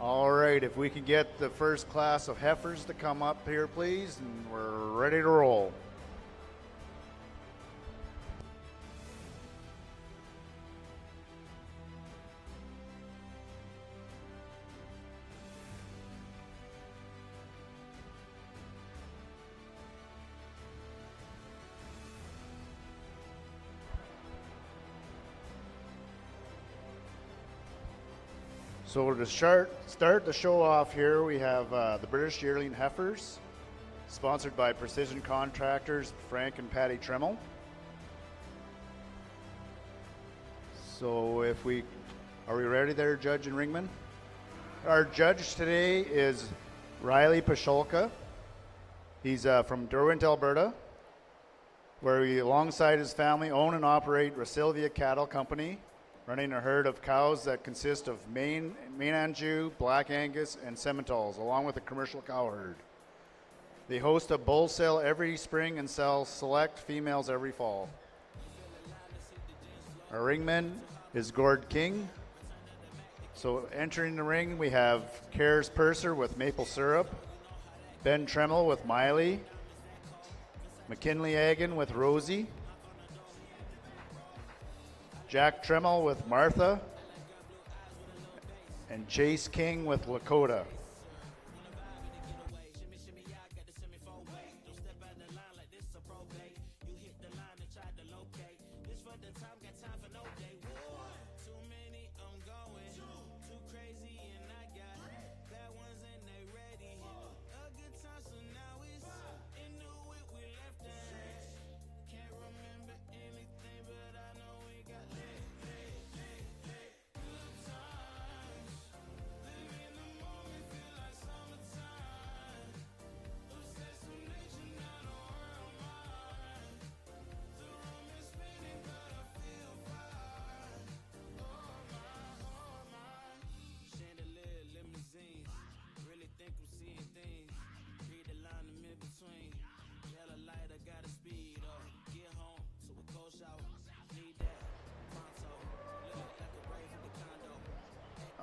All right, if we can get the first class of heifers to come up here, please, and we're ready to roll. So to start the show off here, we have the British Yearling Heifers, sponsored by Precision Contractors, Frank and Patty Tremmel. So are we ready there, Judge and Ringman? Our judge today is Riley Pasholka. He's from Derwent, Alberta, where he, alongside his family, own and operate Rasilvia Cattle Company, running a herd of cows that consist of Maine Anjou, Black Angus, and Simmentals, along with a commercial cow herd. They host a bull sale every spring and sell select females every fall. Our ringman is Gord King. So entering the ring, we have Cares Purser with maple syrup, Ben Tremmel with Miley, McKinley Agan with Rosie, Jack Tremmel with Martha, and Chase King with Lakota.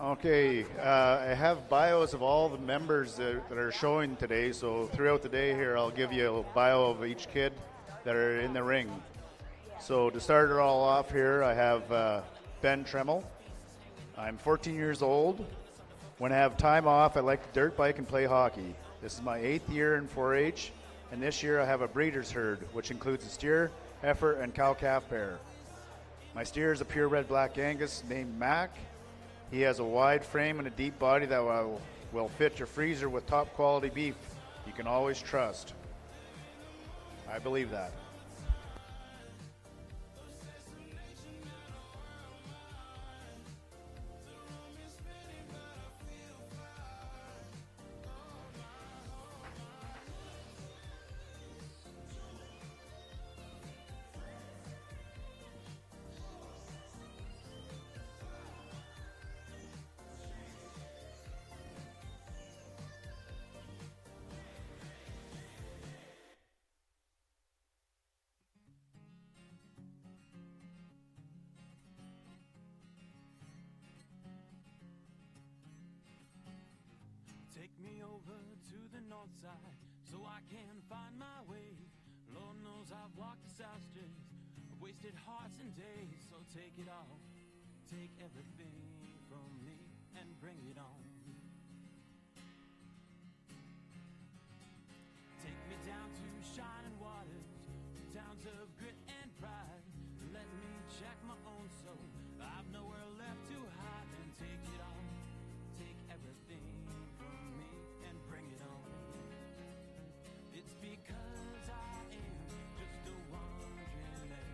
Okay, I have bios of all the members that are showing today, so throughout the day here I'll give you a bio of each kid that are in the ring. So to start it all off here, I have Ben Tremmel. I'm 14 years old. When I have time off, I like to dirt bike and play hockey. This is my 8th year in 4-H, and this year I have a breeder's herd, which includes a steer, heifer, and cow-calf pair. My steer is a purebred Black Angus named Mac. He has a wide frame and a deep body that will fit your freezer with top quality beef you can always trust. I believe that. Take me over to the north side so I can find my way. Lord knows I've walked the south streets, wasted hearts and days. So take it all, take everything from me and bring it on. Take me down to shining waters, towns of grit and pride. Let me check my own soul, I've nowhere left to hide. And take it all, take everything from me and bring it on. It's because I am just a wandering man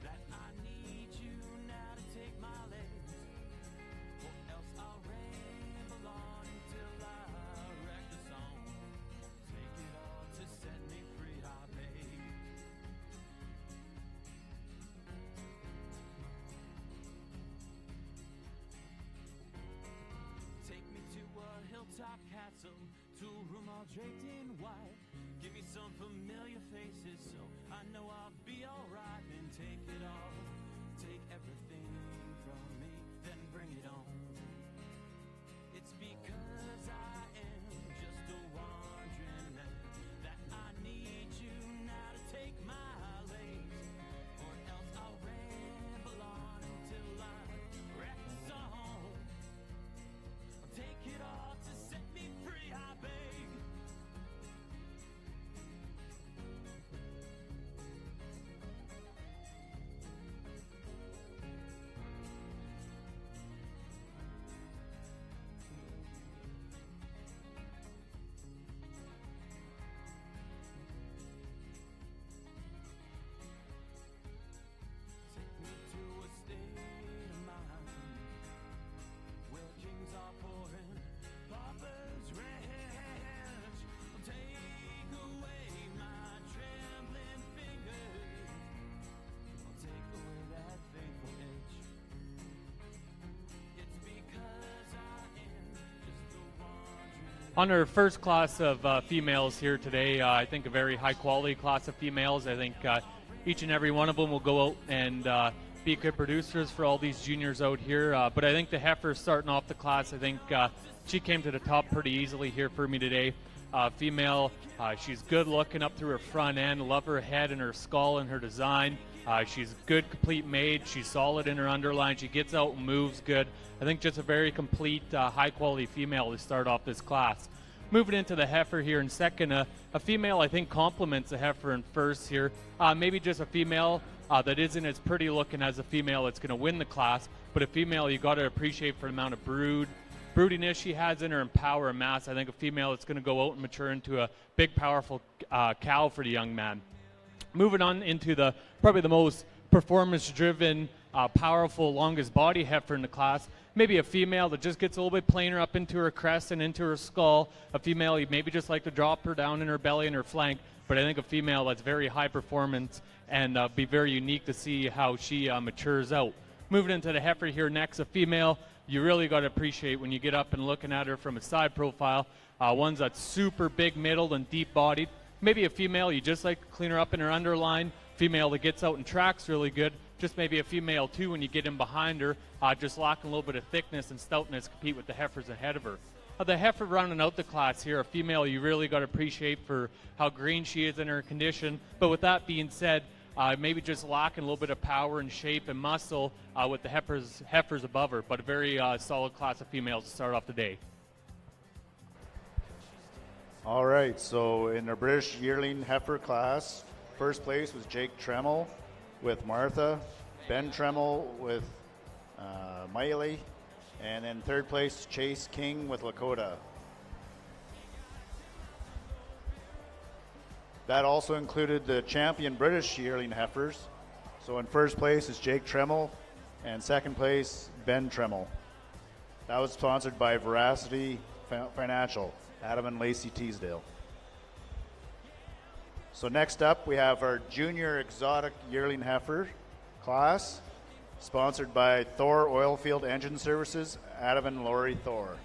that I need you now to take my legs, or else I'll ramble on until I wreck the song. Take it all to set me free, I beg. Take me to a hilltop castle, to a room all draped in white. Give me some familiar faces so I know I'll be alright. And take it all, take everything from me, then bring it on. It's because On our first class of females here today, I think a very high quality class of females. I think each and every one of them will go out and be good producers for all these juniors out here. But I think the heifer starting off the class, I think she came to the top pretty easily here for me today. Female, she's good looking up through her front end. Love her head and her skull and her design. She's good, complete made. She's solid in her underline. She gets out and moves good. I think just a very complete, high-quality female to start off this class. Moving into the heifer here in second, a female I think complements the heifer in first here. Maybe just a female that isn't as pretty looking as a female that's going to win the class, but a female you got to appreciate for the amount of broodiness she has in her and power and mass. I think a female that's going to go out and mature into a big, powerful cow for the young man. Moving on into probably the most performance-driven, powerful, longest body heifer in the class. Maybe a female that just gets a little bit plainer up into her crest and into her skull. A female you maybe just like to drop her down in her belly and her flank. But I think a female that's very high performance and be very unique to see how she matures out. Moving into the heifer here next, a female you really got to appreciate when you get up and looking at her from a side profile. One's that's super big middled and deep bodied. Maybe a female you just like to clean her up in her underline. Female that gets out and tracks really good. Just maybe a female too when you get in behind her, just lacking a little bit of thickness and stoutness to compete with the heifers ahead of her. The heifer rounding out the class here, a female you really got to appreciate for how green she is in her condition. But with that being said, maybe just lacking a little bit of power and shape and muscle with the heifers above her, but a very solid class of females to start off the day. All right, so in the British yearling heifer class, first place was Jake Tremmel with Martha, Ben Tremmel with Miley, and then third place Chase King with Lakota. That also included the champion British yearling heifers. So in first place is Jake Tremmel, and second place Ben Tremmel. That was sponsored by Veracity Financial, Adam and Lacey Teasdale. So next up, we have our junior exotic yearling heifer class, sponsored by Thor Oilfield Engine Services, Adam and Lori Thor.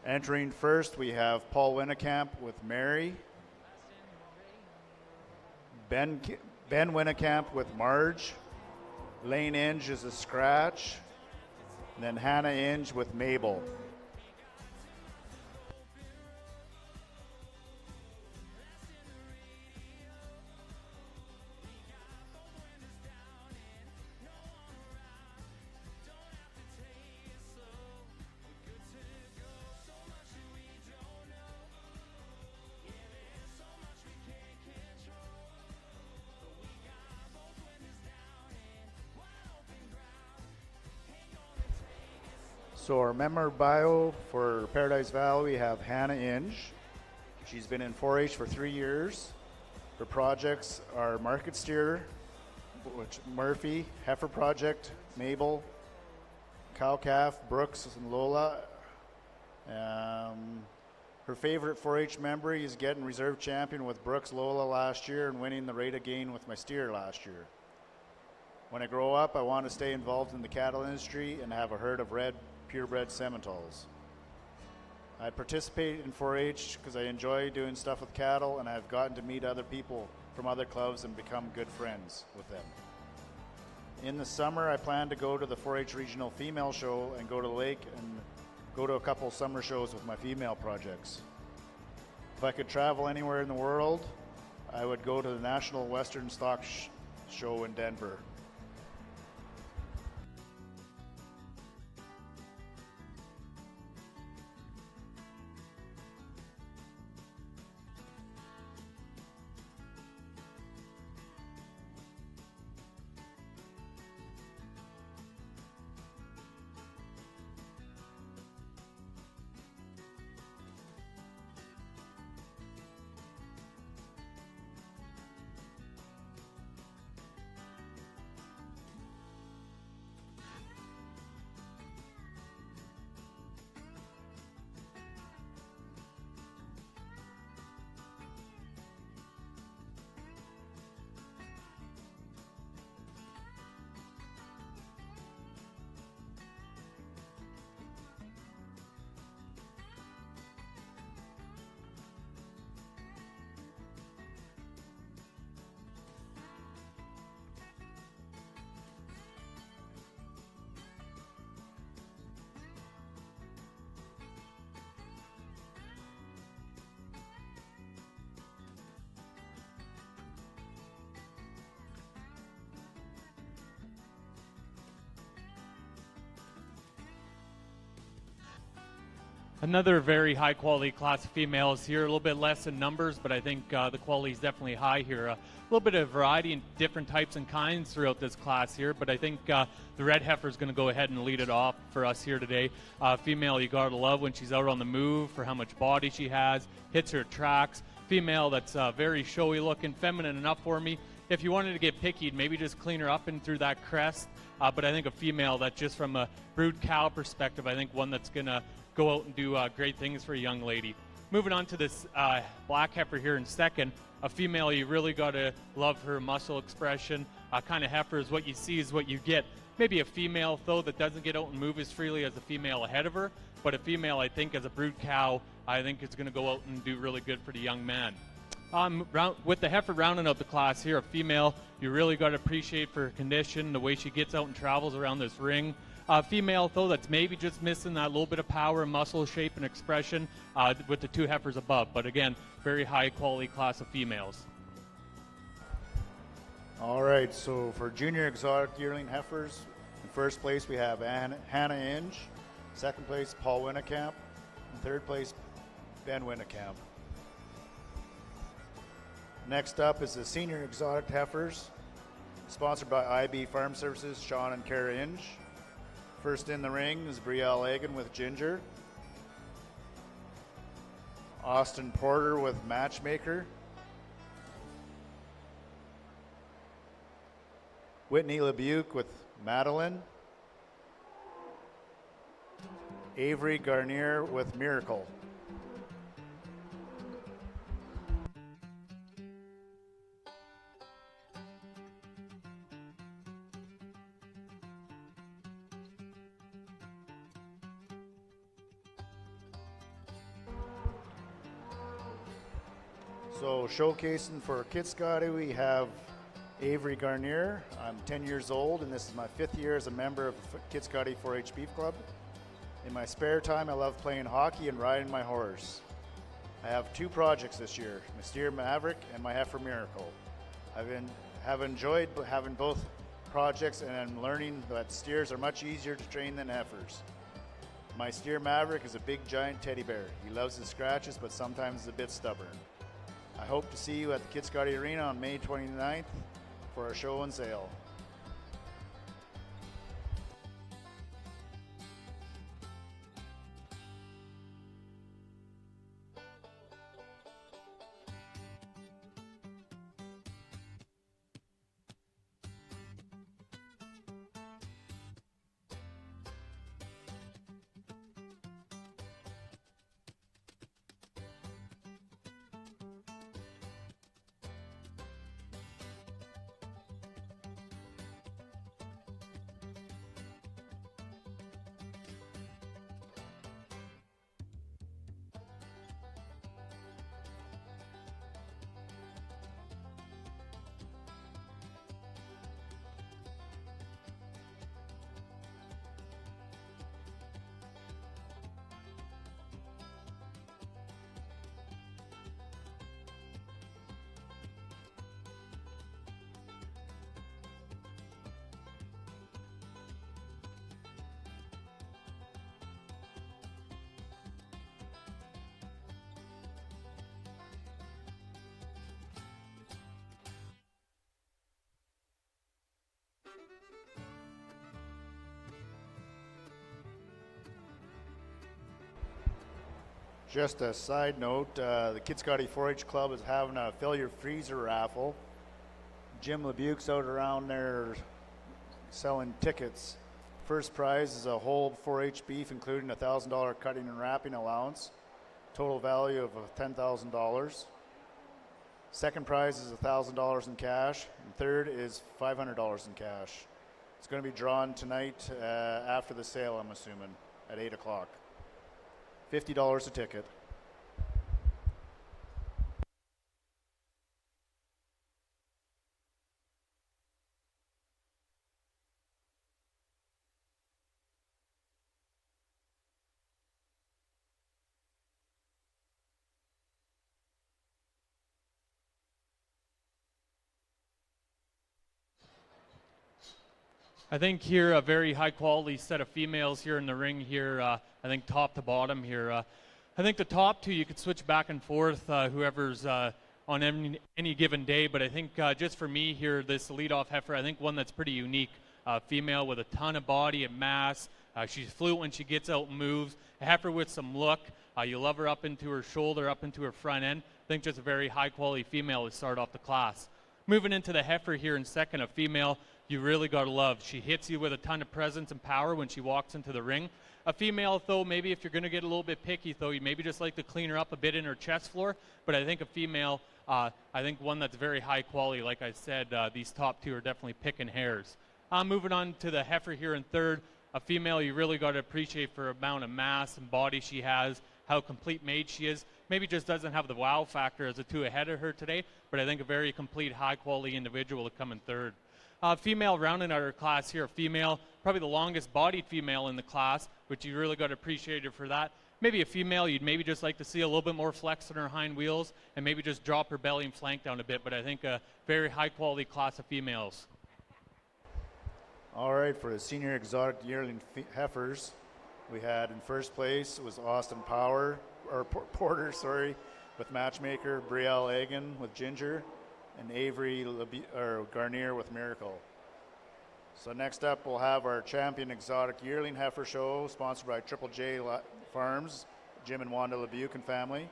Entering first, we have Paul Winnekamp with Mary, Ben Winnekamp with Marge, Lane Inge is a scratch, and then Hannah Inge with Mabel. So our member bio for Paradise Valley, we have Hannah Inge. She's been in 4-H for 3 years. Her projects are Market Steer, which Murphy, Heifer Project, Mabel, Cow Calf, Brooks, and Lola. Her favorite 4-H memory is getting reserve champion with Brooks Lola last year and winning the rate of gain with my steer last year. When I grow up, I want to stay involved in the cattle industry and have a herd of red purebred Seminoles. I participate in 4-H because I enjoy doing stuff with cattle, and I've gotten to meet other people from other clubs and become good friends with them. In the summer, I plan to go to the 4-H Regional Female Show and go to the lake and go to a couple summer shows with my female projects. If I could travel anywhere in the world, I would go to the National Western Stock Show in Denver. Another very high quality class of females here, a little bit less in numbers, but I think the quality is definitely high here. A little bit of variety in different types and kinds throughout this class here, but I think the red heifer is going to go ahead and lead it off for us here today. Female you gotta love when she's out on the move for how much body she has, hits her tracks. Female that's very showy looking, feminine enough for me. If you wanted to get picky, maybe just clean her up and through that crest. But I think a female that just from a brood cow perspective, I think one that's going to go out and do great things for a young lady. Moving on to this black heifer here in second, a female you really got to love her muscle expression. Kind of heifer is what you see is what you get. Maybe a female, though, that doesn't get out and move as freely as a female ahead of her. But a female, I think, as a brood cow, I think is going to go out and do really good for the young man. With the heifer rounding out the class here, a female you really got to appreciate for her condition, the way she gets out and travels around this ring. Female, though, that's maybe just missing that little bit of power, muscle shape, and expression with the two heifers above. But again, very high quality class of females. All right, so for junior exotic yearling heifers, in first place we have Hannah Inge, second place Paul Winnekamp, and third place Ben Winnekamp. Next up is the senior exotic heifers, sponsored by IB Farm Services, Sean and Kara Inge. First in the ring is Brielle Egan with Ginger, Austin Porter with Matchmaker, Whitney LeBuke with Madeline, Avery Garnier with Miracle. So showcasing for Kitscoty, we have Avery Garnier. I'm 10 years old, and this is my 5th year as a member of the Kitscoty 4-H Beef Club. In my spare time, I love playing hockey and riding my horse. I have 2 projects this year, my steer Maverick and my heifer Miracle. Have enjoyed having both projects, and I'm learning that steers are much easier to train than heifers. My steer Maverick is a big giant teddy bear. He loves his scratches, but sometimes is a bit stubborn. I hope to see you at the Kitscoty Arena on May 29th for our show and sale. Just a side note, the Kitscoty 4-H Club is having a Fill Your Freezer raffle. Jim LeBuke's out around there selling tickets. First prize is a whole 4-H beef, including a $1,000 cutting and wrapping allowance. Total value of $10,000. Second prize is $1,000 in cash. And third is $500 in cash. It's going to be drawn tonight after the sale, I'm assuming, at 8 o'clock. $50 a ticket. I think here a very high quality set of females here in the ring here. I think top to bottom here. I think the top two you could switch back and forth, whoever's on any given day. But I think just for me here, this leadoff heifer, I think one that's pretty unique. Female with a ton of body and mass. She's fluent when she gets out and moves. A heifer with some look. You love her up into her shoulder, up into her front end. I think just a very high quality female to start off the class. Moving into the heifer here in second, a female you really got to love. She hits you with a ton of presence and power when she walks into the ring. A female, though, maybe if you're going to get a little bit picky, though, you maybe just like to clean her up a bit in her chest floor. But I think a female, I think one that's very high quality. Like I said, these top two are definitely picking hairs. Moving on to the heifer here in third, a female you really got to appreciate for the amount of mass and body she has, how complete made she is. Maybe just doesn't have the wow factor as the two ahead of her today, but I think a very complete, high-quality individual to come in third. Female rounding out her class here, female, probably the longest bodied female in the class, which you really got to appreciate her for that. Maybe a female you'd maybe just like to see a little bit more flex on her hind wheels and maybe just drop her belly and flank down a bit, but I think a very high-quality class of females. All right, for the senior exotic yearling heifers, we had in first place was Austin Porter, with matchmaker Brielle Egan with Ginger, and Avery Garnier with Miracle. So next up, we'll have our champion exotic yearling heifer show, sponsored by Triple J Farms, Jim and Wanda LeBuke and family.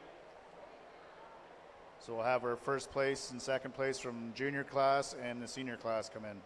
So we'll have our first place and second place from junior class and the senior class come in.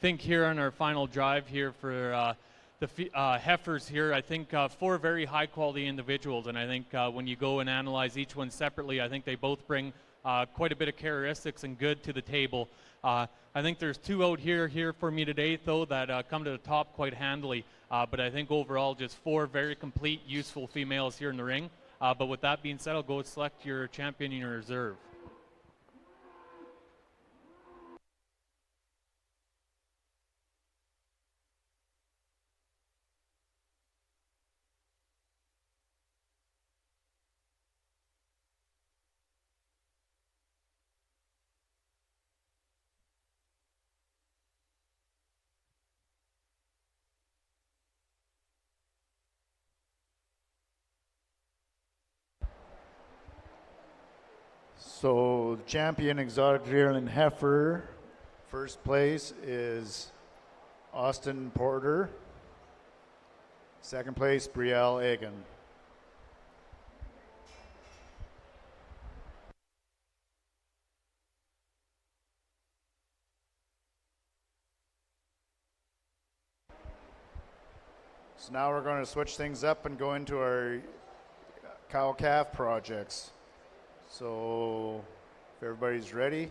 Think here on our final drive here for the heifers here, I think four very high quality individuals, and I think when you go and analyze each one separately, I think they both bring quite a bit of characteristics and good to the table. I think there's two out here for me today, though, that come to the top quite handily, but I think overall just four very complete, useful females here in the ring. But with that being said, I'll go select your champion in your reserve. So the champion exotic yearling heifer, first place is Austin Porter. Second place, Brielle Egan. So now we're going to switch things up and go into our cow-calf projects. So if everybody's ready.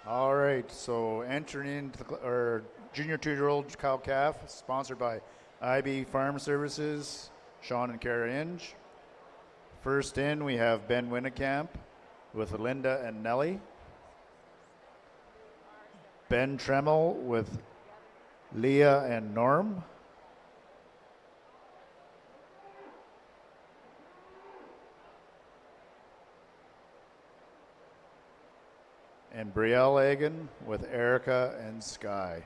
All right, so entering into our junior 2-year-old cow calf, sponsored by IB Farm Services, Sean and Kara Inge. First in, we have Ben Winnekamp with Linda and Nellie. Ben Tremmel with Leah and Norm. And Brielle Egan with Erica and Sky.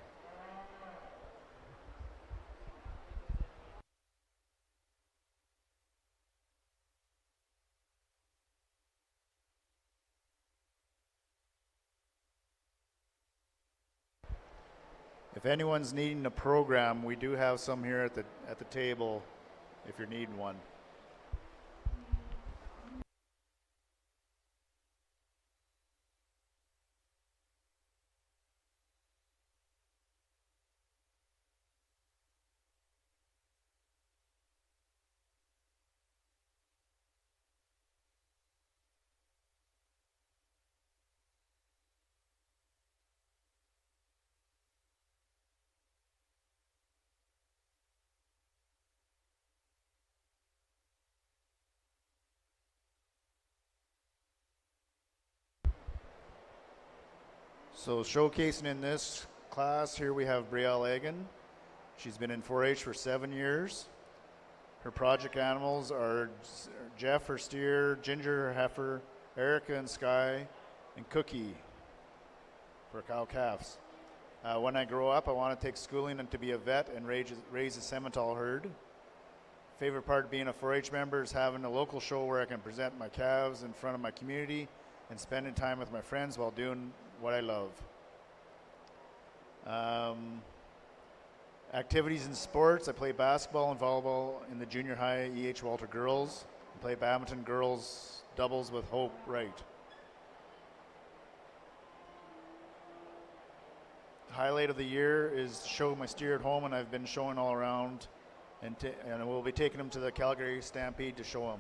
If anyone's needing a program, we do have some here at the table if you're needing one. So showcasing in this class, here we have Brielle Egan. She's been in 4-H for 7 years. Her project animals are Jeff, her steer, Ginger, her heifer, Erica and Sky, and Cookie for cow calves. When I grow up, I want to take schooling and to be a vet and raise a Simmental herd. Favorite part of being a 4-H member is having a local show where I can present my calves in front of my community and spending time with my friends while doing what I love. Activities and sports, I play basketball and volleyball in the junior high E.H. Walter girls. I play badminton girls doubles with Hope Wright. Highlight of the year is to show my steer at home, and I've been showing all around, and we'll be taking them to the Calgary Stampede to show them.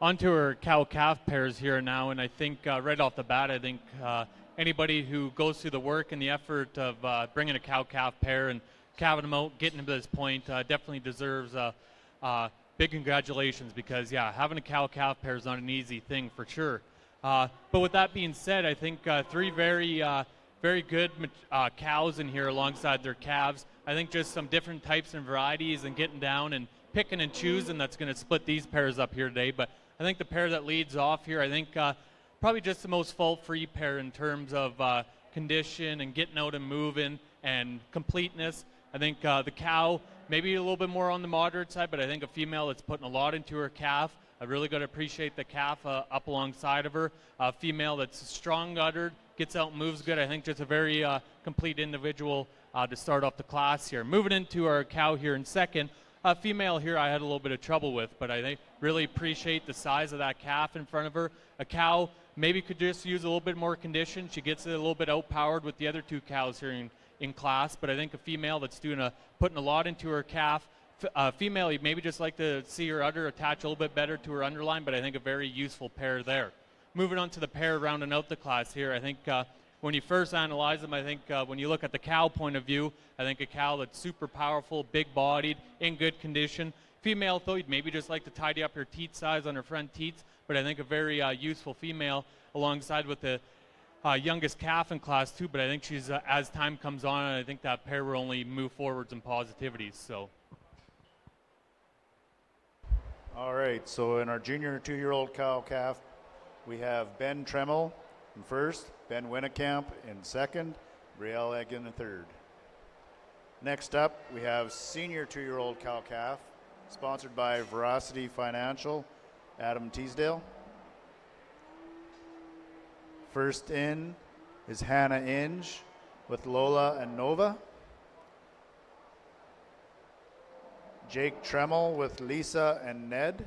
Onto our cow-calf pairs here now, and I think right off the bat, I think anybody who goes through the work and the effort of bringing a cow-calf pair and calving them out, getting them to this point, definitely deserves a big congratulations, because yeah, having a cow-calf pair is not an easy thing for sure. But with that being said, I think three very good cows in here alongside their calves. I think just some different types and varieties, and getting down and picking and choosing, that's going to split these pairs up here today. But I think the pair that leads off here, I think probably just the most fault-free pair in terms of condition and getting out and moving and completeness. I think the cow maybe a little bit more on the moderate side, but I think a female that's putting a lot into her calf. I really got to appreciate the calf up alongside of her. A female that's strong-uddered, gets out and moves good. I think just a very complete individual to start off the class here. Moving into our cow here in second. Female here I had a little bit of trouble with, but I really appreciate the size of that calf in front of her. A cow maybe could just use a little bit more condition. She gets a little bit outpowered with the other two cows here in class, but I think a female that's putting a lot into her calf. Female, you'd maybe just like to see her udder attach a little bit better to her underline, but I think a very useful pair there. Moving on to the pair rounding out the class here, I think when you first analyze them, I think when you look at the cow point of view, I think a cow that's super powerful, big-bodied, in good condition. Female, though, you'd maybe just like to tidy up her teat size on her front teats, but I think a very useful female alongside with the youngest calf in class, too, but I think she's, as time comes on, I think that pair will only move forwards in positivities, so. All right, so in our junior 2-year-old cow-calf, we have Ben Tremmel in first, Ben Winnekamp in second, Brielle Eggen in third. Next up, we have senior 2-year-old cow-calf, sponsored by Veracity Financial, Adam Teasdale. First in is Hannah Inge with Lola and Nova. Jake Tremmel with Lisa and Ned.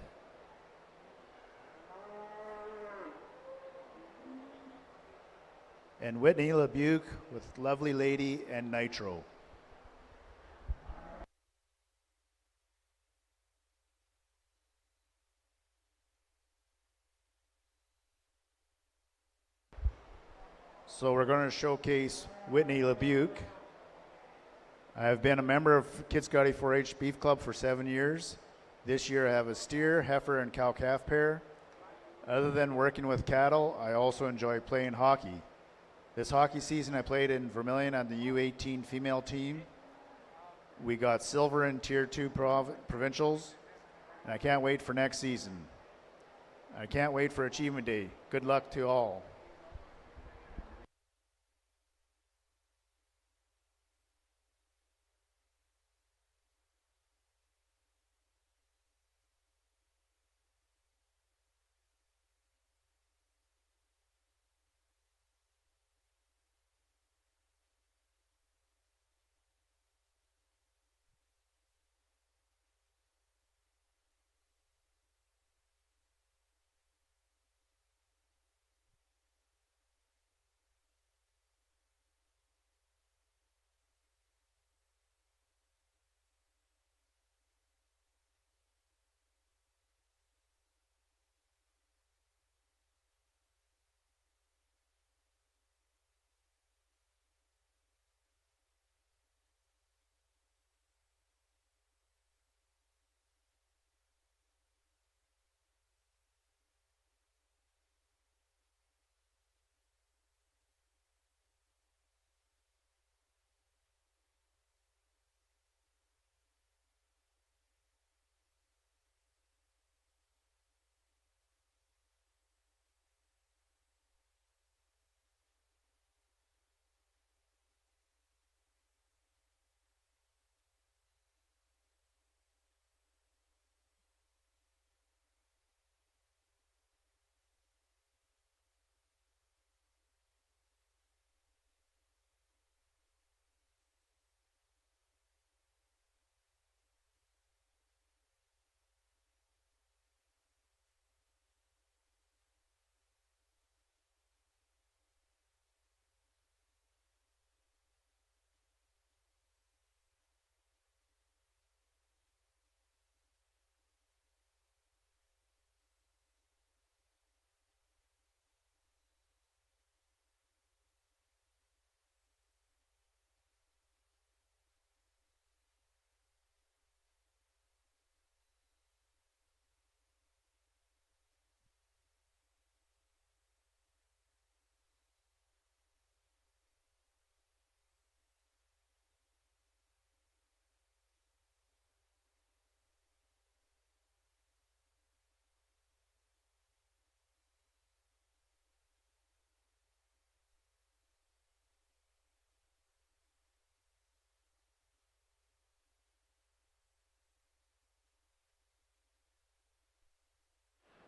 And Whitney LeBuke with Lovely Lady and Nitro. So we're going to showcase Whitney LeBuke. I have been a member of Kitscoty 4-H Beef Club for 7 years. This year I have a steer, heifer, and cow-calf pair. Other than working with cattle, I also enjoy playing hockey. This hockey season I played in Vermilion on the U18 female team. We got silver in Tier 2 provincials, and I can't wait for next season. I can't wait for Achievement Day. Good luck to all.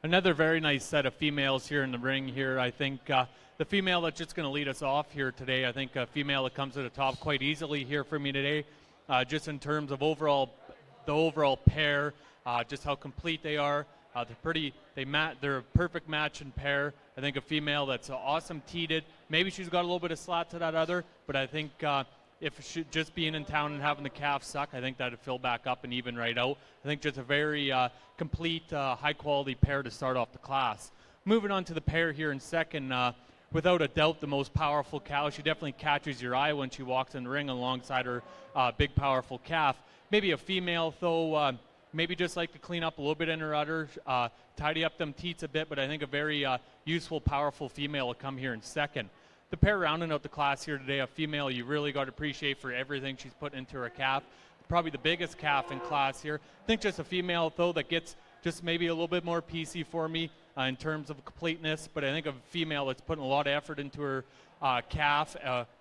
Another very nice set of females here in the ring here. I think the female that's just going to lead us off here today, I think a female that comes to the top quite easily here for me today, just in terms of the overall pair, just how complete they are. They're a perfect match and pair. I think a female that's awesome teated. Maybe she's got a little bit of slat to that other, but I think if she, just being in town and having the calf suck, I think that'd fill back up and even right out. I think just a very complete, high-quality pair to start off the class. Moving on to the pair here in second, without a doubt the most powerful cow. She definitely catches your eye when she walks in the ring alongside her big, powerful calf. Maybe a female, though, maybe just like to clean up a little bit in her udder, tidy up them teats a bit, but I think a very useful, powerful female will come here in second. The pair rounding out the class here today, a female you really got to appreciate for everything she's put into her calf. Probably the biggest calf in class here. I think just a female, though, that gets just maybe a little bit more PC for me in terms of completeness, but I think a female that's putting a lot of effort into her calf,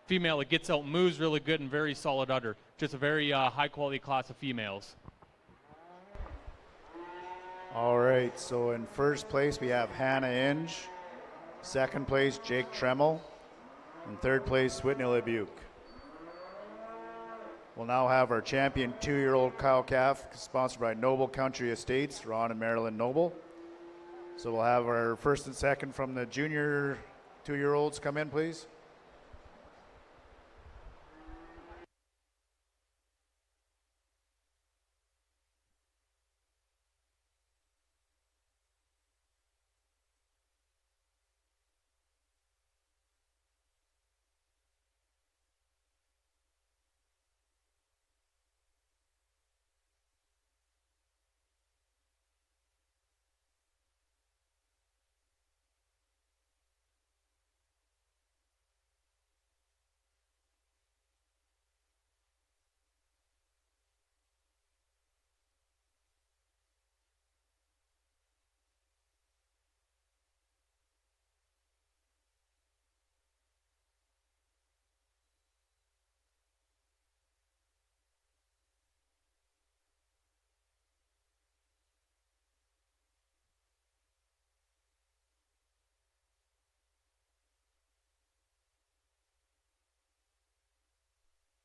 female that gets out and moves really good and very solid udder. Just a very high-quality class of females. All right, so in first place we have Hannah Inge, second place Jake Tremmel, in third place, Whitney LeBuc. We'll now have our champion 2-year-old cow-calf, sponsored by Noble Country Estates, Ron and Marilyn Noble. So we'll have our first and second from the junior 2-year-olds come in, please.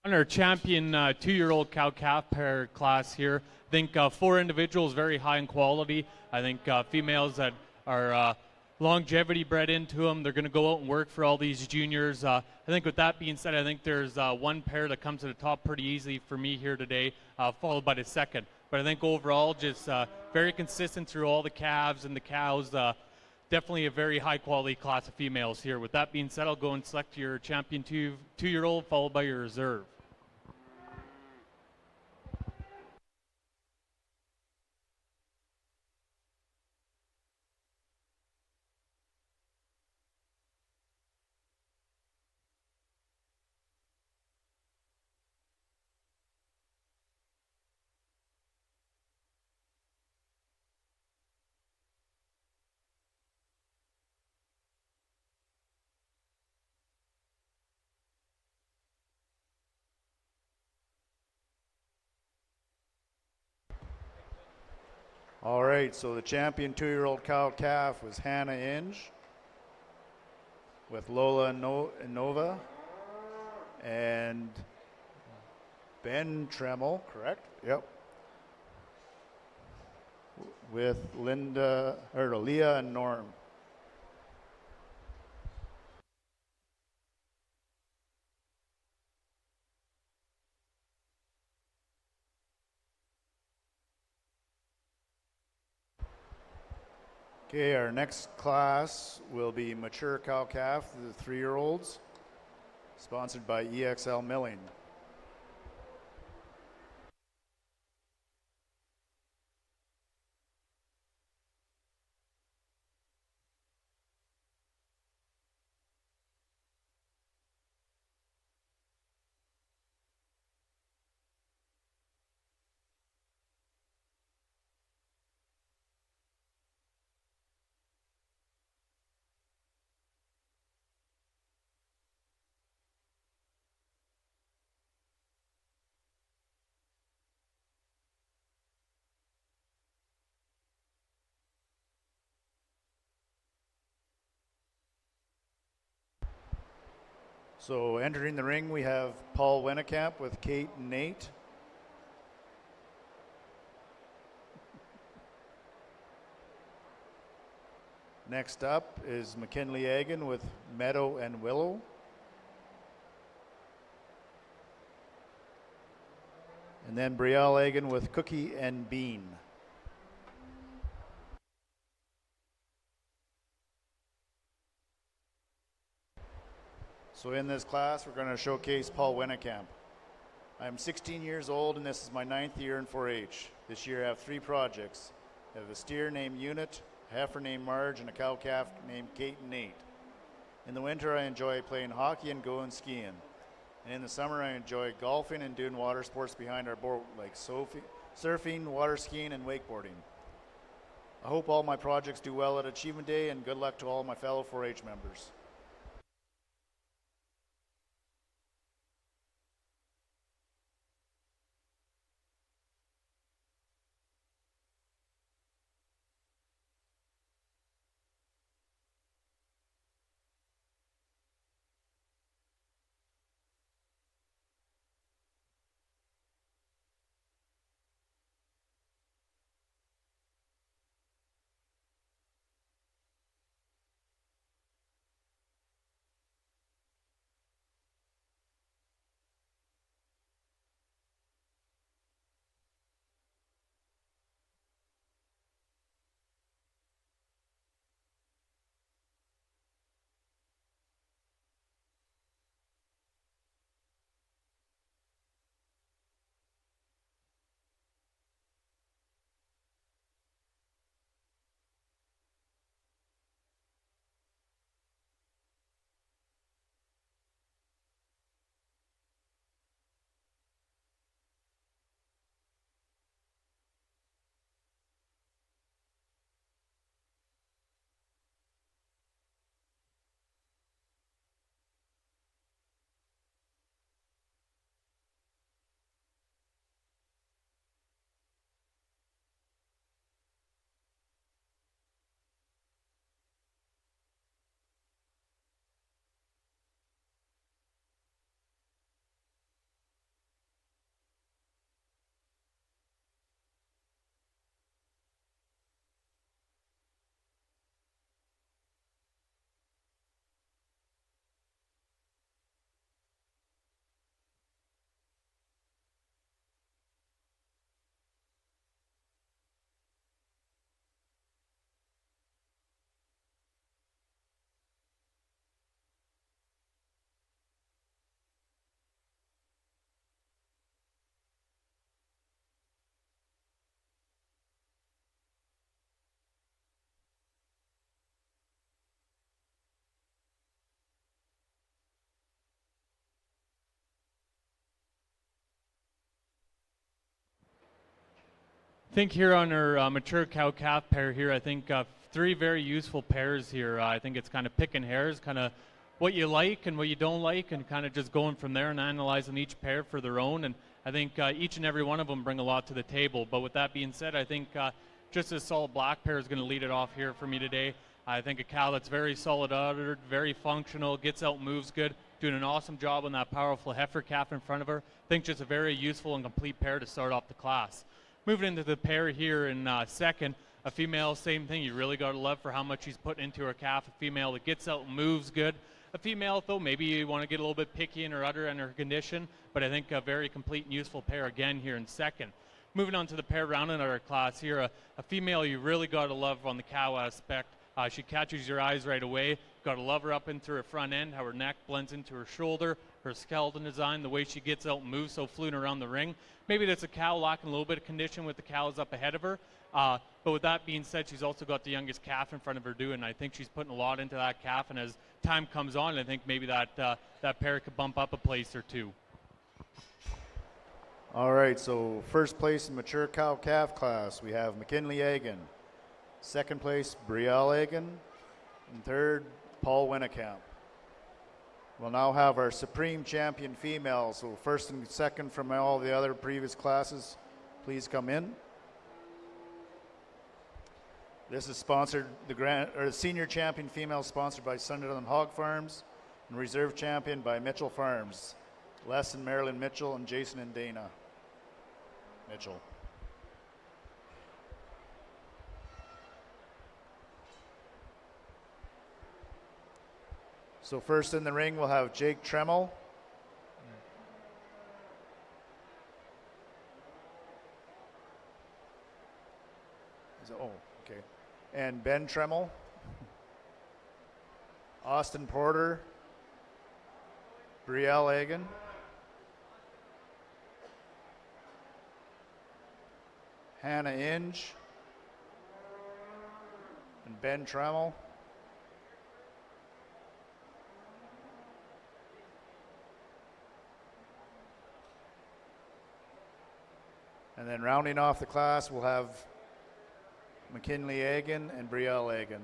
On our champion 2-year-old cow-calf pair class here, I think 4 individuals very high in quality. I think females that are longevity bred into them, they're going to go out and work for all these juniors. I think with that being said, I think there's one pair that comes to the top pretty easily for me here today, followed by the second. But I think overall just very consistent through all the calves and the cows. Definitely a very high-quality class of females here. With that being said, I'll go and select your champion 2-year-old, followed by your reserve. All right, so the champion 2-year-old cow-calf was Hannah Inge with Lola Nova and Ben Tremmel, correct? Yep. With Leah and Norm. Okay, our next class will be mature cow-calf, the 3-year-olds, sponsored by EXL Milling. So entering the ring, we have Paul Wennekamp with Kate and Nate. Next up is McKinley Agan with Meadow and Willow. And then Brielle Agan with Cookie and Bean. So in this class, we're going to showcase Paul Wennekamp. I'm 16 years old, and this is my 9th year in 4-H. This year I have 3 projects. I have a steer named Unit, a heifer named Marge, and a cow-calf named Kate and Nate. In the winter, I enjoy playing hockey and going skiing. And in the summer, I enjoy golfing and doing water sports behind our boat, like surfing, water skiing, and wakeboarding. I hope all my projects do well at Achievement Day, and good luck to all my fellow 4-H members. I think here on our mature cow-calf pair here, I think 3 very useful pairs here. I think it's kind of picking hairs, kind of what you like and what you don't like, and kind of just going from there and analyzing each pair for their own. And I think each and every one of them bring a lot to the table. But with that being said, I think just a solid black pair is going to lead it off here for me today. I think a cow that's very solid uddered, very functional, gets out, moves good, doing an awesome job on that powerful heifer calf in front of her. I think just a very useful and complete pair to start off the class. Moving into the pair here in second, a female, same thing. You really got to love for how much she's put into her calf. A female that gets out and moves good. A female, though, maybe you want to get a little bit picky in her udder and her condition, but I think a very complete and useful pair again here in second. Moving on to the pair rounding out our class here, a female you really got to love on the cow aspect. She catches your eyes right away. Got to love her up into her front end, how her neck blends into her shoulder, her skeleton design, the way she gets out and moves so fluent around the ring. Maybe that's a cow lacking a little bit of condition with the cows up ahead of her. But with that being said, she's also got the youngest calf in front of her too, and I think she's putting a lot into that calf. And as time comes on, I think maybe that pair could bump up a place or two. All right, so first place in mature cow-calf class, we have McKinley Agan. Second place, Brielle Agan. And third, Paul Wennekamp. We'll now have our Supreme Champion female. So first and second from all the other previous classes, please come in. This is sponsored, the Senior Champion female sponsored by Sunderland Hog Farms. and reserve champion by Mitchell Farms. Les and Marilyn Mitchell and Jason and Dana Mitchell. So first in the ring, we'll have Jake Tremmel. Okay. And Ben Tremmel. Austin Porter. Brielle Egan. Hannah Inge. And Ben Tremmel. And then rounding off the class, we'll have McKinley Egan and Brielle Egan.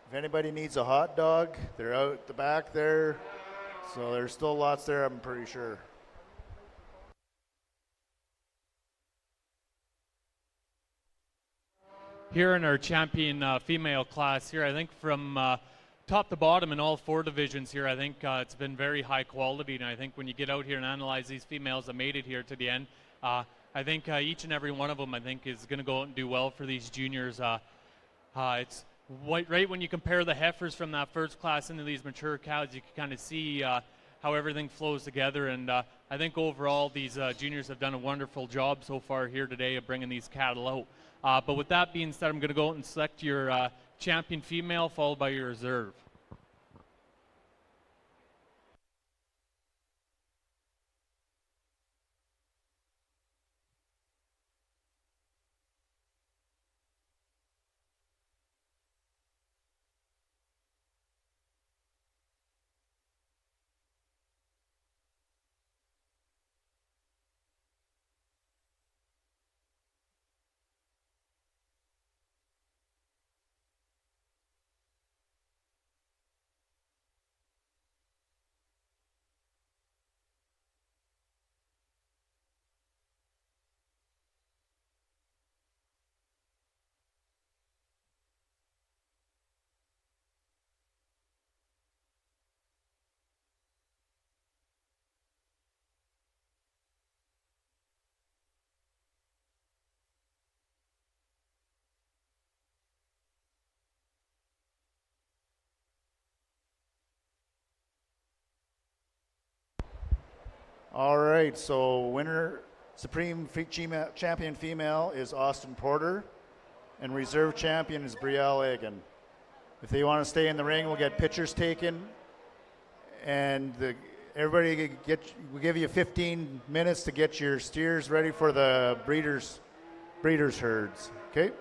If anybody needs a hot dog, they're out the back there. So there's still lots there, I'm pretty sure. Here in our champion female class here, I think from top to bottom in all four divisions here, I think it's been very high quality. And I think when you get out here and analyze these females that made it here to the end, I think each and every one of them, I think, is going to go out and do well for these juniors. It's right when you compare the heifers from that first class into these mature cows, you can kind of see how everything flows together. And I think overall these juniors have done a wonderful job so far here today of bringing these cattle out. But with that being said, I'm going to go out and select your champion female followed by your reserve. All right, so winner, champion female is Austin Porter, and reserve champion is Brielle Egan. If they want to stay in the ring, we'll get pictures taken, and everybody we'll give you 15 minutes to get your steers ready for the breeders herds. Okay.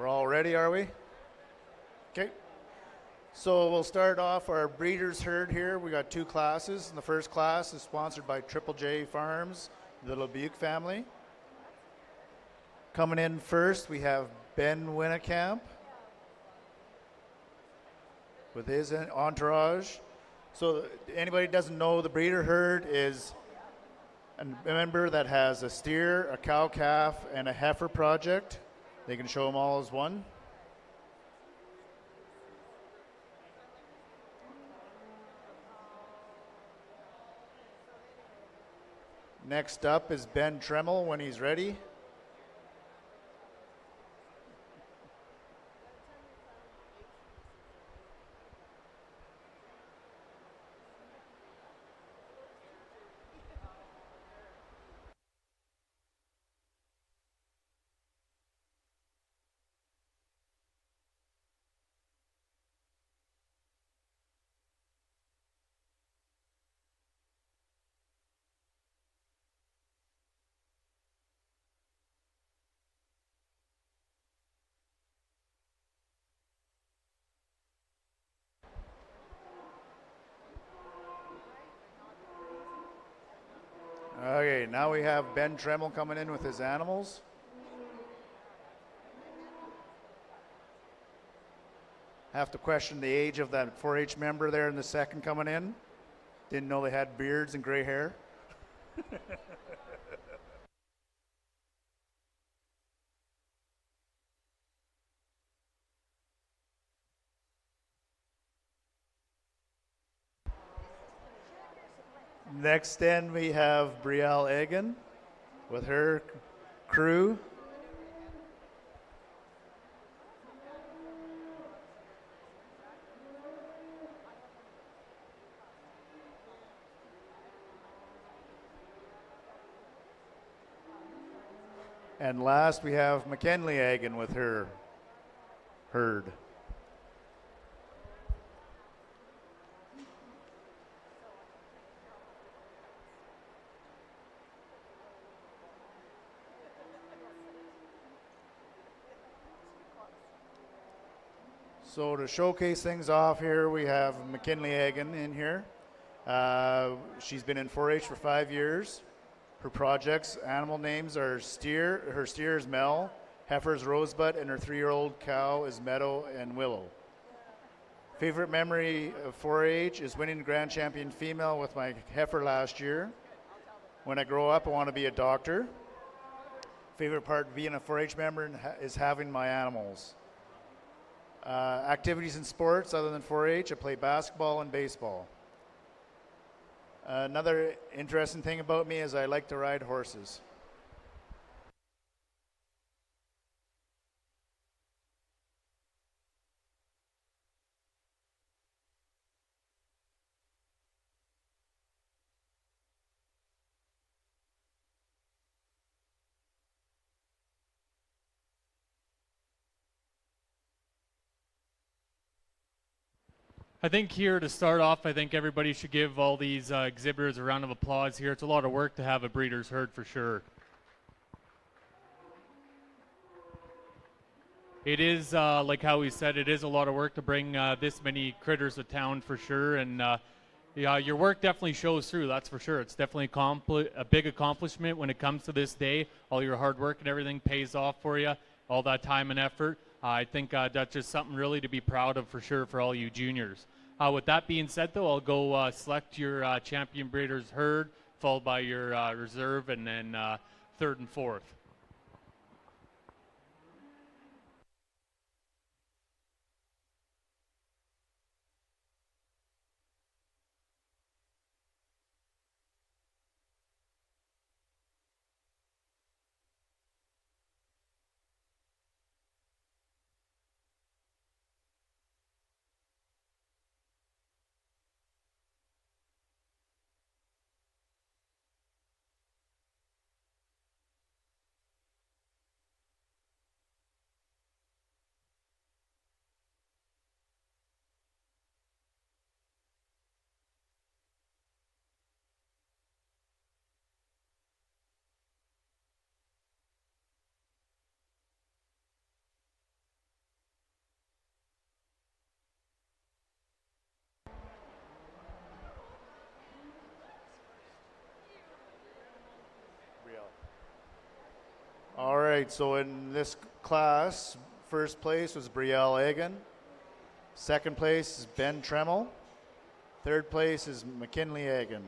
We're all ready, are we? Okay. So we'll start off our breeders herd here. We got two classes. And the first class is sponsored by Triple J Farms, the Lebuc family. Coming in first, we have Ben Winnekamp with his entourage. So anybody who doesn't know, the breeder herd is a member that has a steer, a cow calf, and a heifer project. They can show them all as one. Next up is Ben Tremmel when he's ready. Okay, now we have Ben Tremmel coming in with his animals. Have to question the age of that 4-H member there in the second coming in. Didn't know they had beards and gray hair. Next in we have Brielle Egan with her crew. And last we have McKinley Egan with her herd. So to showcase things off here, we have McKinley Egan in here. She's been in 4-H for 5 years. Her projects, animal names are steer. Her steer is Mel, heifer's Rosebud, and her 3-year-old cow is Meadow and Willow. Favorite memory of 4-H is winning the Grand Champion female with my heifer last year. When I grow up, I want to be a doctor. Favorite part of being a 4-H member is having my animals. Activities and sports other than 4-H, I play basketball and baseball. Another interesting thing about me is I like to ride horses. I think here to start off, I think everybody should give all these exhibitors a round of applause here. It's a lot of work to have a breeder's herd for sure. It is, like how we said, it is a lot of work to bring this many critters to town for sure. And yeah, your work definitely shows through, that's for sure. It's definitely a big accomplishment when it comes to this day. All your hard work and everything pays off for you, all that time and effort. I think that's just something really to be proud of for sure for all you juniors. With that being said, though, I'll go select your champion breeders herd, followed by your reserve, and then third and fourth. right, so in this class, first place was Brielle Egan. Second place is Ben Tremmel. Third place is McKinley Egan.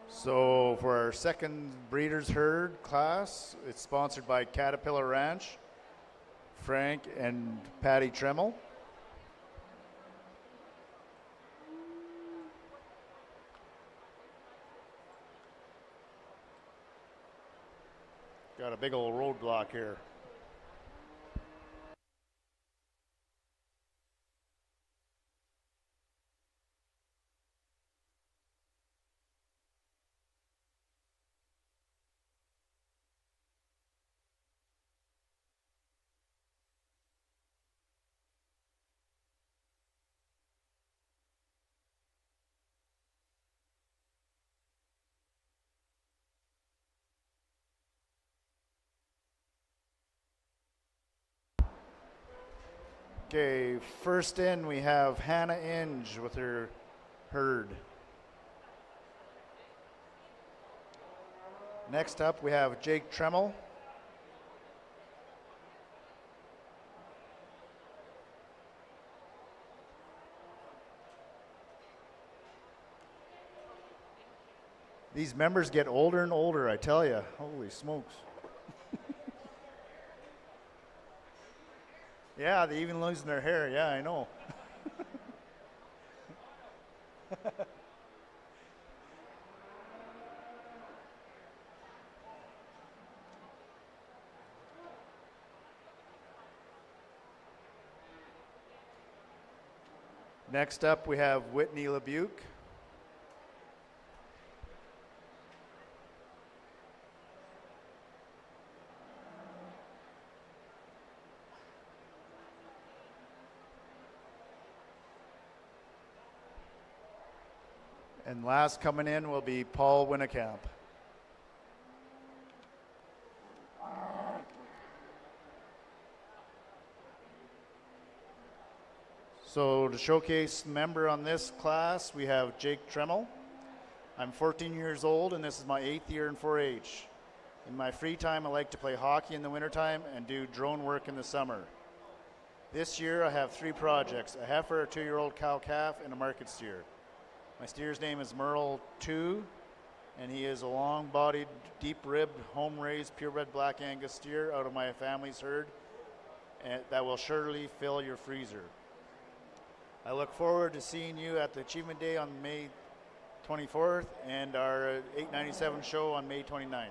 So for our second breeders herd class, it's sponsored by Caterpillar Ranch, Frank and Patty Tremmel. Got a big old roadblock here. Okay, first in we have Hannah Inge with her herd. Next up we have Jake Tremmel. These members get older and older, I tell you. Holy smokes. Yeah, they even losing their hair. Yeah, I know. Next up, we have Whitney LeBuke. And last coming in will be Paul Winnekamp. So to showcase member on this class, we have Jake Tremmel. I'm 14 years old and this is my 8th year in 4-H. In my free time, I like to play hockey in the wintertime and do drone work in the summer. This year, I have 3 projects, a heifer, a 2-year-old cow-calf, and a market steer. My steer's name is Merle 2, and he is a long-bodied, deep-ribbed, home-raised, purebred black Angus steer out of my family's herd and that will surely fill your freezer. I look forward to seeing you at the Achievement Day on May 24th and our 897 show on May 29th.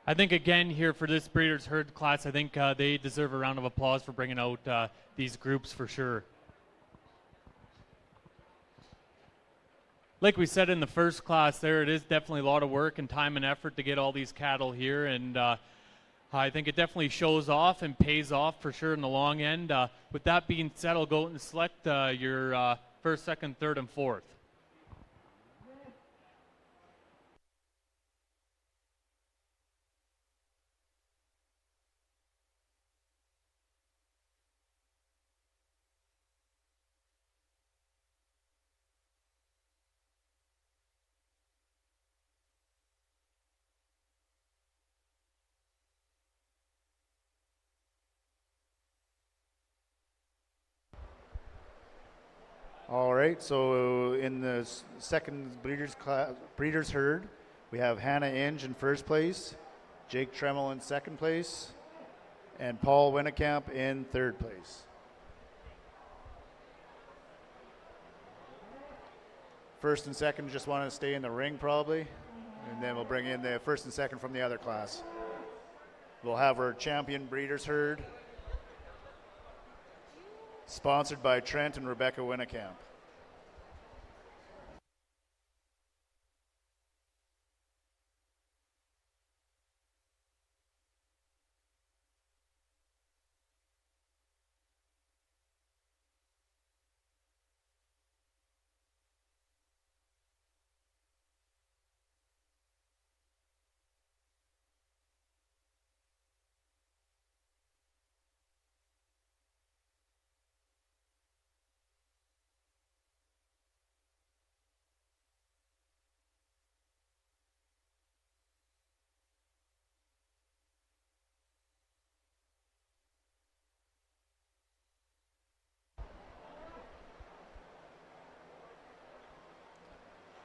I think again here for this breeders herd class, I think they deserve a round of applause for bringing out these groups for sure. Like we said in the first class there, it is definitely a lot of work and time and effort to get all these cattle here, and I think it definitely shows off and pays off for sure in the long end. With that being said, I'll go out and select your first, second, third, and fourth. All right, so in the second breeders herd, we have Hannah Inge in first place, Jake Tremmel in second place, and Paul Winnekamp in third place. First and second just want to stay in the ring probably, and then we'll bring in the first and second from the other class. We'll have our champion breeders herd, sponsored by Trent and Rebecca Winnekamp.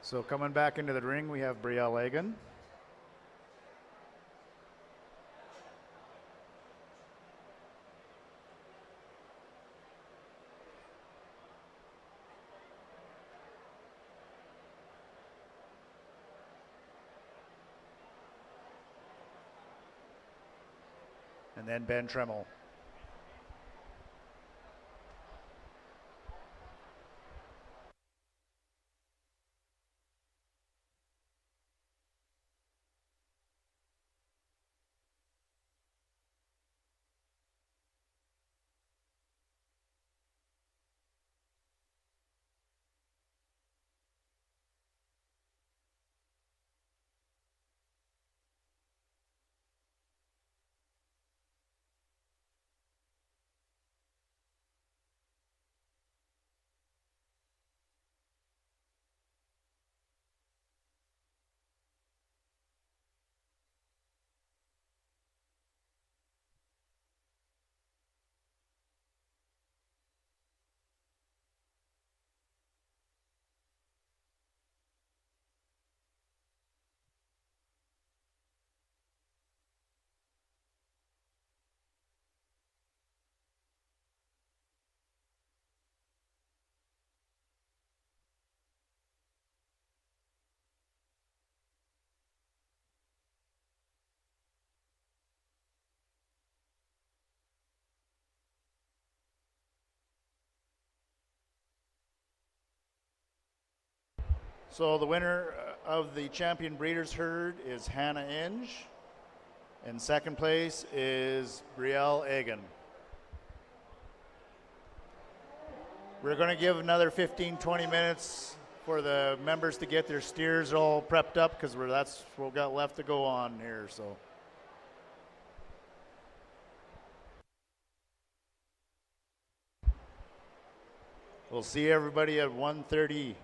So coming back into the ring, we have Brielle Egan. And then Ben Tremmel. So the winner of the champion breeders herd is Hannah Inge. And second place is Brielle Egan. We're going to give another 15, 20 minutes for the members to get their steers all prepped up because that's what we've got left to go on here. So. We'll see everybody at 1:30.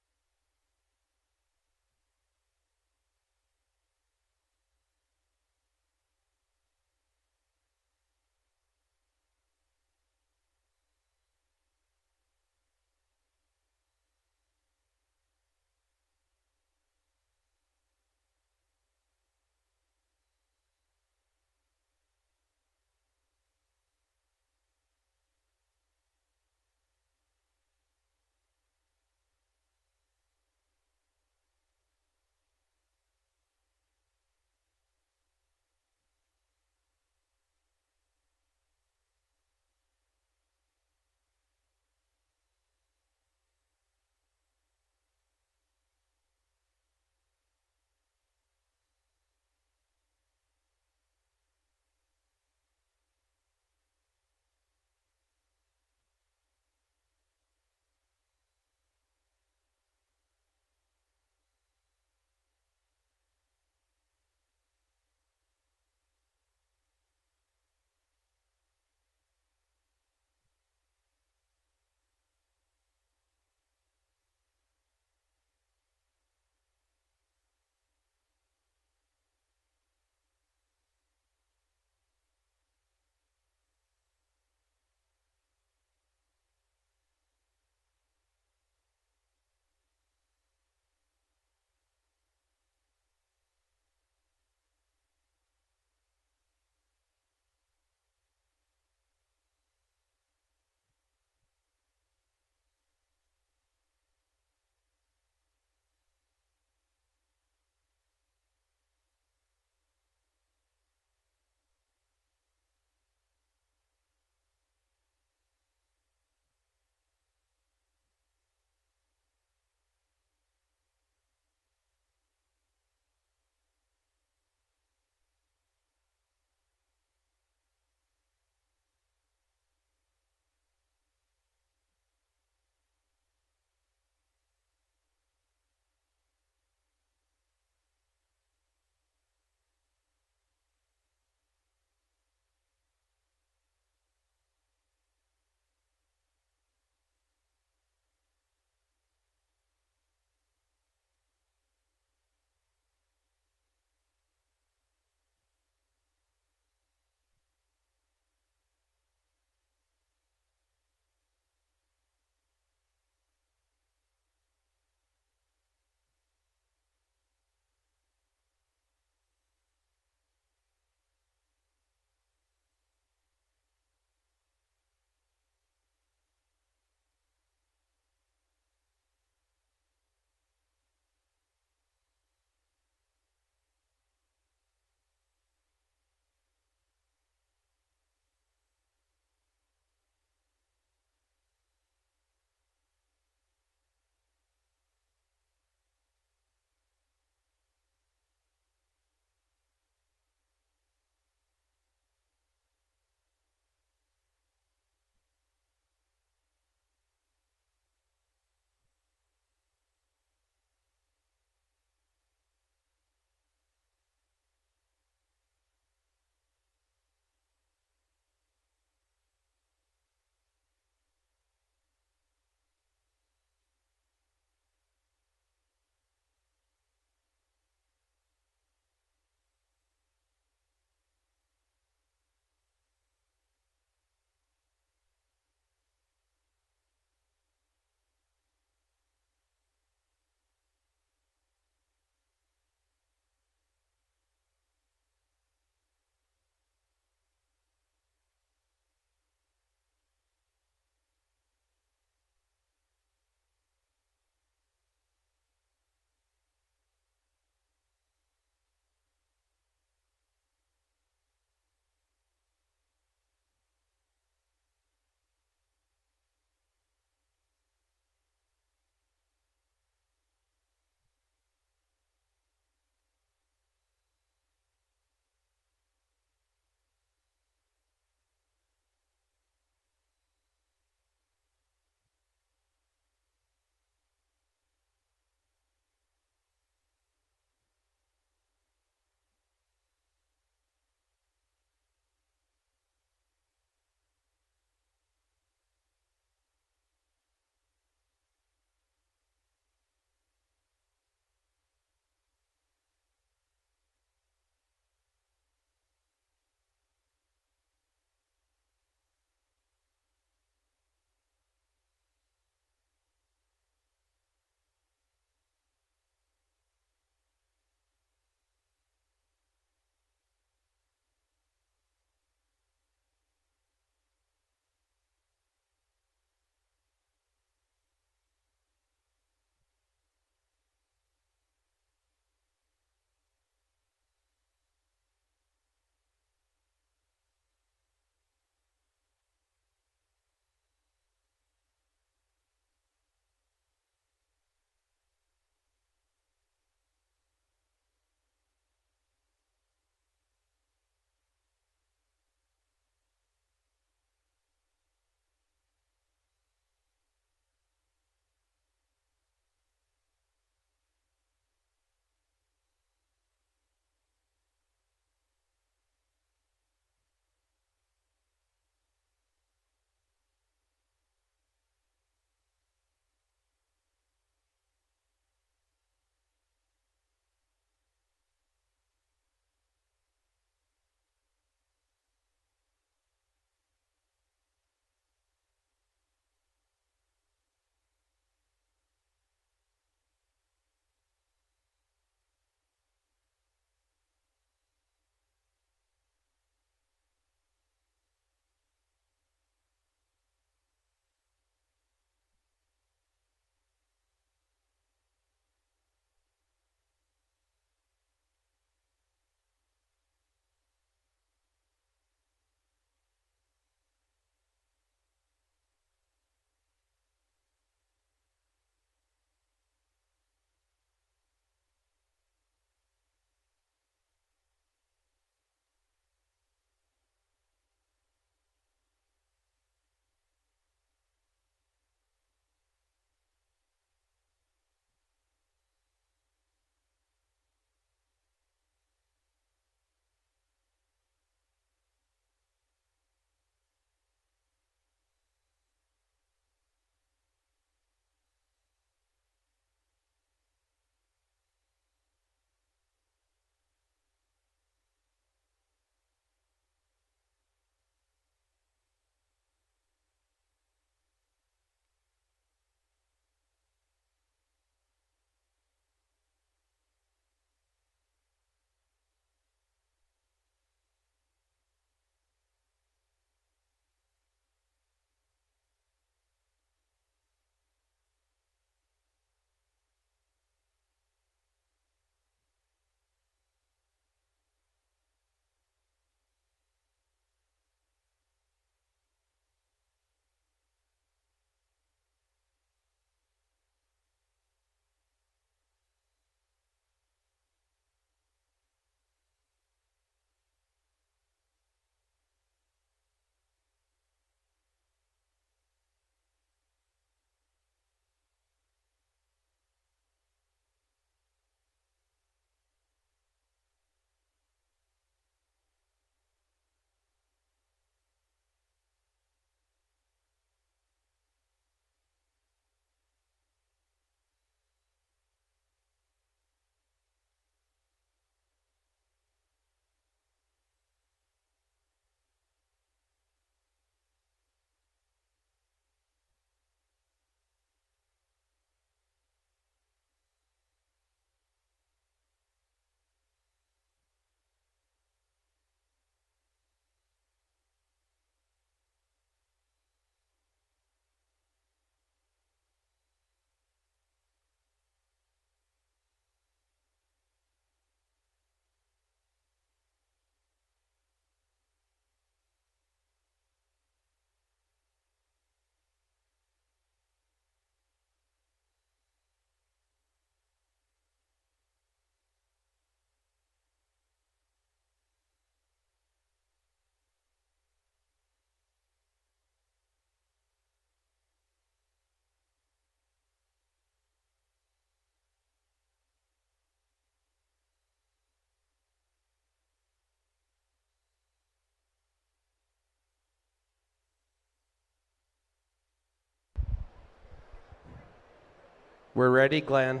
We're ready, Glenn.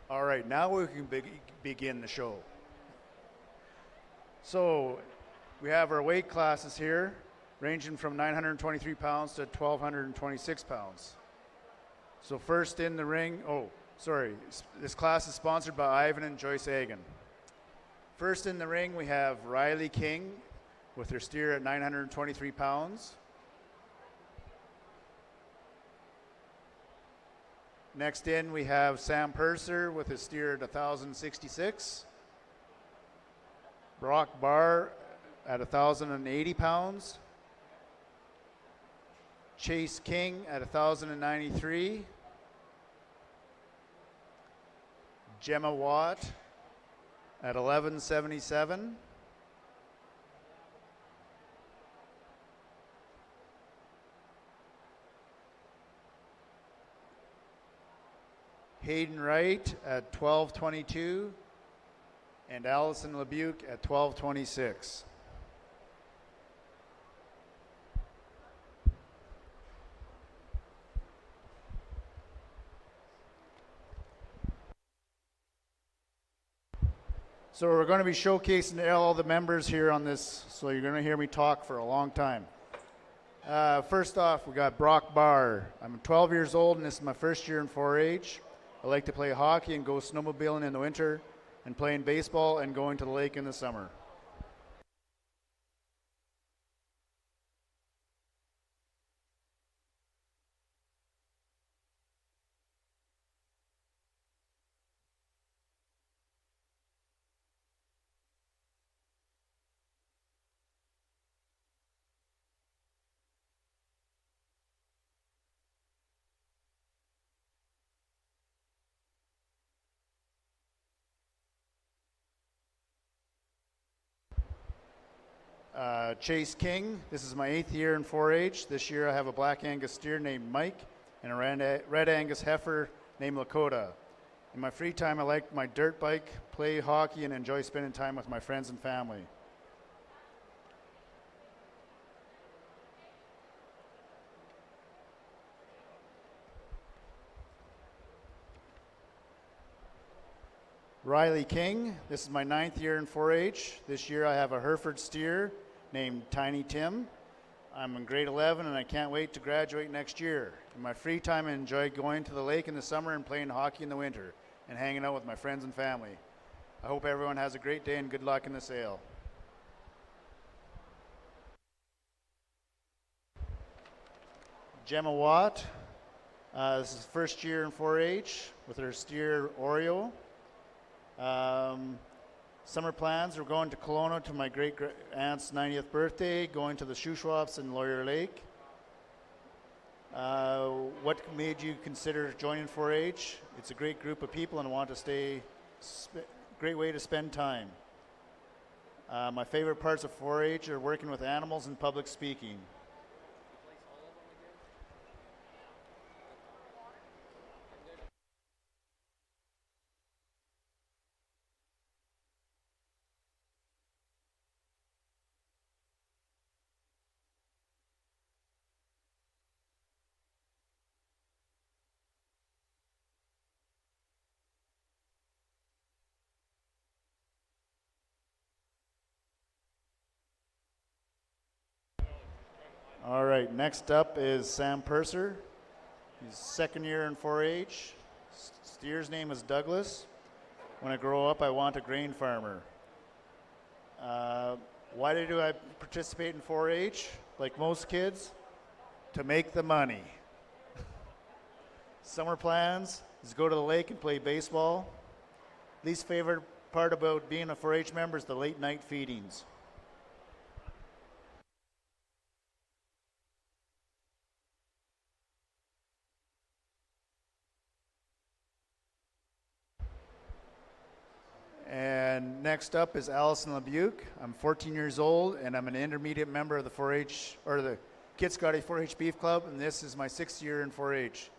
All right, now we can begin the show. So we have our weight classes here, ranging from 923 pounds to 1,226 pounds. So first in the ring, this class is sponsored by Ivan and Joyce Agan. First in the ring, we have Riley King with her steer at 923 pounds. Next in, we have Sam Purser with his steer at 1,066. Brock Barr at 1,080 pounds. Chase King at 1,093. Gemma Watt at 1,177. Hayden Wright at 1,222, and Allison LeBuc at 1,226. So we're going to be showcasing all the members here on this, so you're going to hear me talk for a long time. First off, we got Brock Barr. I'm 12 years old, and this is my first year in 4-H. I like to play hockey and go snowmobiling in the winter and playing baseball and going to the lake in the summer. Chase King, this is my 8th year in 4-H. This year I have a Black Angus steer named Mike and a Red Angus heifer named Lakota. In my free time, I like my dirt bike, play hockey, and enjoy spending time with my friends and family. Riley King, this is my 9th year in 4-H. This year I have a Hereford steer named Tiny Tim. I'm in grade 11 and I can't wait to graduate next year. In my free time, I enjoy going to the lake in the summer and playing hockey in the winter and hanging out with my friends and family. I hope everyone has a great day and good luck in the sale. Gemma Watt, this is first year in 4-H with her steer Oreo. Summer plans, we're going to Kelowna to my great-aunt's 90th birthday, going to the Shuswaps in Lawyer Lake. What made you consider joining 4-H? It's a great group of people and I want to great way to spend time. My favorite parts of 4-H are working with animals and public speaking. All right, next up is Sam Purser. He's second year in 4-H. Steer's name is Douglas. When I grow up, I want a grain farmer. Why do I participate in 4-H? Like most kids, to make the money. Summer plans is go to the lake and play baseball. Least favorite part about being a 4-H member is the late night feedings. And next up is Allison LeBuc. I'm 14 years old, and I'm an intermediate member of the 4-H, or the Kitscoty 4-H Beef Club, and this is my 6th year in 4-H.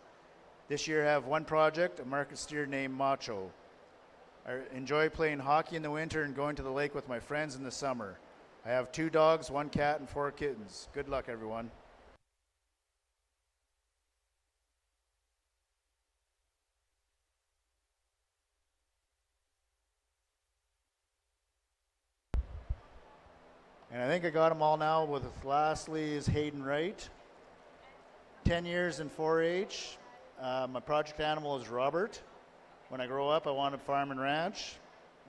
This year I have one project, a market steer named Macho. I enjoy playing hockey in the winter and going to the lake with my friends in the summer. I have 2 dogs, 1 cat, and 4 kittens. Good luck, everyone. And I think I got them all now. With lastly is Hayden Wright. 10 years in 4-H. My project animal is Robert. When I grow up, I want to farm and ranch.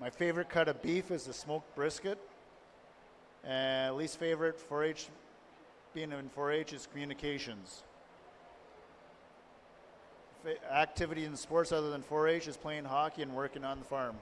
My favorite cut of beef is the smoked brisket. And least favorite 4-H, being in 4-H, is communications. Activity in sports other than 4-H is playing hockey and working on the farm.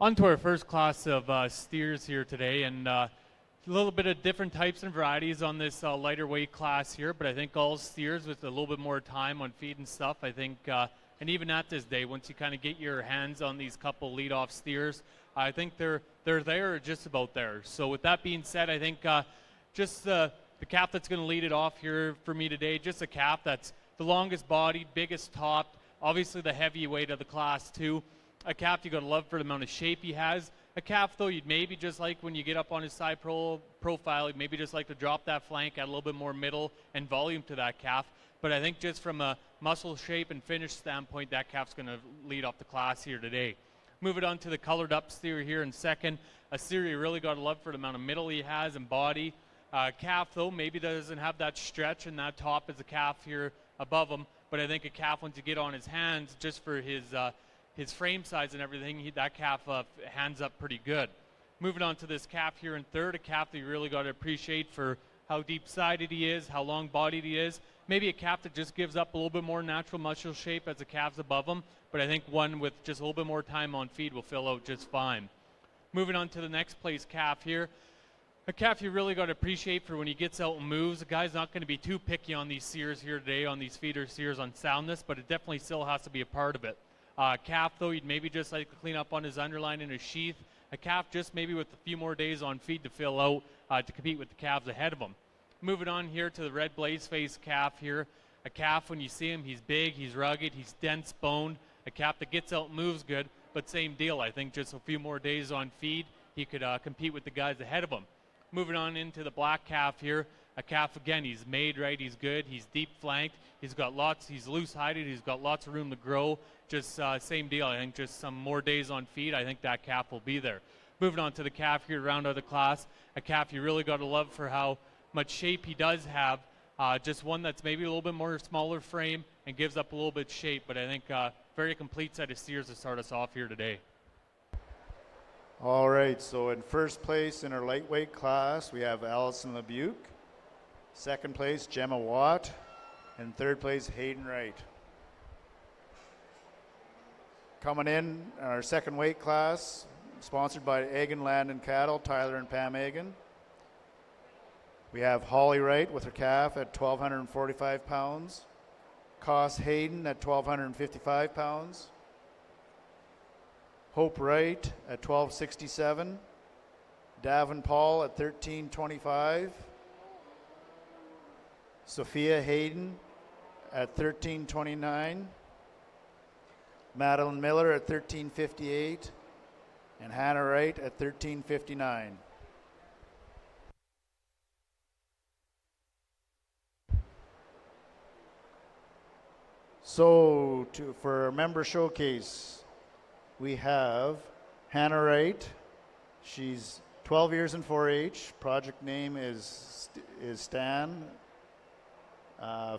On to our first class of steers here today, and a little bit of different types and varieties on this lighter weight class here, but I think all steers with a little bit more time on feed and stuff, I think, and even at this day, once you kind of get your hands on these couple lead-off steers, I think they're there or just about there. So with that being said, I think just the calf that's going to lead it off here for me today, just a calf that's the longest body, biggest top, obviously the heavyweight of the class too. A calf you got to love for the amount of shape he has. A calf, though, you'd maybe just like when you get up on his side profile, you'd maybe just like to drop that flank, add a little bit more middle and volume to that calf. But I think just from a muscle shape and finish standpoint, that calf's going to lead off the class here today. Moving on to the colored up steer here in second. A steer you really got to love for the amount of middle he has and body. Calf, though, maybe doesn't have that stretch and that top as a calf here above him. But I think a calf, once you get on his hands, just for his frame size and everything, that calf hands up pretty good. Moving on to this calf here in third, a calf that you really got to appreciate for how deep-sided he is, how long-bodied he is. Maybe a calf that just gives up a little bit more natural muscle shape as the calves above him, but I think one with just a little bit more time on feed will fill out just fine. Moving on to the next place calf here. A calf you really got to appreciate for when he gets out and moves. The guy's not going to be too picky on these steers here today, on these feeder steers on soundness, but it definitely still has to be a part of it. Calf, though, you'd maybe just like to clean up on his underline in his sheath. A calf just maybe with a few more days on feed to fill out to compete with the calves ahead of him. Moving on here to the red blaze face calf here. A calf, when you see him, he's big, he's rugged, he's dense boned. A calf that gets out and moves good, but same deal. I think just a few more days on feed, he could compete with the guys ahead of him. Moving on into the black calf here. A calf, again, he's made right, he's good, he's deep flanked, he's loose-hided, he's got lots of room to grow. Just same deal. I think just some more days on feed, I think that calf will be there. Moving on to the calf here to round out the class. A calf you really got to love for how much shape he does have. Just one that's maybe a little bit more smaller frame and gives up a little bit shape, but I think very complete set of steers to start us off here today. All right, so in first place in our lightweight class, we have Allison LeBuc. Second place, Gemma Watt. And third place, Hayden Wright. Coming in our second weight class, sponsored by Egan Land and Cattle, Tyler and Pam Egan. We have Holly Wright with her calf at 1,245 pounds. Cos Hayden at 1,255 pounds. Hope Wright at 1,267. Davin Paul at 1,325. Sophia Hayden at 1,329. Madeline Miller at 1,358. And Hannah Wright at 1,359. So for our member showcase, we have Hannah Wright. She's 12 years in 4-H. Project name is Stan.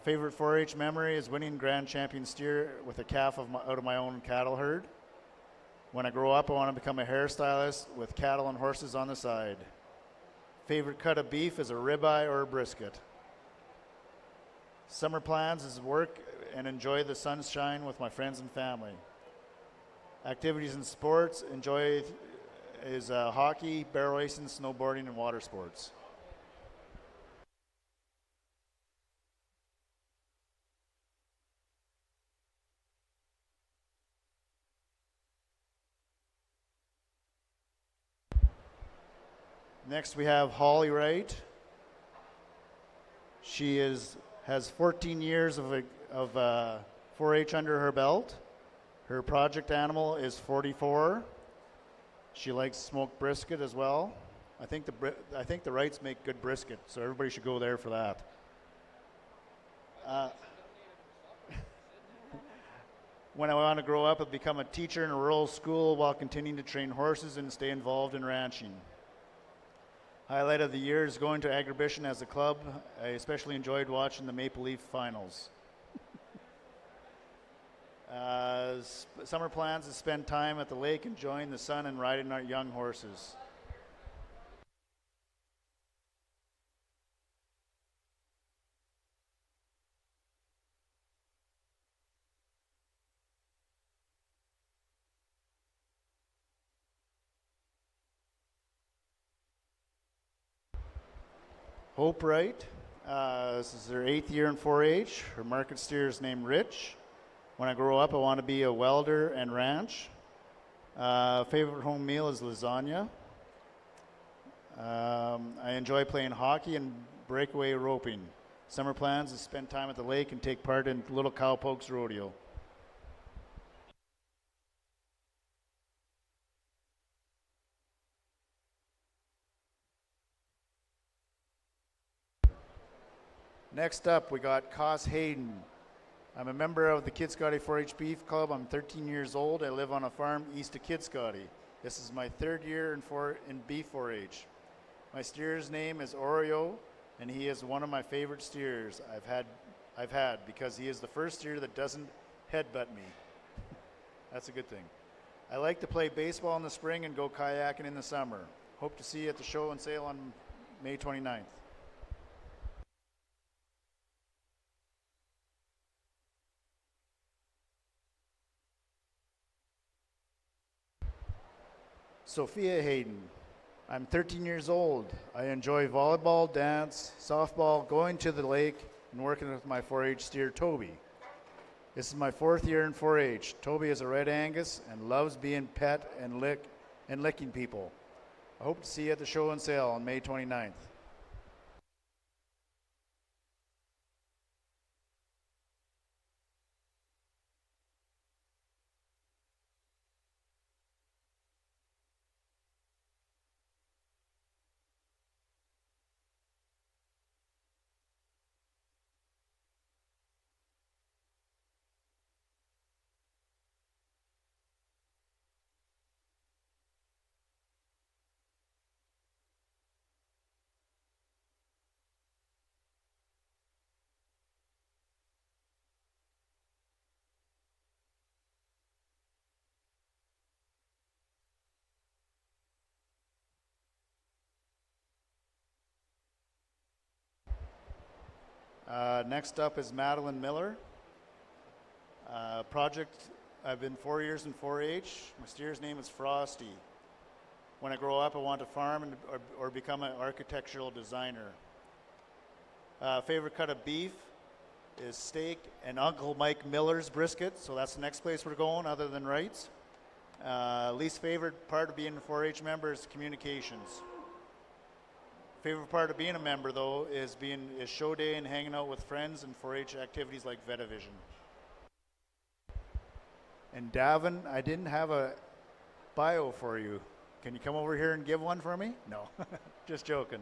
Favorite 4-H memory is winning grand champion steer with a calf out of my own cattle herd. When I grow up, I want to become a hairstylist with cattle and horses on the side. Favorite cut of beef is a ribeye or a brisket. Summer plans is work and enjoy the sunshine with my friends and family. Activities and sports, enjoy is hockey, barrel racing, snowboarding, and water sports. Next we have Holly Wright. She has 14 years of 4-H under her belt. Her project animal is 44. She likes smoked brisket as well. I think the Wrights make good brisket, so everybody should go there for that. When I want to grow up, I'll become a teacher in a rural school while continuing to train horses and stay involved in ranching. Highlight of the year is going to Agribition as a club. I especially enjoyed watching the Maple Leaf finals. Summer plans is spend time at the lake enjoying the sun and riding our young horses. Hope Wright. This is her 8th year in 4-H. Her market steer is named Rich. When I grow up, I want to be a welder and ranch. Favorite home meal is lasagna. I enjoy playing hockey and breakaway roping. Summer plans is spend time at the lake and take part in Little Cowpokes Rodeo. Next up, we got Cos Hayden. I'm a member of the Kitscoty 4-H Beef Club. I'm 13 years old. I live on a farm east of Kitscoty. This is my 3rd year in beef 4-H. My steer's name is Oreo, and he is one of my favorite steers I've had because he is the first steer that doesn't headbutt me. That's a good thing. I like to play baseball in the spring and go kayaking in the summer. Hope to see you at the show and sale on May 29th. Sophia Hayden. I'm 13 years old. I enjoy volleyball, dance, softball, going to the lake, and working with my 4-H steer, Toby. This is my 4th year in 4-H. Toby is a Red Angus and loves being pet and licking people. I hope to see you at the show and sale on May 29th. Next up is Madeline Miller. Project I've been 4 years in 4-H. My steer's name is Frosty. When I grow up, I want to farm or become an architectural designer. Favorite cut of beef is steak and Uncle Mike Miller's brisket, so that's the next place we're going other than Wright's. Least favorite part of being a 4-H member is communications. Favorite part of being a member, though, is show day and hanging out with friends and 4-H activities like Vetavision. And Davin, I didn't have a bio for you. Can you come over here and give one for me? No, just joking.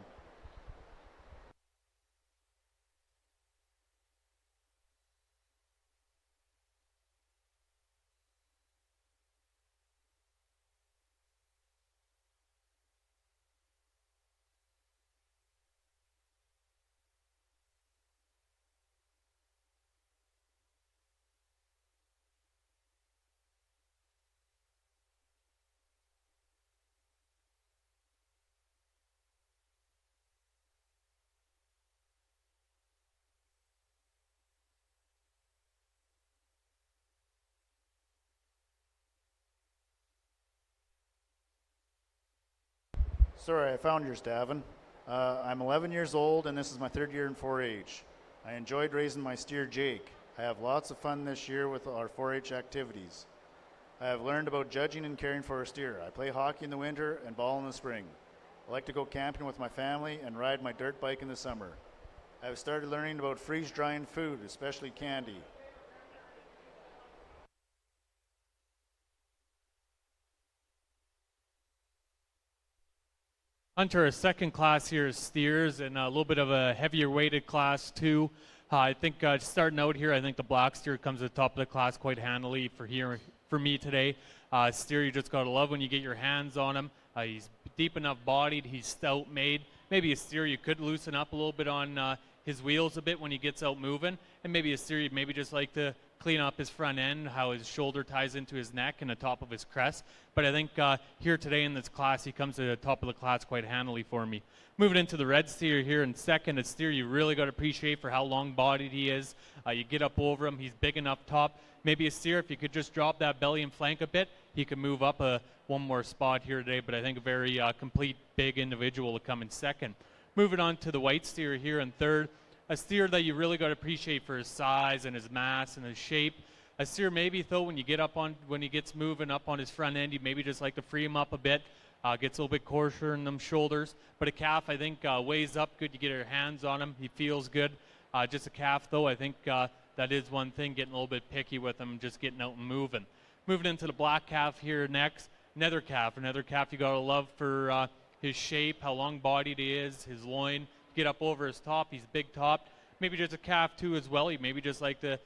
Sorry, I found yours, Davin. I'm 11 years old, and this is my 3rd year in 4-H. I enjoyed raising my steer, Jake. I have lots of fun this year with our 4-H activities. I have learned about judging and caring for a steer. I play hockey in the winter and ball in the spring. I like to go camping with my family and ride my dirt bike in the summer. I have started learning about freeze-drying food, especially candy. Hunter, a second class here is steers and a little bit of a heavier weighted class too. I think starting out here, I think the black steer comes to the top of the class quite handily for me today. Steer, you just got to love when you get your hands on him. He's deep enough bodied, he's stout made. Maybe a steer you could loosen up a little bit on his wheels a bit when he gets out moving. And maybe a steer you'd maybe just like to clean up his front end, how his shoulder ties into his neck and the top of his crest. But I think here today in this class, he comes to the top of the class quite handily for me. Moving into the red steer here in second, a steer you really got to appreciate for how long-bodied he is. You get up over him, he's big enough top. Maybe a steer, if you could just drop that belly and flank a bit, he could move up one more spot here today. But I think a very complete, big individual to come in second. Moving on to the white steer here in third. A steer that you really got to appreciate for his size and his mass and his shape. A steer maybe though when he gets moving up on his front end, you maybe just like to free him up a bit. Gets a little bit coarser in them shoulders. But a calf I think weighs up good. You get your hands on him. He feels good. Just a calf though, I think that is one thing, getting a little bit picky with him, just getting out and moving. Moving into the black calf here next. Another calf you got to love for his shape, how long-bodied he is, his loin. Get up over his top, he's big topped. Maybe just a calf too as well. He maybe just like to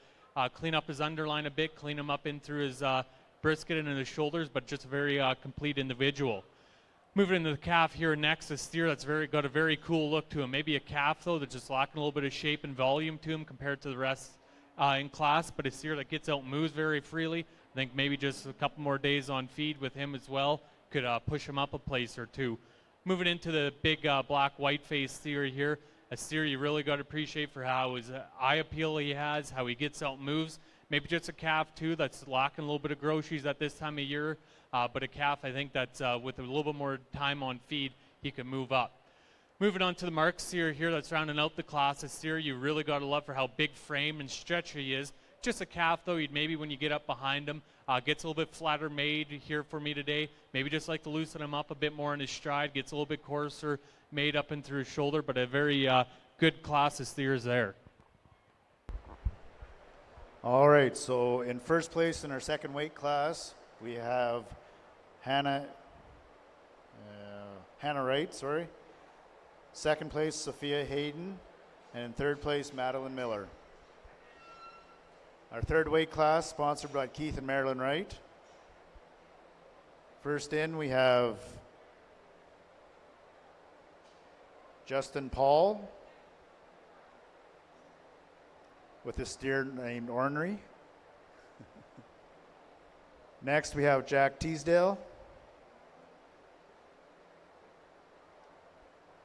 clean up his underline a bit, clean him up in through his brisket and in his shoulders, but just a very complete individual. Moving into the calf here next, a steer that's got a very cool look to him. Maybe a calf though that's just lacking a little bit of shape and volume to him compared to the rest in class, but a steer that gets out and moves very freely. I think maybe just a couple more days on feed with him as well could push him up a place or two. Moving into the big black white face steer here, a steer you really got to appreciate for how his eye appeal he has, how he gets out and moves. Maybe just a calf too that's lacking a little bit of groceries at this time of year, but a calf I think that's with a little bit more time on feed, he can move up. Moving on to the mark steer here that's rounding out the class, a steer you really got to love for how big frame and stretchy he is. Just a calf though, you'd maybe when you get up behind him, gets a little bit flatter made here for me today. Maybe just like to loosen him up a bit more in his stride, gets a little bit coarser made up in through his shoulder, but a very good class of steers there. All right, so in first place in our second weight class, we have Hannah Wright, Second place, Sophia Hayden. And in third place, Madeline Miller. Our third weight class, sponsored by Keith and Marilyn Wright. First in, we have Justin Paul with a steer named Ornery. Next, we have Jack Teasdale,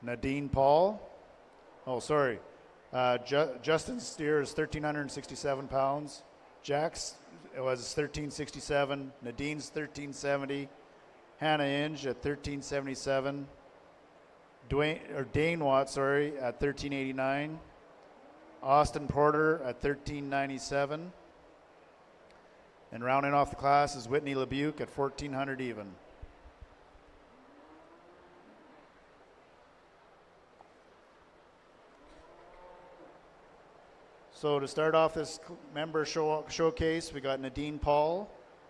Nadine Paul. Justin's steer is 1,367 pounds. Jack's it was 1367. Nadine's 1370. Hannah Inge at 1377. Dane Watt, at 1389. Austin Porter at 1397. And rounding off the class is Whitney LeBuke at 1400 even. So to start off this member showcase, we got Nadine Paul.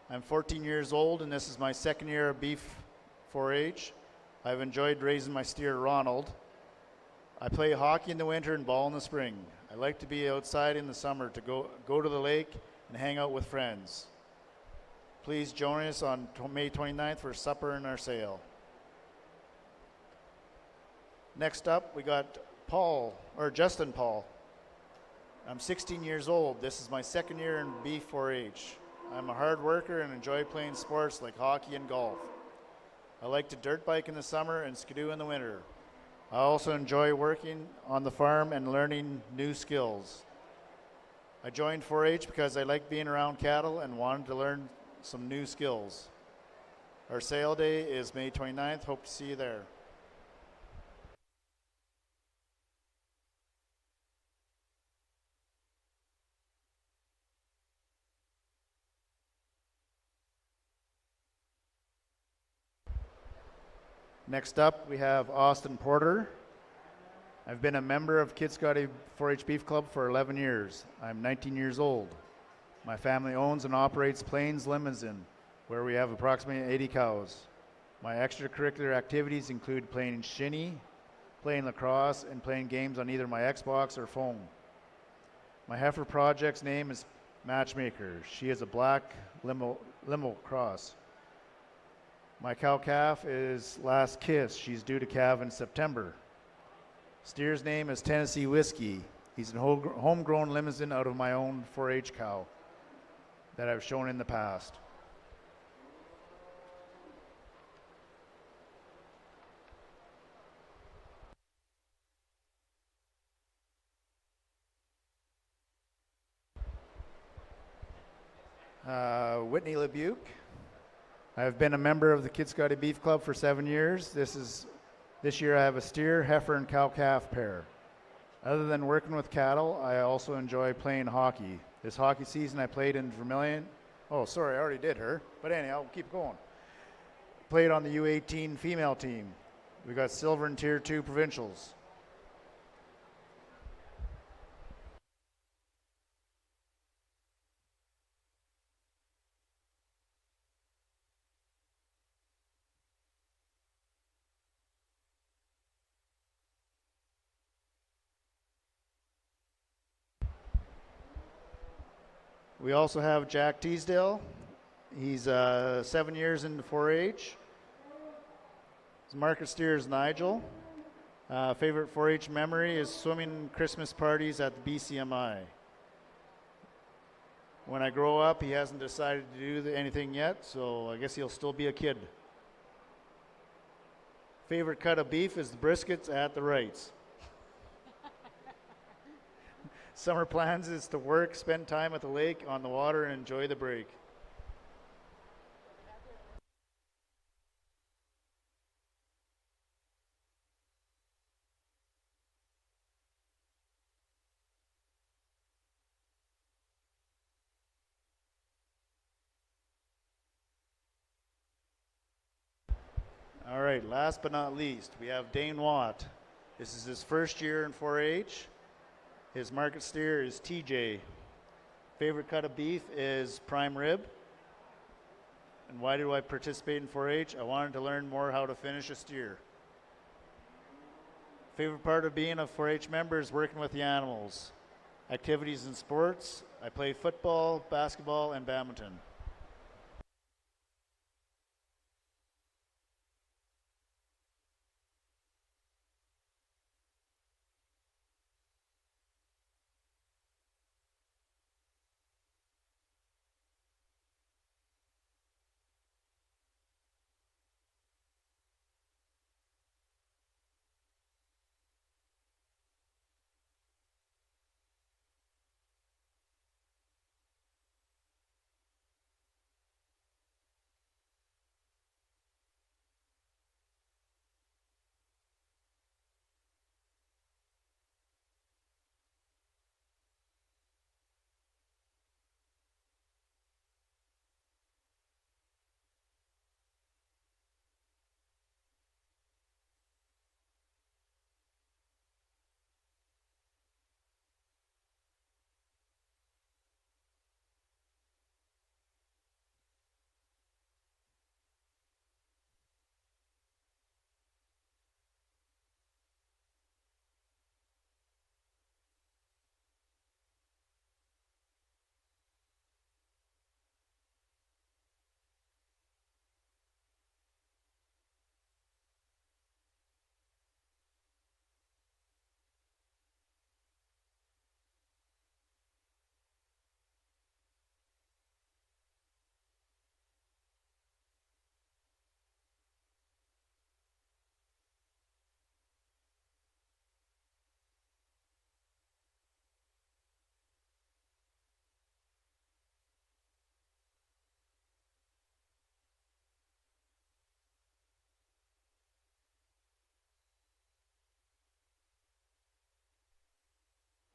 I'm 14 years old, and this is my second year of beef 4-H. I've enjoyed raising my steer, Ronald. I play hockey in the winter and ball in the spring. I like to be outside in the summer to go to the lake and hang out with friends. Please join us on May 29th for supper in our sale. Next up, we got Justin Paul. I'm 16 years old. This is my second year in B4H. I'm a hard worker and enjoy playing sports like hockey and golf. I like to dirt bike in the summer and skidoo in the winter. I also enjoy working on the farm and learning new skills. I joined 4-H because I like being around cattle and wanted to learn some new skills. Our sale day is May 29th. Hope to see you there. Next up, we have Austin Porter. I've been a member of Kitscoty 4-H Beef Club for 11 years. I'm 19 years old. My family owns and operates Plains Limousine, where we have approximately 80 cows. My extracurricular activities include playing shinny, playing lacrosse, and playing games on either my Xbox or phone. My heifer project's name is Matchmaker. She is a black limo cross. My cow calf is Last Kiss. She's due to calve in September. Steer's name is Tennessee Whiskey. He's a homegrown Limousin out of my own 4-H cow that I've shown in the past. Whitney LeBuke. I've been a member of the Kitscoty Beef Club for 7 years. This year I have a steer, heifer, and cow-calf pair. Other than working with cattle, I also enjoy playing hockey. This hockey season I played in Vermilion. Oh, sorry, I already did her. But anyhow, I'll keep going. Played on the U18 female team. We got silver in Tier 2 provincials. We also have Jack Teasdale. He's 7 years into 4-H. His market steer is Nigel. Favorite 4-H memory is swimming Christmas parties at the BCMI. When I grow up, he hasn't decided to do anything yet, so I guess he'll still be a kid. Favorite cut of beef is the briskets at the Wrights. Summer plans is to work, spend time at the lake, on the water, and enjoy the break. All right, last but not least, we have Dane Watt. This is his first year in 4-H. His market steer is TJ. Favorite cut of beef is prime rib. And why do I participate in 4-H? I wanted to learn more how to finish a steer. Favorite part of being a 4-H member is working with the animals. Activities and sports, I play football, basketball, and badminton.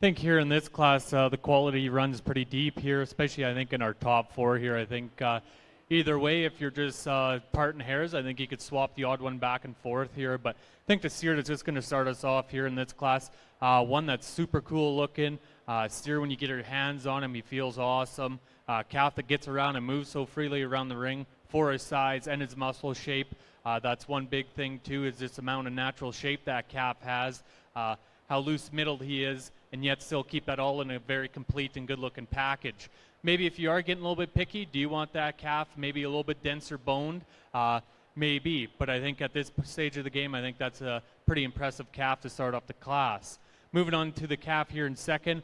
think here in this class, the quality runs pretty deep here, especially I think in our top four here. I think either way, if you're just parting hairs, I think you could swap the odd one back and forth here. But I think the steer that's just going to start us off here in this class, one that's super cool looking. Steer, when you get your hands on him, he feels awesome. Calf that gets around and moves so freely around the ring for his size and his muscle shape. That's one big thing too, is this amount of natural shape that calf has. How loose-middled he is, and yet still keep that all in a very complete and good-looking package. Maybe if you are getting a little bit picky, do you want that calf maybe a little bit denser boned? Maybe, but I think at this stage of the game, I think that's a pretty impressive calf to start off the class. Moving on to the calf here in second.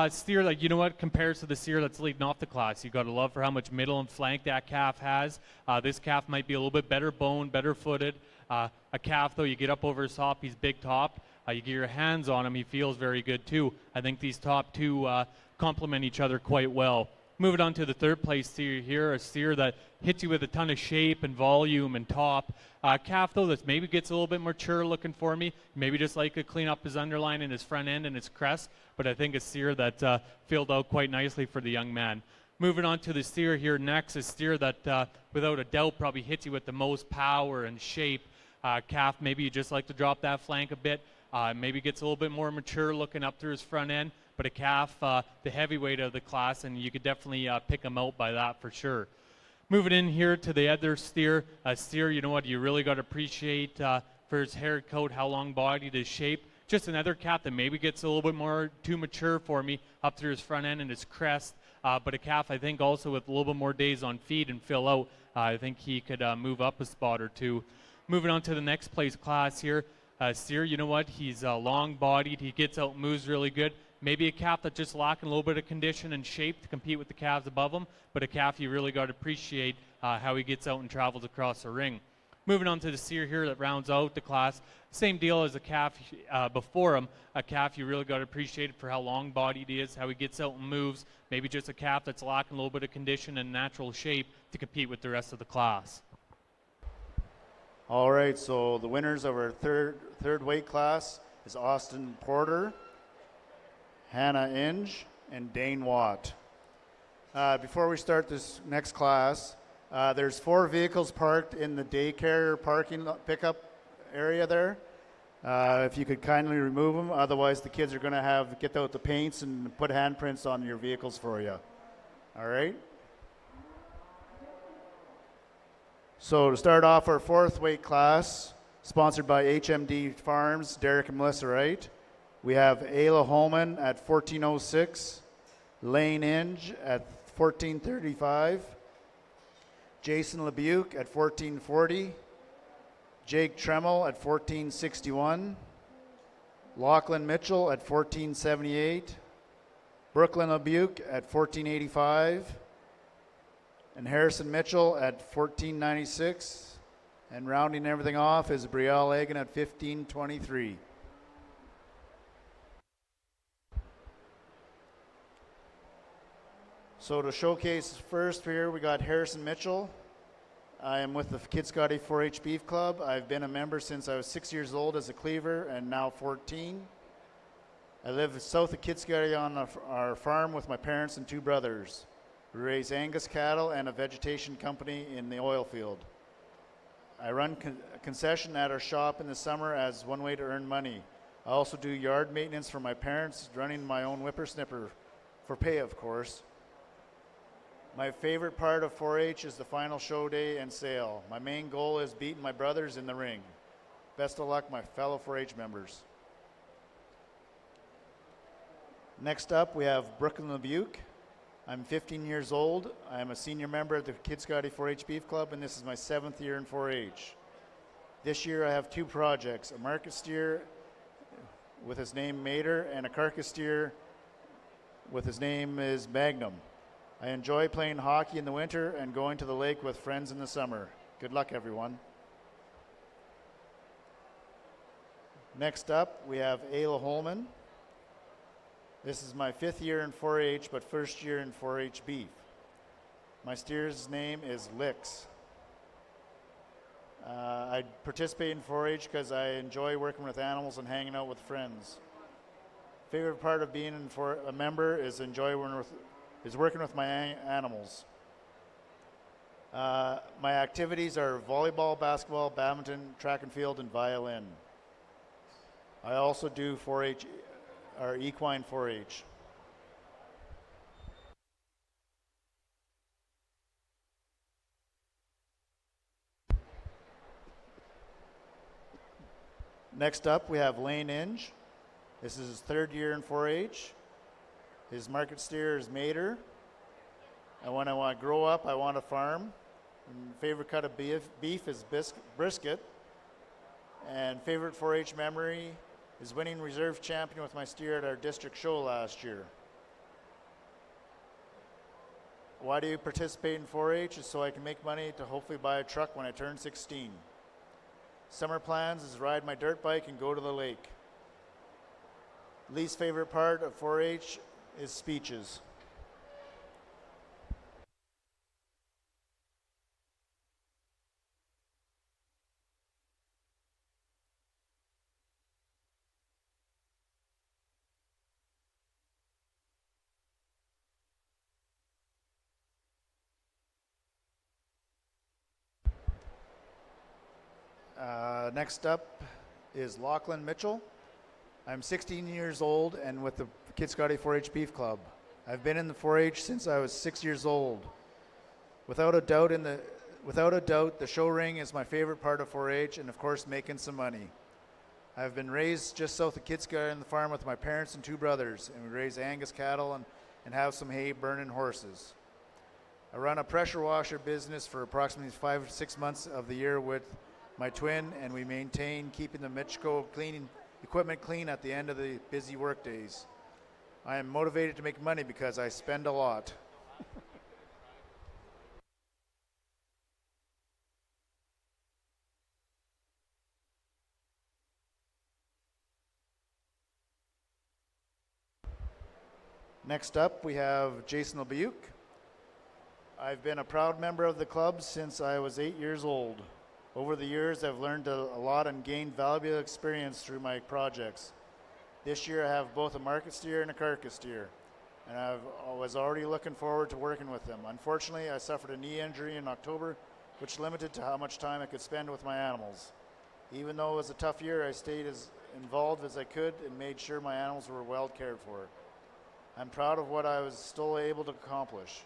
Steer, like, you know what, compares to the steer that's leading off the class. You've got to love for how much middle and flank that calf has. This calf might be a little bit better boned, better footed. A calf, though, you get up over his top, he's big top. You get your hands on him, he feels very good too. I think these top two complement each other quite well. Moving on to the third place steer here, a steer that hits you with a ton of shape and volume and top. Calf, though, that maybe gets a little bit mature looking for me. Maybe just like to clean up his underline and his front end and his crest, but I think a steer that filled out quite nicely for the young man. Moving on to the steer here next, a steer that without a doubt probably hits you with the most power and shape. Calf, maybe you just like to drop that flank a bit. Maybe gets a little bit more mature looking up through his front end, but a calf, the heavyweight of the class, and you could definitely pick him out by that for sure. Moving in here to the other steer, steer, you know what, you really got to appreciate for his hair coat, how long-bodied, his shape. Just another calf that maybe gets a little bit more too mature for me up through his front end and his crest, but a calf I think also with a little bit more days on feed and fill out, I think he could move up a spot or two. Moving on to the next place class here. Steer, you know what, he's long-bodied, he gets out and moves really good. Maybe a calf that's just lacking a little bit of condition and shape to compete with the calves above him, but a calf you really got to appreciate how he gets out and travels across the ring. Moving on to the steer here that rounds out the class, same deal as the calf before him, a calf you really got to appreciate it for how long-bodied he is, how he gets out and moves, maybe just a calf that's lacking a little bit of condition and natural shape to compete with the rest of the class. All right, so the winners of our third weight class is Austin Porter, Hannah Inge, and Dane Watt. Before we start this next class, there's 4 vehicles parked in the daycare parking pickup area there. If you could kindly remove them, otherwise the kids are going to get out the paints and put handprints on your vehicles for you. All right? So to start off our 4th weight class, sponsored by HMD Farms, Derek and Melissa Wright, we have Ayla Holman at 1406, Lane Inge at 1435, Jason LeBuke at 1440, Jake Tremmel at 1461, Lachlan Mitchell at 1478, Brooklyn LeBuke at 1485, and Harrison Mitchell at 1496, and rounding everything off is Brielle Egan at 1523. So to showcase first here, we got Harrison Mitchell. I am with the Kitscoty 4-H Beef Club. I've been a member since I was 6 years old as a cleaver and now 14. I live south of Kitscoty on our farm with my parents and 2 brothers. We raise Angus cattle and a vegetation company in the oil field. I run a concession at our shop in the summer as one way to earn money. I also do yard maintenance for my parents, running my own whippersnipper for pay, of course. My favorite part of 4-H is the final show day and sale. My main goal is beating my brothers in the ring. Best of luck, my fellow 4-H members. Next up, we have Brooklyn LeBuke. I'm 15 years old. I am a senior member of the Kitscoty 4-H Beef Club, and this is my 7th year in 4-H. This year I have 2 projects, a market steer with his name Mater and a carcass steer with his name is Magnum. I enjoy playing hockey in the winter and going to the lake with friends in the summer. Good luck, everyone. Next up, we have Ayla Holman. This is my 5th year in 4-H, but 1st year in 4-H beef. My steer's name is Licks. I participate in 4-H because I enjoy working with animals and hanging out with friends. Favorite part of being for a member is working with my animals. My activities are volleyball, basketball, badminton, track and field, and violin. I also do 4-H, or equine 4-H. Next up, we have Lane Inge. This is his third year in 4-H. His market steer is Mater. And when I want to grow up, I want to farm. And favorite cut of beef is brisket. And favorite 4-H memory is winning reserve champion with my steer at our district show last year. Why do you participate in 4-H? Is so I can make money to hopefully buy a truck when I turn 16. Summer plans is ride my dirt bike and go to the lake. Least favorite part of 4-H is speeches. Next up is Lachlan Mitchell. I'm 16 years old and with the Kitscoty 4-H Beef Club. I've been in the 4-H since I was 6 years old. Without a doubt, the show ring is my favorite part of 4-H, and of course, making some money. I've been raised just south of Kitscoty on the farm with my parents and two brothers, and we raise Angus cattle and have some hay burning horses. I run a pressure washer business for approximately 5 or 6 months of the year with my twin, and we maintain keeping the Mitchco equipment clean at the end of the busy work days. I am motivated to make money because I spend a lot. Next up, we have Jason Obiuk. I've been a proud member of the club since I was 8 years old. Over the years, I've learned a lot and gained valuable experience through my projects. This year, I have both a market steer and a carcass steer, and I was already looking forward to working with them. Unfortunately, I suffered a knee injury in October, which limited to how much time I could spend with my animals. Even though it was a tough year, I stayed as involved as I could and made sure my animals were well cared for. I'm proud of what I was still able to accomplish.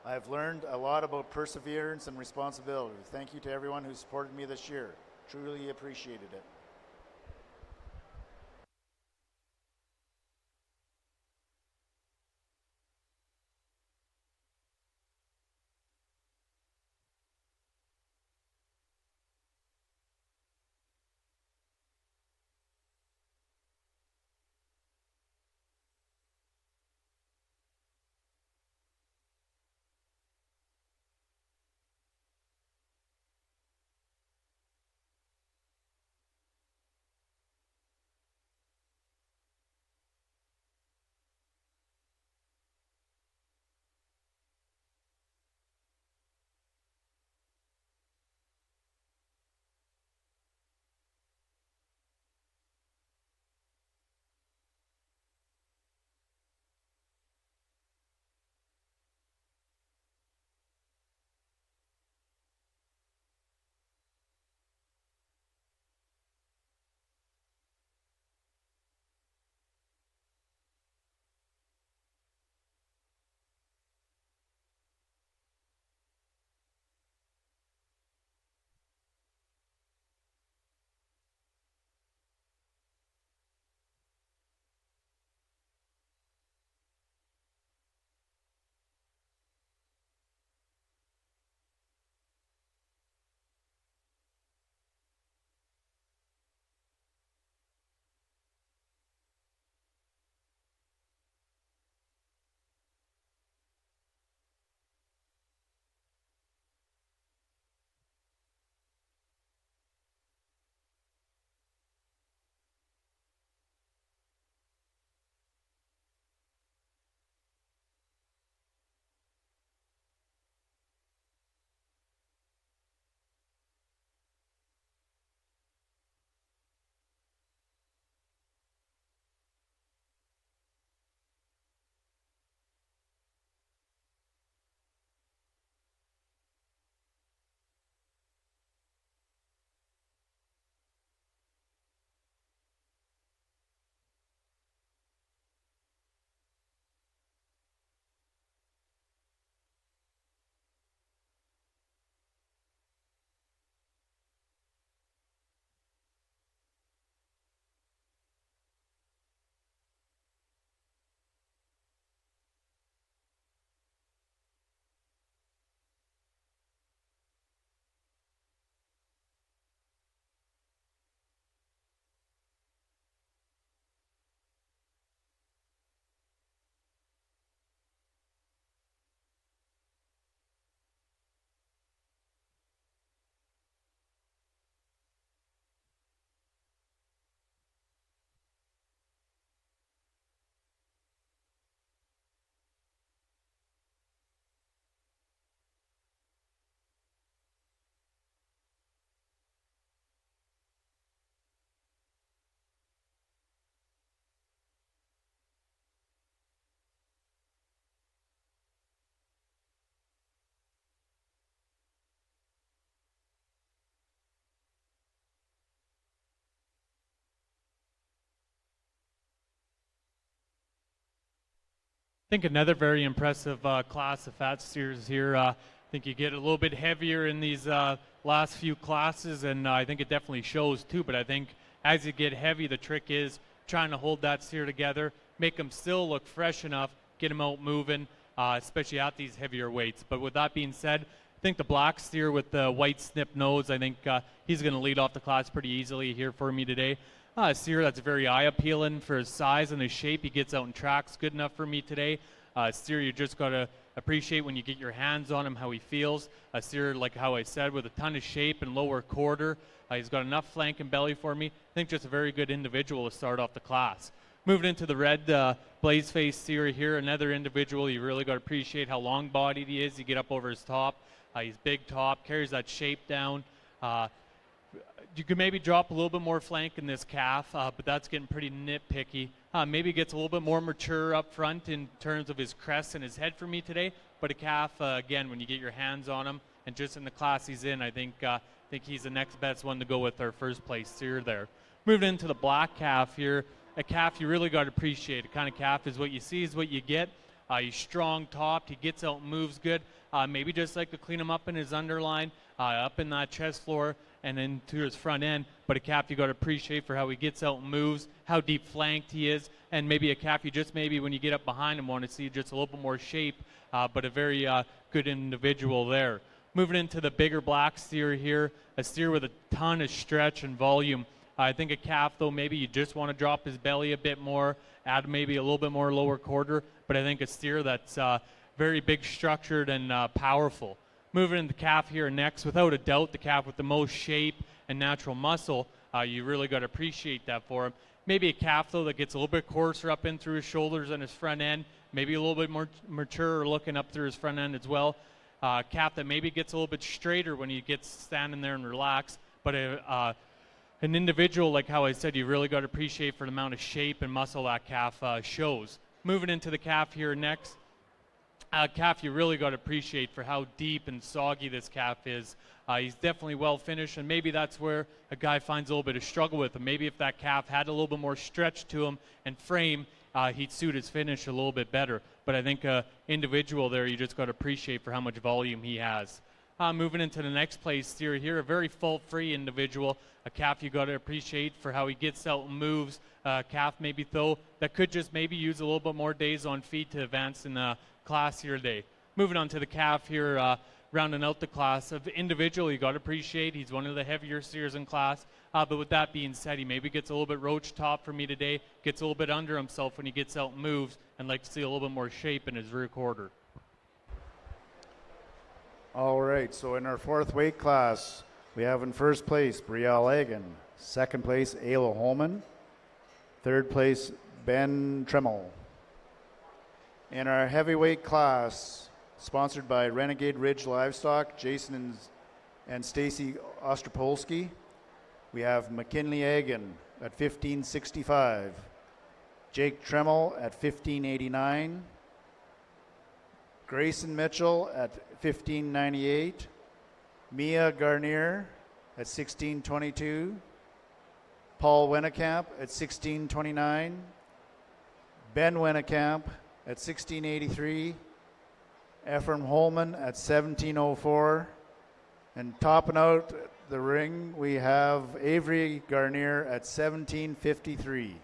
I've learned a lot about perseverance and responsibility. Thank you to everyone who supported me this year. Truly appreciated it. think another very impressive class of fat steers here. I think you get a little bit heavier in these last few classes, and I think it definitely shows too. But I think as you get heavy, the trick is trying to hold that steer together, make them still look fresh enough, get them out moving, especially at these heavier weights. But with that being said, I think the black steer with the white snip nose, I think he's going to lead off the class pretty easily here for me today. A steer that's very eye appealing for his size and his shape. He gets out and tracks good enough for me today. A steer you just got to appreciate when you get your hands on him, how he feels. A steer, like how I said, with a ton of shape and lower quarter. He's got enough flank and belly for me. I think just a very good individual to start off the class. Moving into the red blaze face steer here, another individual you really got to appreciate how long bodied he is. You get up over his top. He's big top, carries that shape down. You could maybe drop a little bit more flank in this calf, but that's getting pretty nitpicky. Maybe gets a little bit more mature up front in terms of his crest and his head for me today. But a calf, again, when you get your hands on him, and just in the class he's in, I think he's the next best one to go with our first place steer there. Moving into the black calf here, a calf you really got to appreciate. A kind of calf is what you see is what you get. He's strong topped. He gets out and moves good. Maybe just like to clean him up in his underline, up in that chest floor, and into his front end. But a calf you got to appreciate for how he gets out and moves, how deep flanked he is, and maybe a calf you just maybe when you get up behind him want to see just a little bit more shape, but a very good individual there. Moving into the bigger black steer here, a steer with a ton of stretch and volume. I think a calf, though, maybe you just want to drop his belly a bit more, add maybe a little bit more lower quarter, but I think a steer that's very big structured and powerful. Moving into the calf here next, without a doubt, the calf with the most shape and natural muscle. You really got to appreciate that for him. Maybe a calf, though, that gets a little bit coarser up in through his shoulders and his front end, maybe a little bit more mature looking up through his front end as well. Calf that maybe gets a little bit straighter when he gets standing there and relaxed, but an individual, like how I said, you really got to appreciate for the amount of shape and muscle that calf shows. Moving into the calf here next, calf you really got to appreciate for how deep and soggy this calf is. He's definitely well finished, and maybe that's where a guy finds a little bit of struggle with him. Maybe if that calf had a little bit more stretch to him and frame, he'd suit his finish a little bit better. But I think individual there, you just got to appreciate for how much volume he has. Moving into the next place steer here, a very fault-free individual, a calf you got to appreciate for how he gets out and moves. Calf maybe though that could just maybe use a little bit more days on feed to advance in the class here today. Moving on to the calf here, rounding out the class of individual you got to appreciate. He's one of the heavier steers in class. But with that being said, he maybe gets a little bit roach top for me today, gets a little bit under himself when he gets out and moves, and like to see a little bit more shape in his rear quarter. All right, so in our fourth weight class, we have in first place Brielle Egan, second place Ayla Holman, third place Ben Tremmel. In our heavyweight class, sponsored by Renegade Ridge Livestock, Jason and Stacy Ostropolsky, we have McKinley Egan at 1565, Jake Tremmel at 1589, Grayson Mitchell at 1598, Mia Garnier at 1622, Paul Wennekamp at 1629, Ben Wennekamp at 1683, Ephraim Holman at 1704, and topping out the ring we have Avery Garnier at 1753.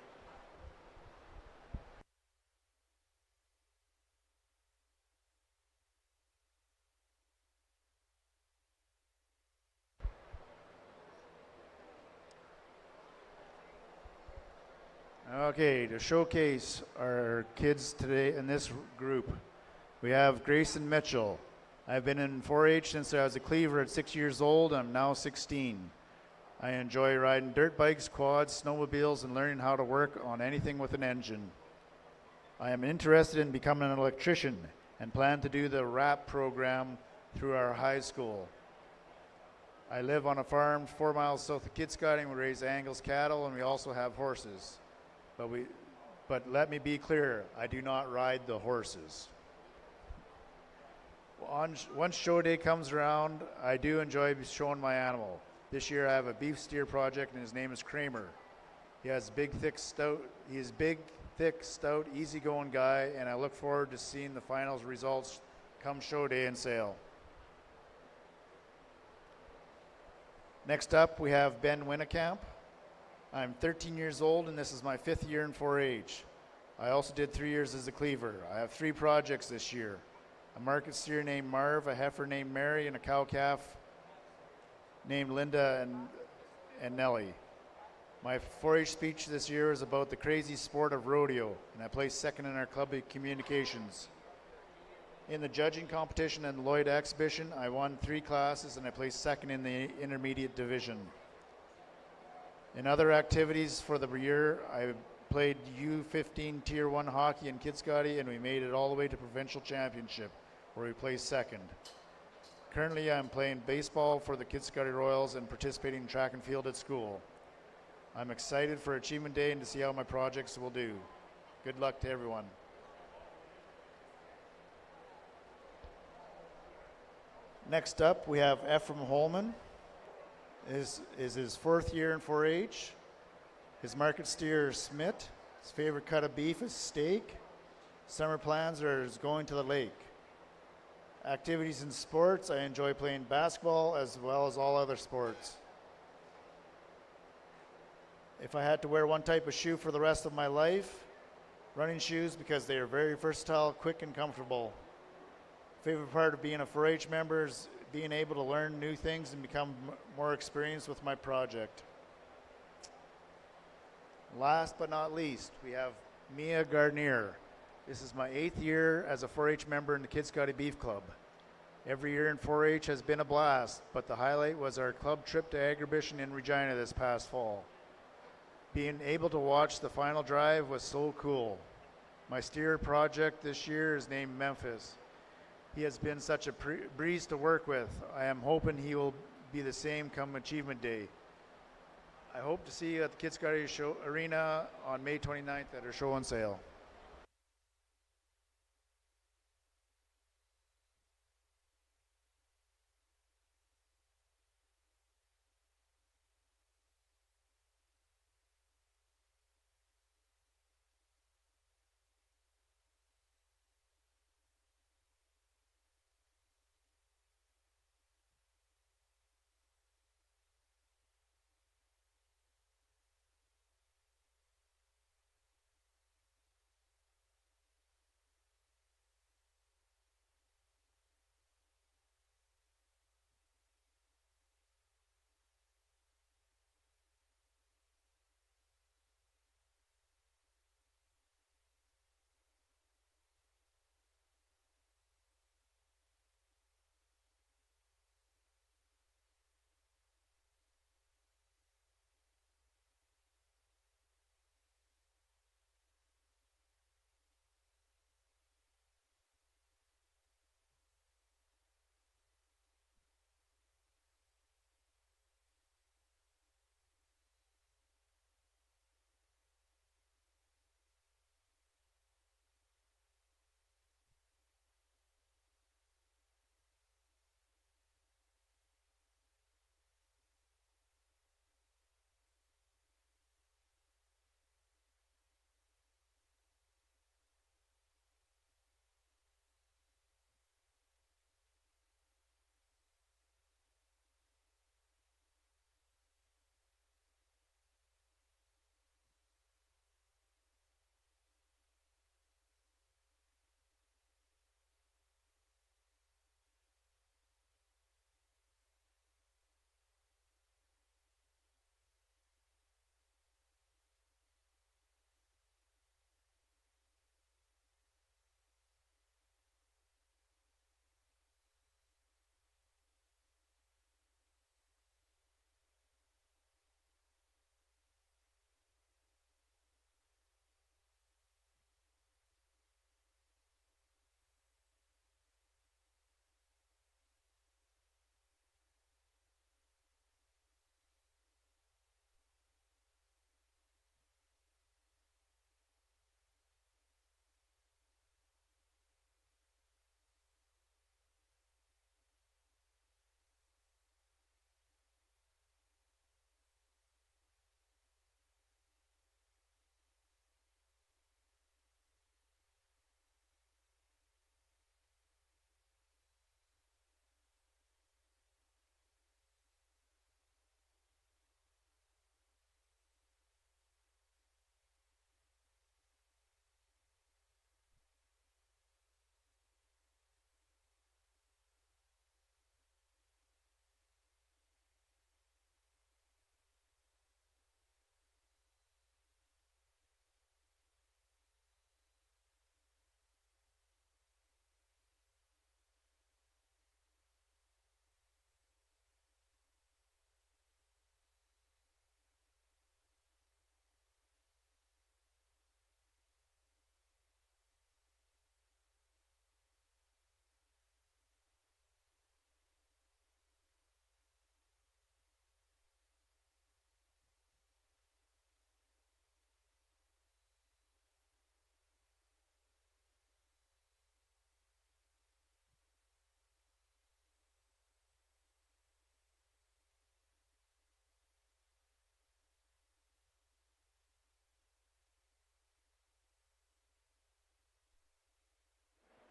Okay, to showcase our kids today in this group, we have Grayson Mitchell. I've been in 4-H since I was a cleaver at 6 years old. I'm now 16. I enjoy riding dirt bikes, quads, snowmobiles, and learning how to work on anything with an engine. I am interested in becoming an electrician and plan to do the RAP program through our high school. I live on a farm 4 miles south of Kitscoty, and we raise Angus cattle, and we also have horses. But let me be clear, I do not ride the horses. Once show day comes around, I do enjoy showing my animal. This year I have a beef steer project, and his name is Kramer. He has big, thick thick, stout, easygoing guy, and I look forward to seeing the finals results come show day in Sale. Next up, we have Ben Winnekamp. I'm 13 years old, and this is my 5th year in 4-H. I also did 3 years as a cleaver. I have 3 projects this year: a market steer named Marv, a heifer named Mary, and a cow-calf named Linda and Nellie. My 4-H speech this year is about the crazy sport of rodeo, and I placed 2nd in our club of communications. In the judging competition and Lloyd exhibition, I won 3 classes and I placed 2nd in the intermediate division. In other activities for the year, I played U15 Tier 1 hockey in Kitscoty, and we made it all the way to provincial championship, where we placed 2nd. Currently, I'm playing baseball for the Kitscoty Royals and participating in track and field at school. I'm excited for Achievement Day and to see how my projects will do. Good luck to everyone. Next up, we have Ephraim Holman. Is his 4th year in 4-H. His market steer is Smith. His favorite cut of beef is steak. Summer plans are going to the lake. Activities in sports, I enjoy playing basketball as well as all other sports. If I had to wear one type of shoe for the rest of my life, running shoes, because they are very versatile, quick, and comfortable. Favorite part of being a 4-H member is being able to learn new things and become more experienced with my project. Last but not least, we have Mia Gardner. This is my 8th year as a 4-H member in the Kitscoty Beef Club. Every year in 4-H has been a blast, but the highlight was our club trip to Agribition in Regina this past fall. Being able to watch the final drive was so cool. My steer project this year is named Memphis. He has been such a breeze to work with. I am hoping he will be the same come Achievement Day. I hope to see you at the Kitscoty Arena on May 29th at our show and sale.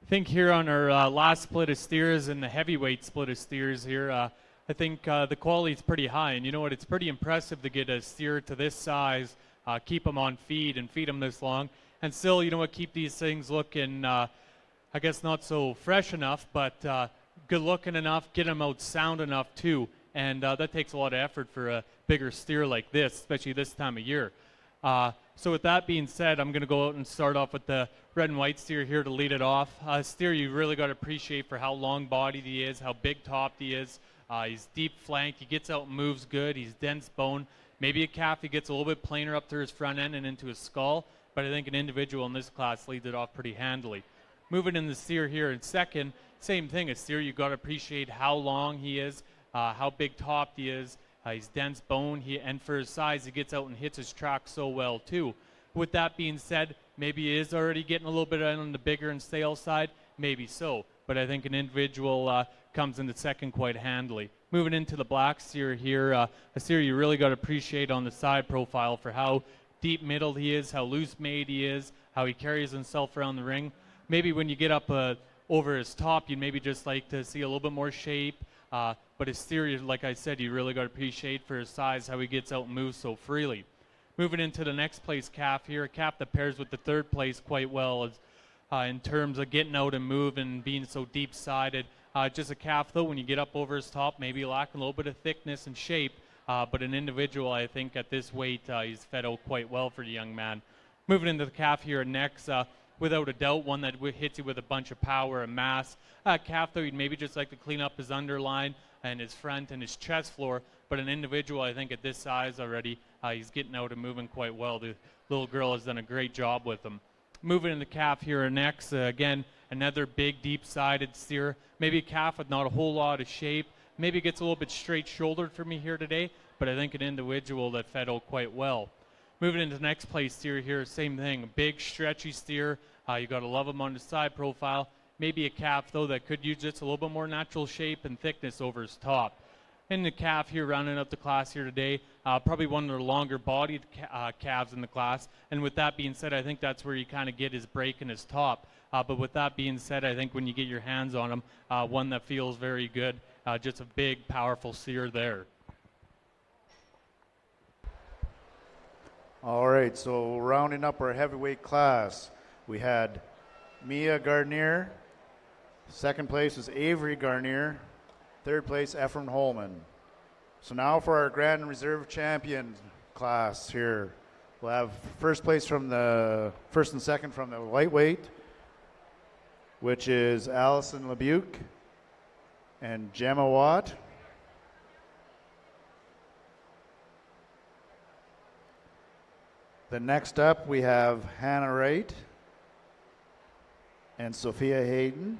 think here on our last split of steers and the heavyweight split of steers here, I think the quality is pretty high. And you know what? It's pretty impressive to get a steer to this size, keep them on feed and feed them this long. And still, you know what, keep these things looking, I guess not so fresh enough, but good looking enough, get them out sound enough too. And that takes a lot of effort for a bigger steer like this, especially this time of year. So with that being said, I'm going to go out and start off with the red and white steer here to lead it off. Steer you really got to appreciate for how long-bodied he is, how big-topped he is. He's deep flanked. He gets out and moves good. He's dense bone. Maybe a calf, he gets a little bit plainer up through his front end and into his skull, but I think an individual in this class leads it off pretty handily. Moving in the steer here in second, same thing. A steer, you got to appreciate how long he is, how big-topped he is. He's dense bone, and for his size, he gets out and hits his track so well, too. With that being said, maybe he is already getting a little bit on the bigger and stale side. Maybe so. But I think an individual comes into second quite handily. Moving into the black steer here, a steer you really got to appreciate on the side profile for how deep-middled he is, how loose-made he is, how he carries himself around the ring. Maybe when you get up over his top, you'd maybe just like to see a little bit more shape. But his steer, like I said, you really got to appreciate for his size, how he gets out and moves so freely. Moving into the next place calf here, a calf that pairs with the third place quite well as, in terms of getting out and moving and being so deep-sided. Just a calf, though, when you get up over his top, maybe lacking a little bit of thickness and shape, but an individual, I think, at this weight, he's fed out quite well for the young man. Moving into the calf here next, without a doubt, one that hits you with a bunch of power and mass. Calf, though, you'd maybe just like to clean up his underline and his front and his chest floor, but an individual, I think, at this size already, he's getting out and moving quite well. The little girl has done a great job with him. Moving in the calf here next, again, another big, deep-sided steer. Maybe a calf with not a whole lot of shape. Maybe gets a little bit straight-shouldered for me here today, but I think an individual that fed out quite well. Moving into the next place steer here, same thing. Big, stretchy steer. You got to love him on the side profile. Maybe a calf, though, that could use just a little bit more natural shape and thickness over his top. And the calf here, rounding up the class here today, probably one of the longer-bodied calves in the class. And with that being said, I think that's where you kind of get his break and his top. But with that being said, I think when you get your hands on him, one that feels very good, just a big, powerful steer there. All right, so rounding up our heavyweight class, we had Mia Gardner. Second place was Avery Garnier. Third place, Ephraim Holman. So now for our Grand Reserve Champion class here. We'll have first and second from the lightweight, which is Allison LeBuc and Gemma Watt. The next up, we have Hannah Wright and Sophia Hayden.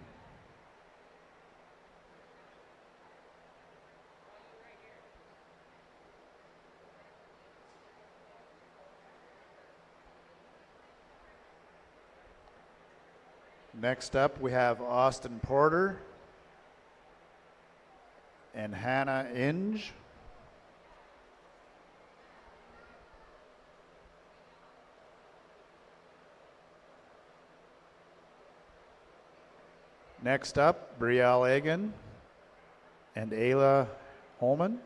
Next up, we have Austin Porter and Hannah Inge. Next up, Brielle Egan and Ayla Holman.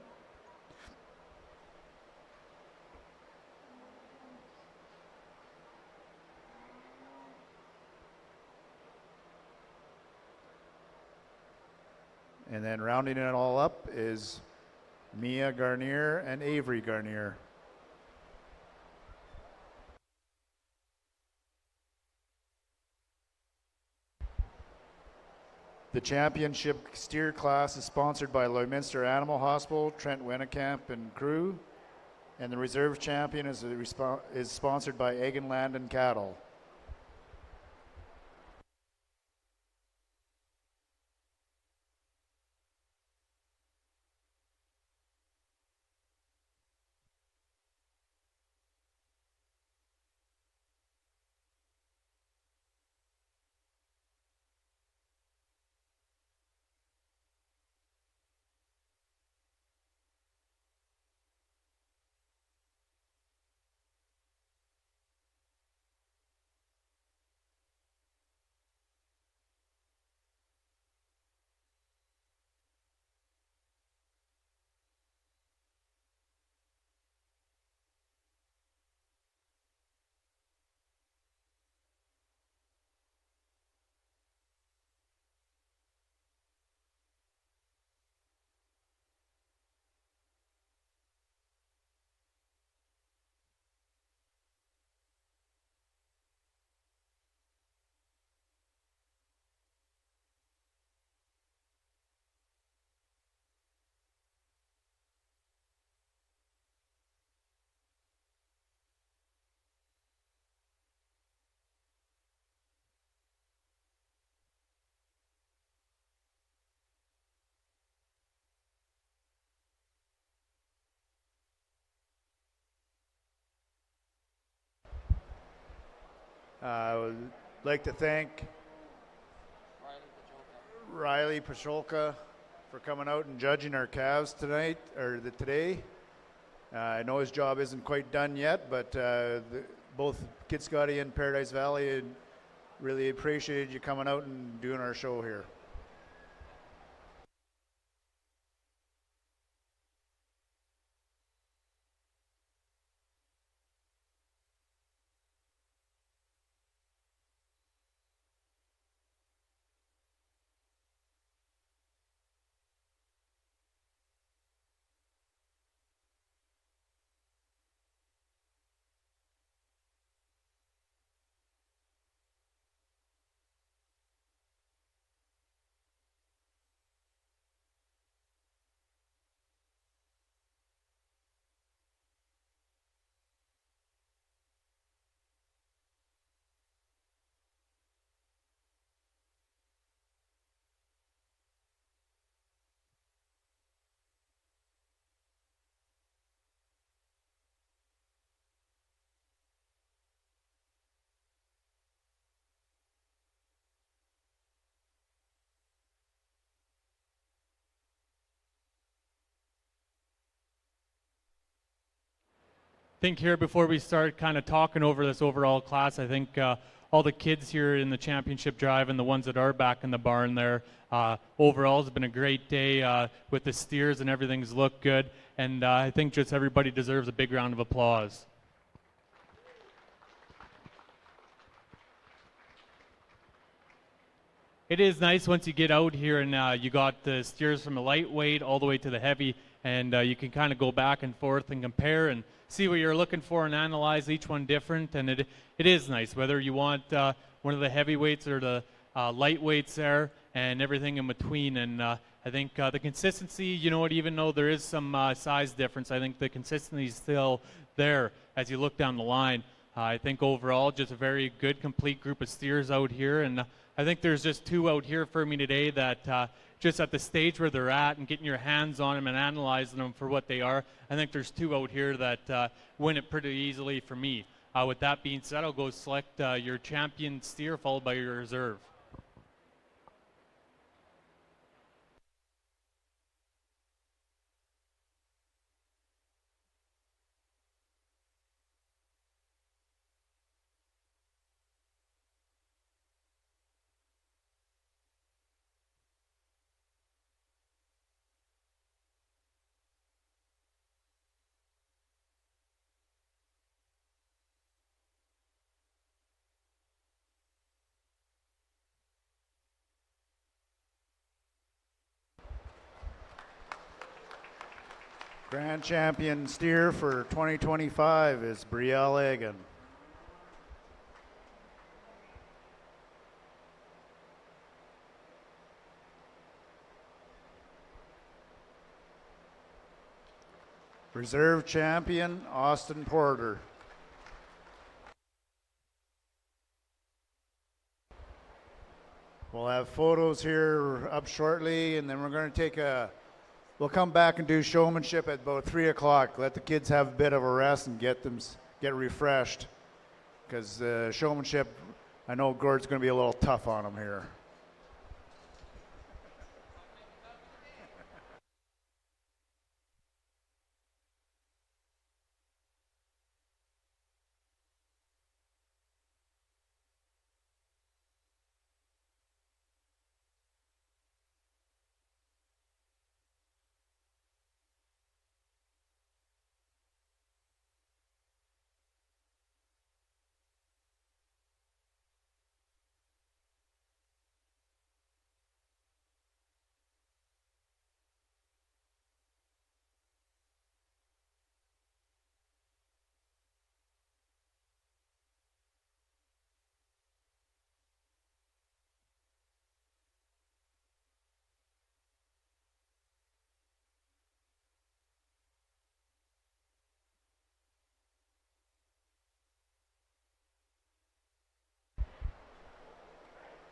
And then rounding it all up is Mia Garnier and Avery Garnier. The championship steer class is sponsored by Lloydminster Animal Hospital, Trent Wennekamp and crew, and the reserve champion is sponsored by Egg and Land and Cattle. I would like to thank Riley Pacholka for coming out and judging our calves today. I know his job isn't quite done yet, but both Kitscoty and Paradise Valley really appreciated you coming out and doing our show here. Think here before we start kind of talking over this overall class, I think all the kids here in the championship drive and the ones that are back in the barn there, overall it's been a great day with the steers and everything's looked good, and I think just everybody deserves a big round of applause. It is nice once you get out here and you got the steers from the lightweight all the way to the heavy, and you can kind of go back and forth and compare and see what you're looking for and analyze each one different. And it is nice, whether you want one of the heavyweights or the lightweights there and everything in between. And I think the consistency, you know what, even though there is some size difference, I think the consistency is still there as you look down the line. I think overall just a very good, complete group of steers out here. And I think there's just two out here for me today that just at the stage where they're at and getting your hands on them and analyzing them for what they are, I think there's two out here that win it pretty easily for me. With that being said, I'll go select your champion steer followed by your reserve. Grand champion steer for 2025 is Brielle Egan. Reserve champion Austin Porter. We'll have photos here up shortly, and then we're going to take we'll come back and do showmanship at about 3 o'clock. Let the kids have a bit of a rest and get refreshed, because showmanship, I know Gord's going to be a little tough on them here.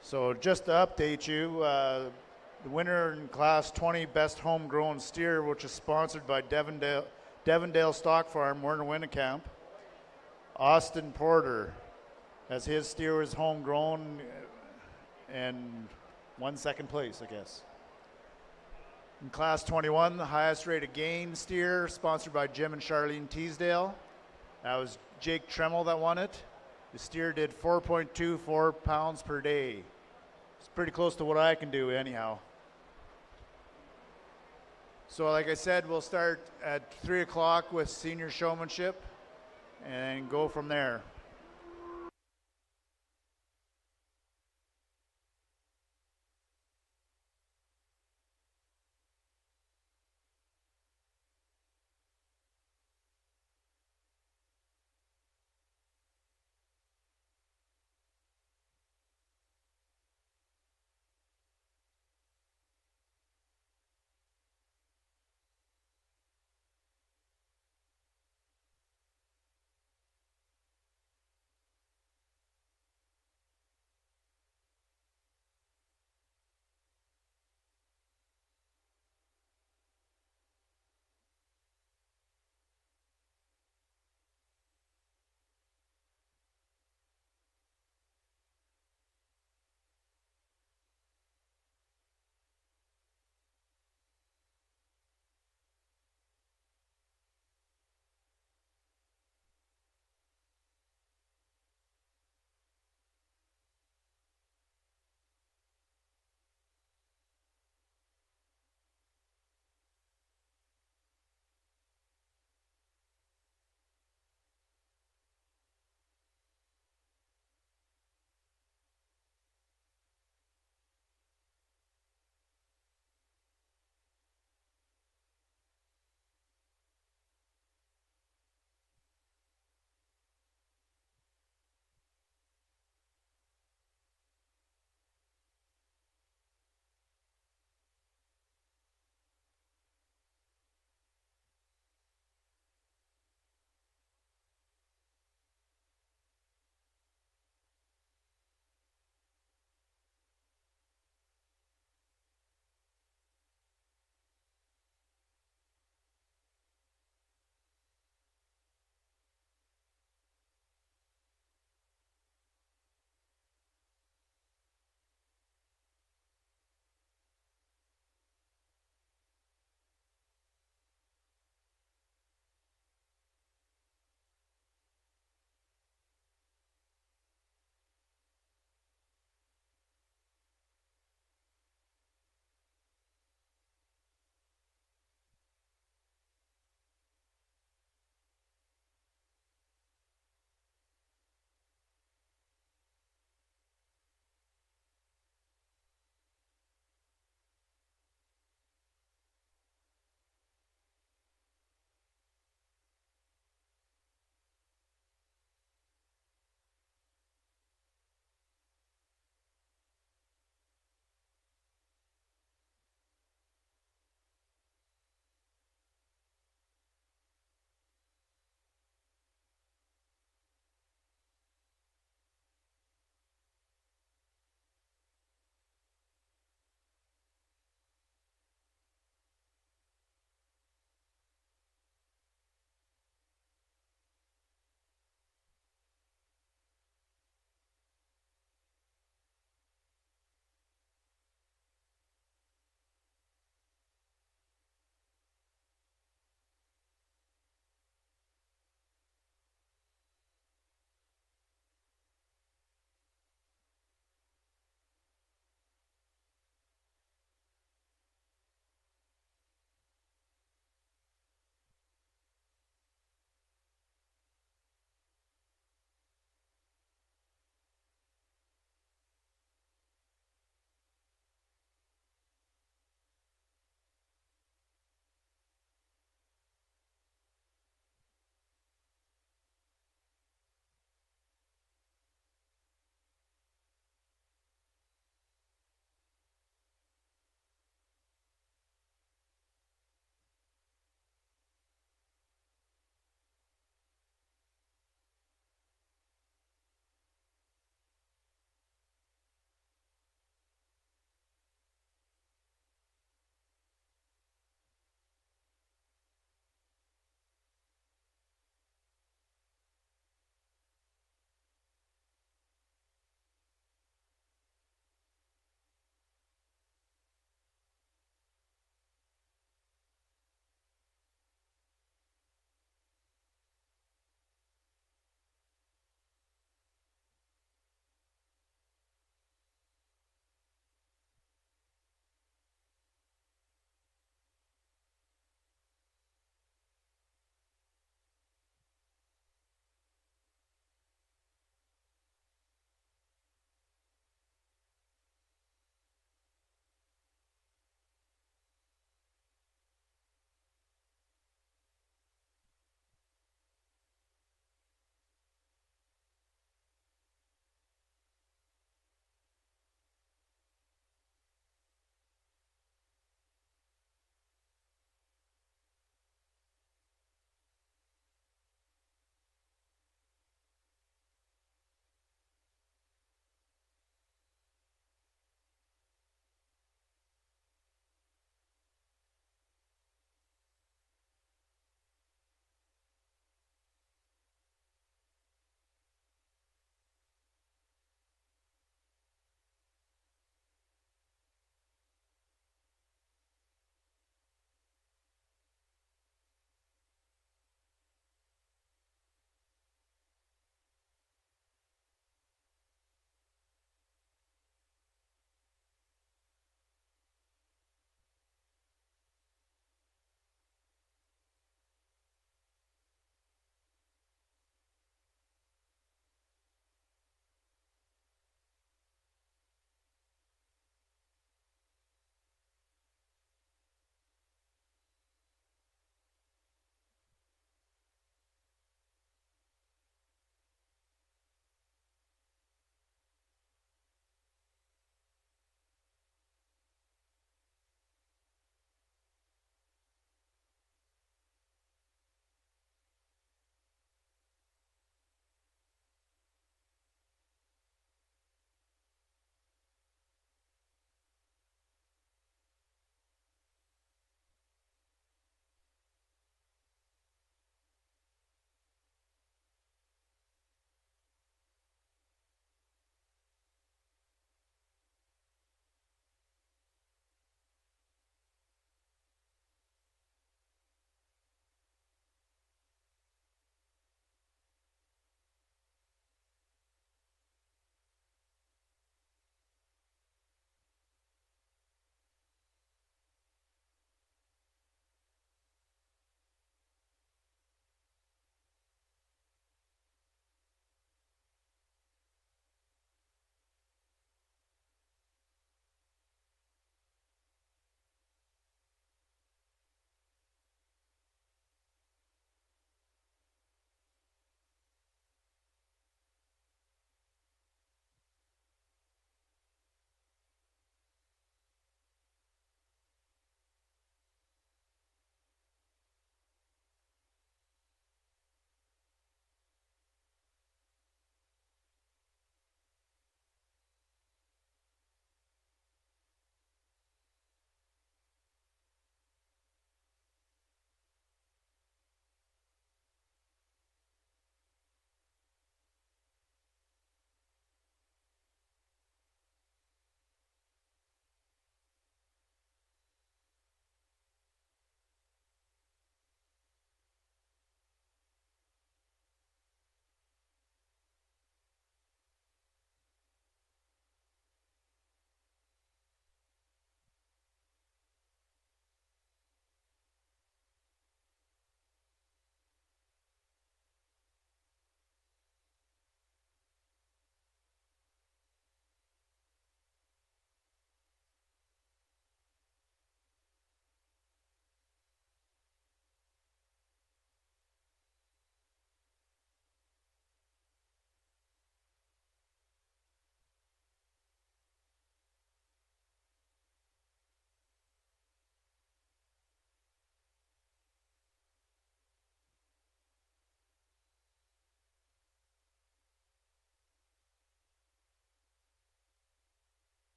So just to update you, the winner in Class 20 Best Homegrown Steer, which is sponsored by Devondale Stock Farm, Werner Winnecamp, Austin Porter. as his steer was homegrown and won second place, I guess. In Class 21, the highest rated gain steer, sponsored by Jim and Charlene Teasdale. That was Jake Tremmel that won it. The steer did 4.24 pounds per day. It's pretty close to what I can do anyhow. So like I said, we'll start at 3 o'clock with senior showmanship and go from there.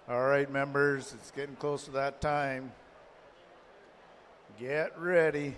All right, members, it's getting close to that time. Get ready.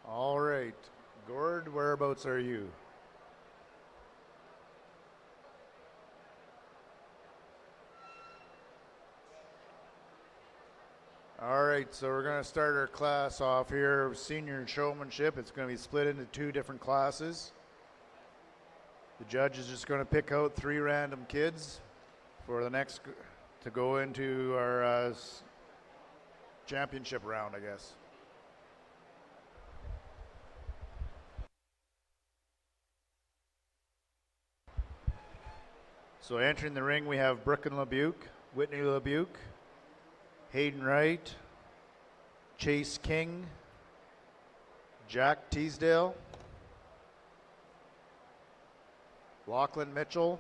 All right. Gord, whereabouts are you? All right, so we're going to start our class off here, senior showmanship. It's going to be split into two different classes. The judge is just going to pick out 3 random kids for the next to go into our championship round, I guess. So entering the ring, we have Brooklyn LeBuc, Whitney LeBuc, Hayden Wright, Chase King, Jack Teasdale, Lachlan Mitchell,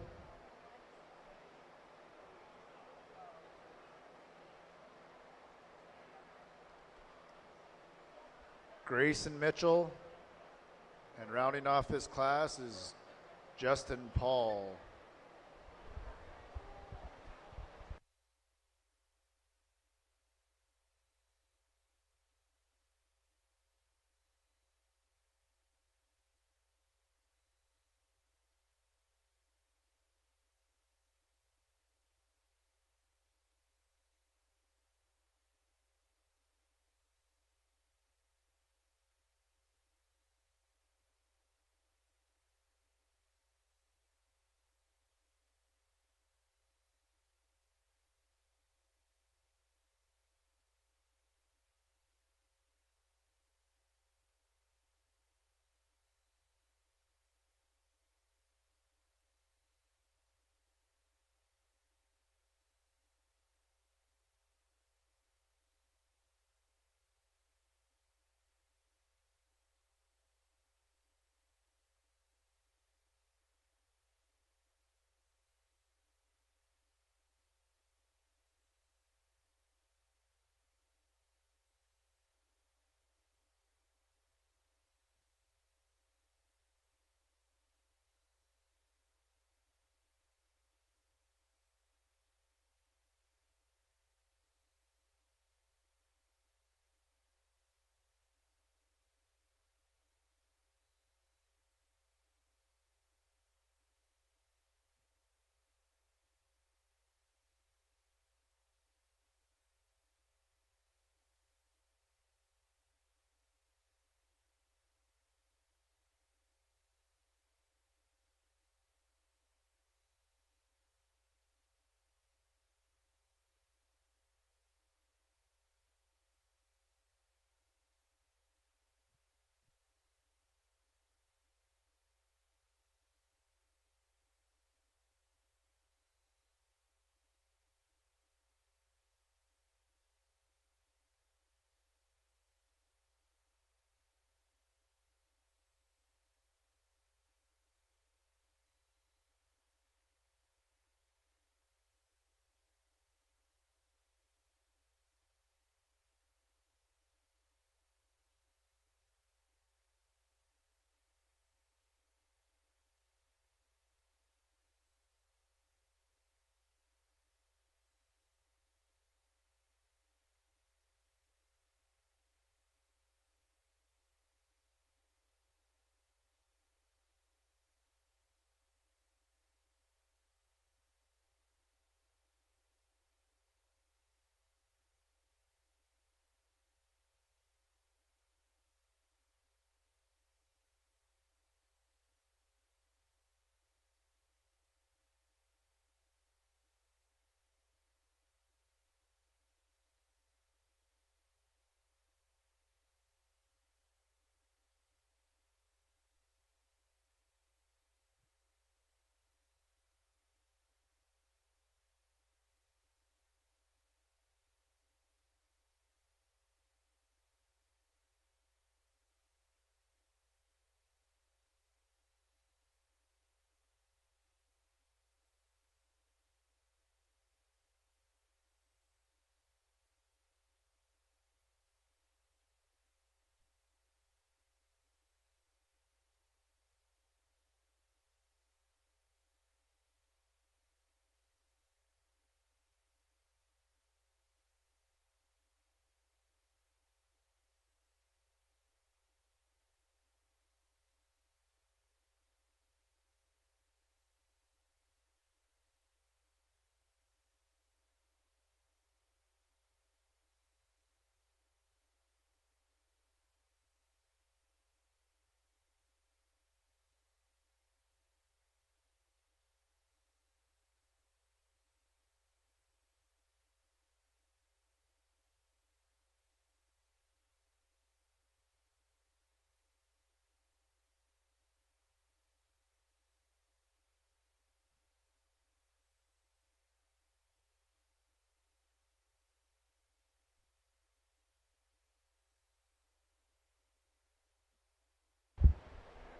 Grayson Mitchell, and rounding off this class is Justin Paul.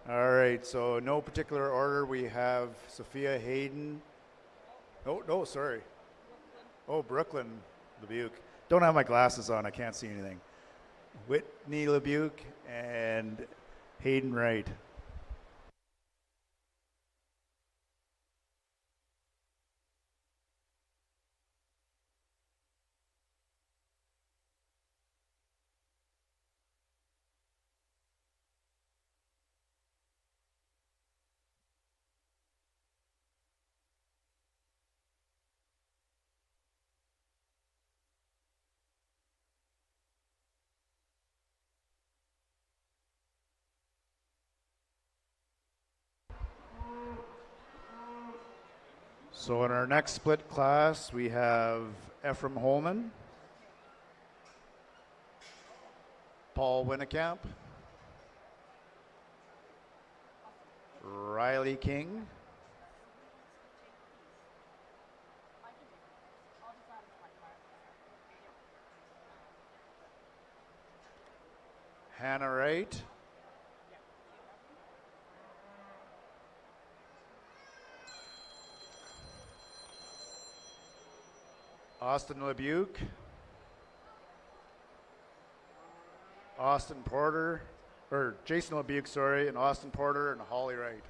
All right, so no particular order. We have Sophia Hayden. Oh, no, sorry. Oh, Brooklyn Lebuc. Don't have my glasses on. I can't see anything. Whitney Lebuc and Hayden Wright. So in our next split class, we have Ephraim Holman, Paul Winnekamp, Riley King, Hannah Wright, Austin Lebuc, Austin Porter, or Jason Lebuc, sorry, and Austin Porter and Holly Wright.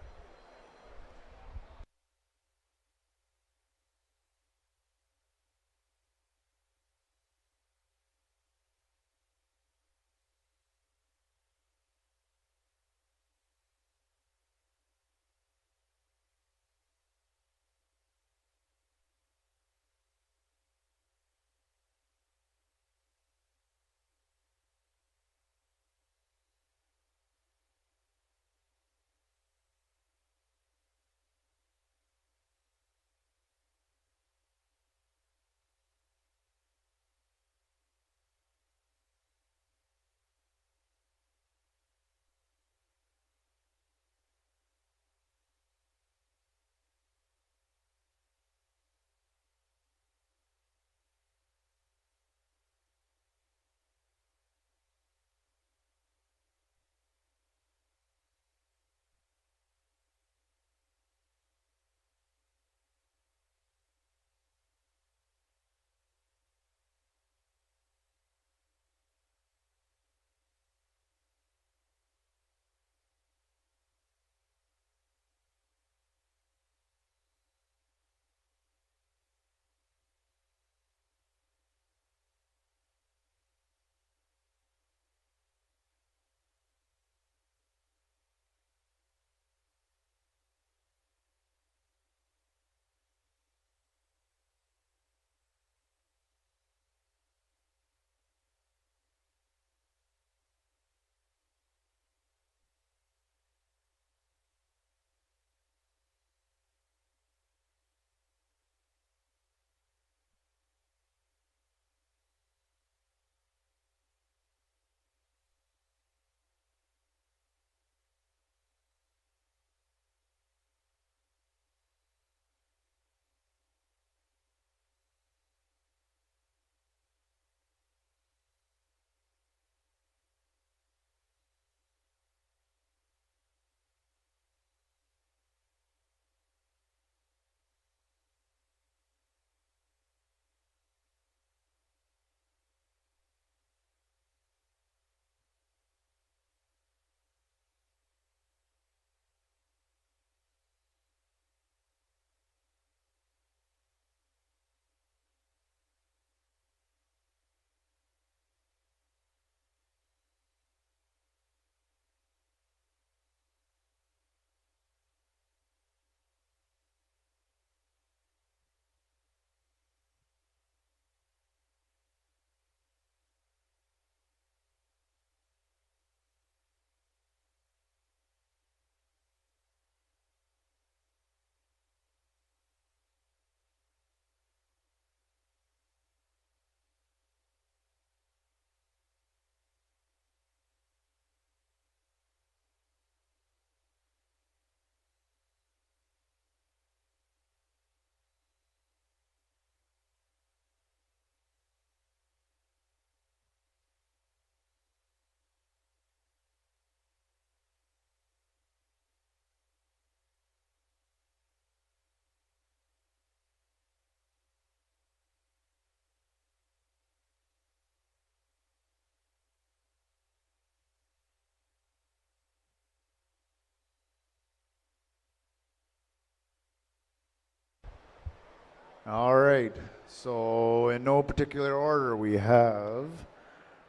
All right. So, in no particular order, we have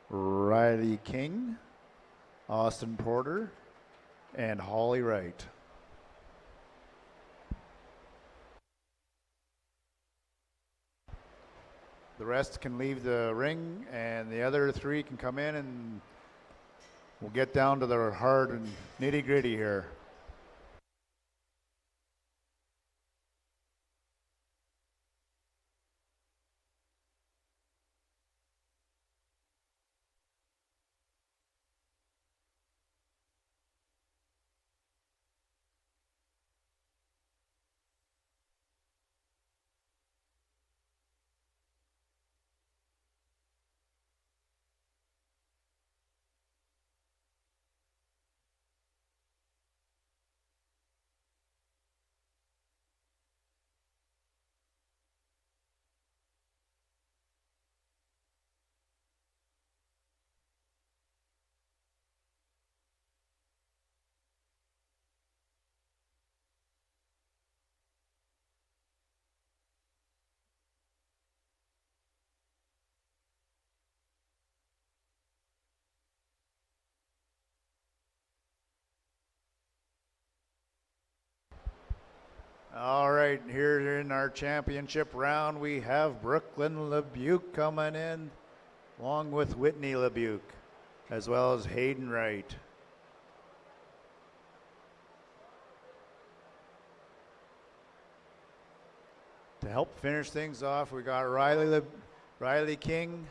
Riley King, Austin Porter, and Holly Wright. The rest can leave the ring, and the other three can come in, and we'll get down to the hard and nitty gritty here. All right, here in our championship round, we have Brooklyn LeBuke coming in, along with Whitney LeBuke, as well as Hayden Wright. To help finish things off, we got Riley King,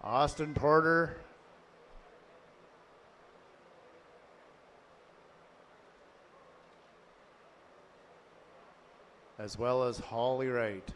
Austin Porter, as well as Holly Wright.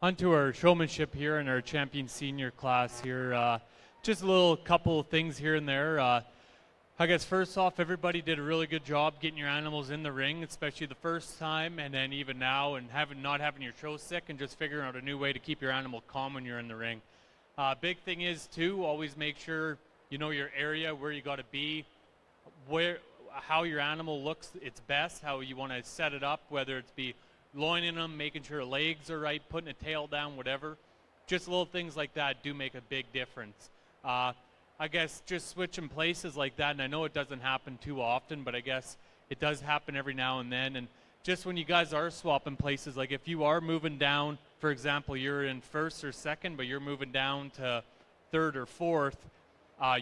onto our showmanship here in our champion senior class here. Just a little couple of things here and there. I guess first off, everybody did a really good job getting your animals in the ring, especially the first time, and then even now, and not having your show sick, and just figuring out a new way to keep your animal calm when you're in the ring. Big thing is too, always make sure you know your area, where you got to be, how your animal looks its best, how you want to set it up, whether it's be loining them, making sure legs are right, putting a tail down, whatever. Just little things like that do make a big difference. I guess just switching places like that, and I know it doesn't happen too often, but I guess it does happen every now and then. And just when you guys are swapping places, like if you are moving down, for example, you're in first or second, but you're moving down to third or fourth,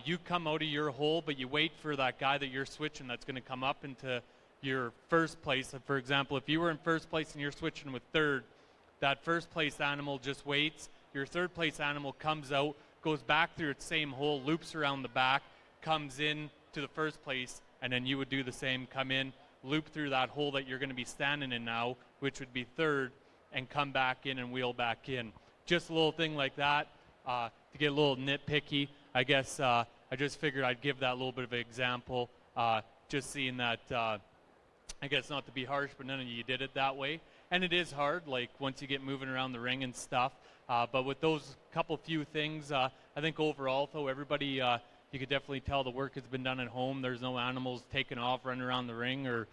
you come out of your hole, but you wait for that guy that you're switching that's going to come up into your first place. For example, if you were in first place and you're switching with third, that first place animal just waits. Your third place animal comes out, goes back through its same hole, loops around the back, comes in to the first place, and then you would do the same, come in, loop through that hole that you're going to be standing in now, which would be third, and come back in and wheel back in. Just a little thing like that to get a little nitpicky. I guess I just figured I'd give that little bit of an example, just seeing that, I guess not to be harsh, but none of you did it that way. And it is hard, like once you get moving around the ring and stuff. But with those few things, I think overall, though, everybody, you could definitely tell the work has been done at home. There's no animals taking off, running around the ring, or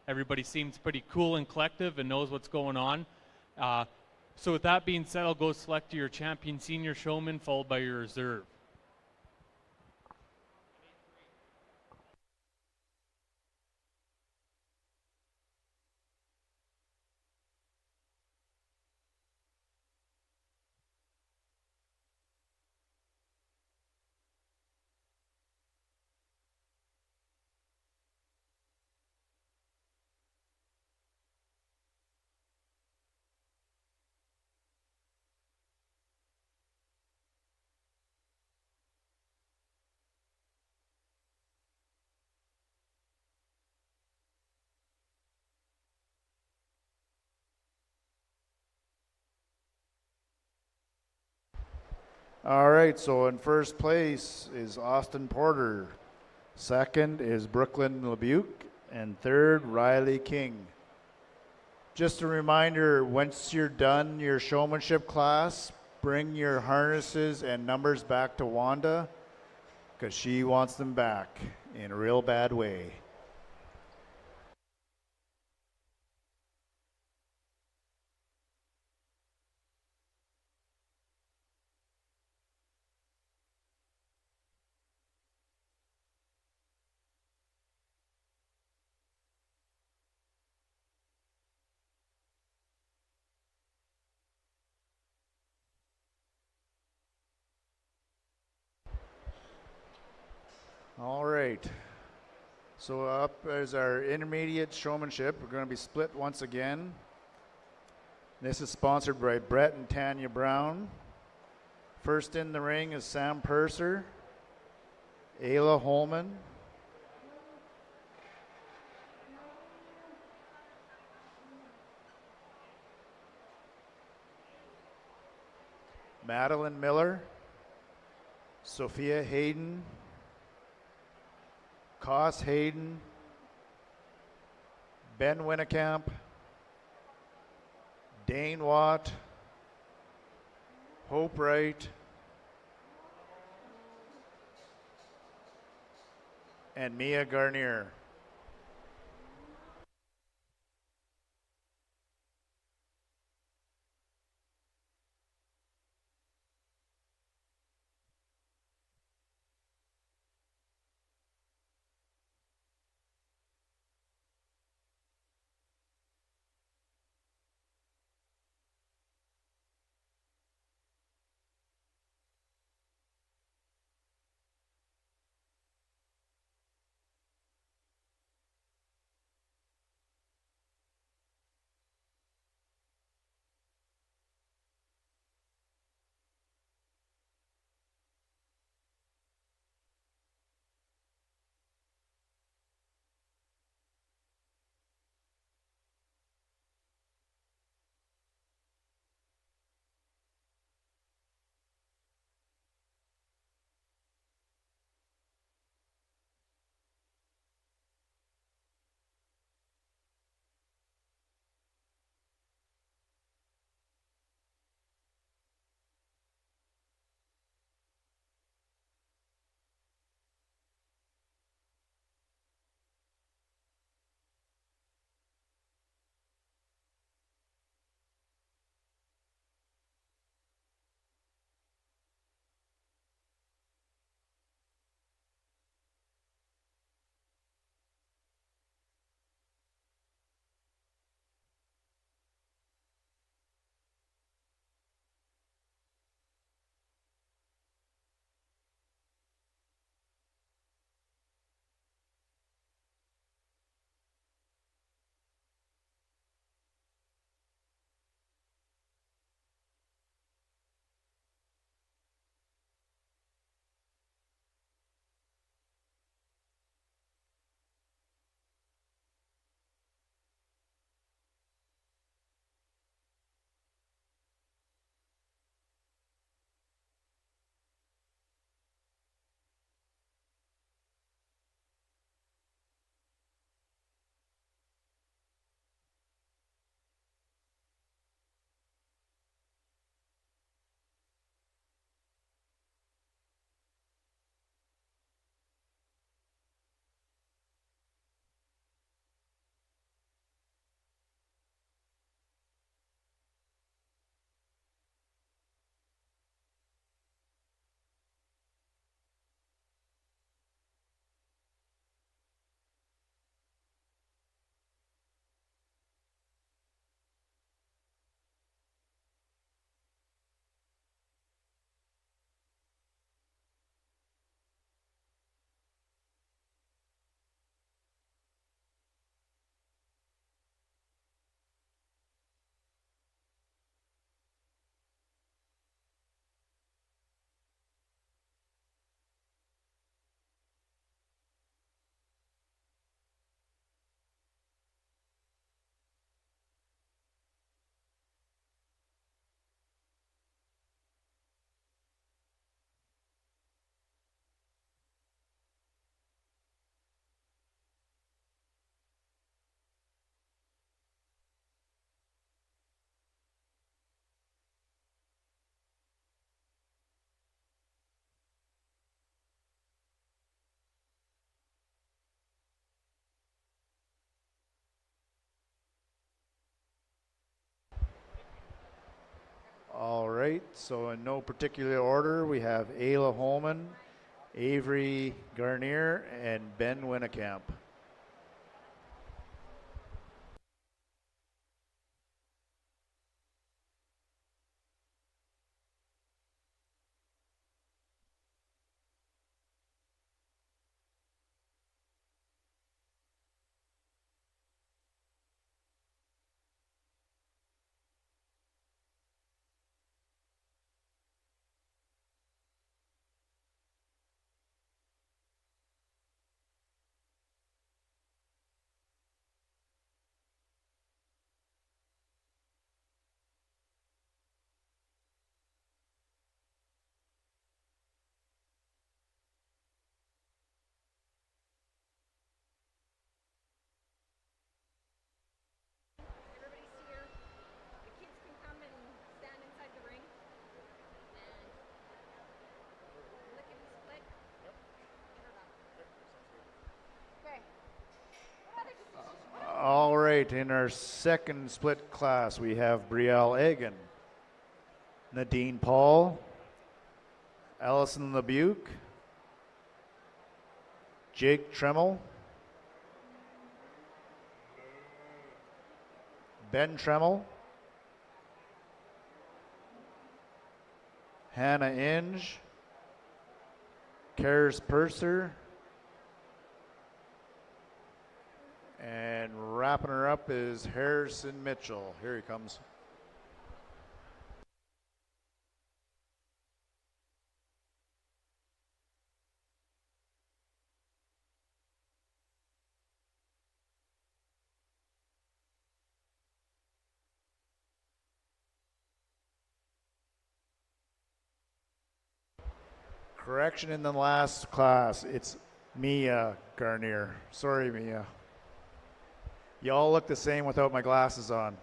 everybody seems pretty cool and collective and knows what's going on. So with that being said, I'll go select your champion senior showman, followed by your reserve. All right, so in first place is Austin Porter. Second is Brooklyn Lebuke. And third, Riley King. Just a reminder, once you're done your showmanship class, bring your harnesses and numbers back to Wanda, because she wants them back in a real bad way. All right. So up is our intermediate showmanship. We're going to be split once again. This is sponsored by Brett and Tanya Brown. First in the ring is Sam Purser, Ayla Holman, Madeline Miller, Sophia Hayden, Koss Hayden, Ben Winnekamp, Dane Watt, Hope Wright, and Mia Garnier. right. So in no particular order, we have Ayla Holman, Avery Garnier, and Ben Winnekamp. Everybody's here. The kids can come and stand inside the ring. And lickety split. Okay. What other decisions? All right, in our second split class, we have Brielle Egan, Nadine Paul, Allison LeBuc, Jake Tremmel, Ben Tremmel, Hannah Inge, Karis Purser, and wrapping her up is Harrison Mitchell. Here he comes. Correction in the last class, it's Mia Garnier. Sorry, Mia. You all look the same without my glasses on.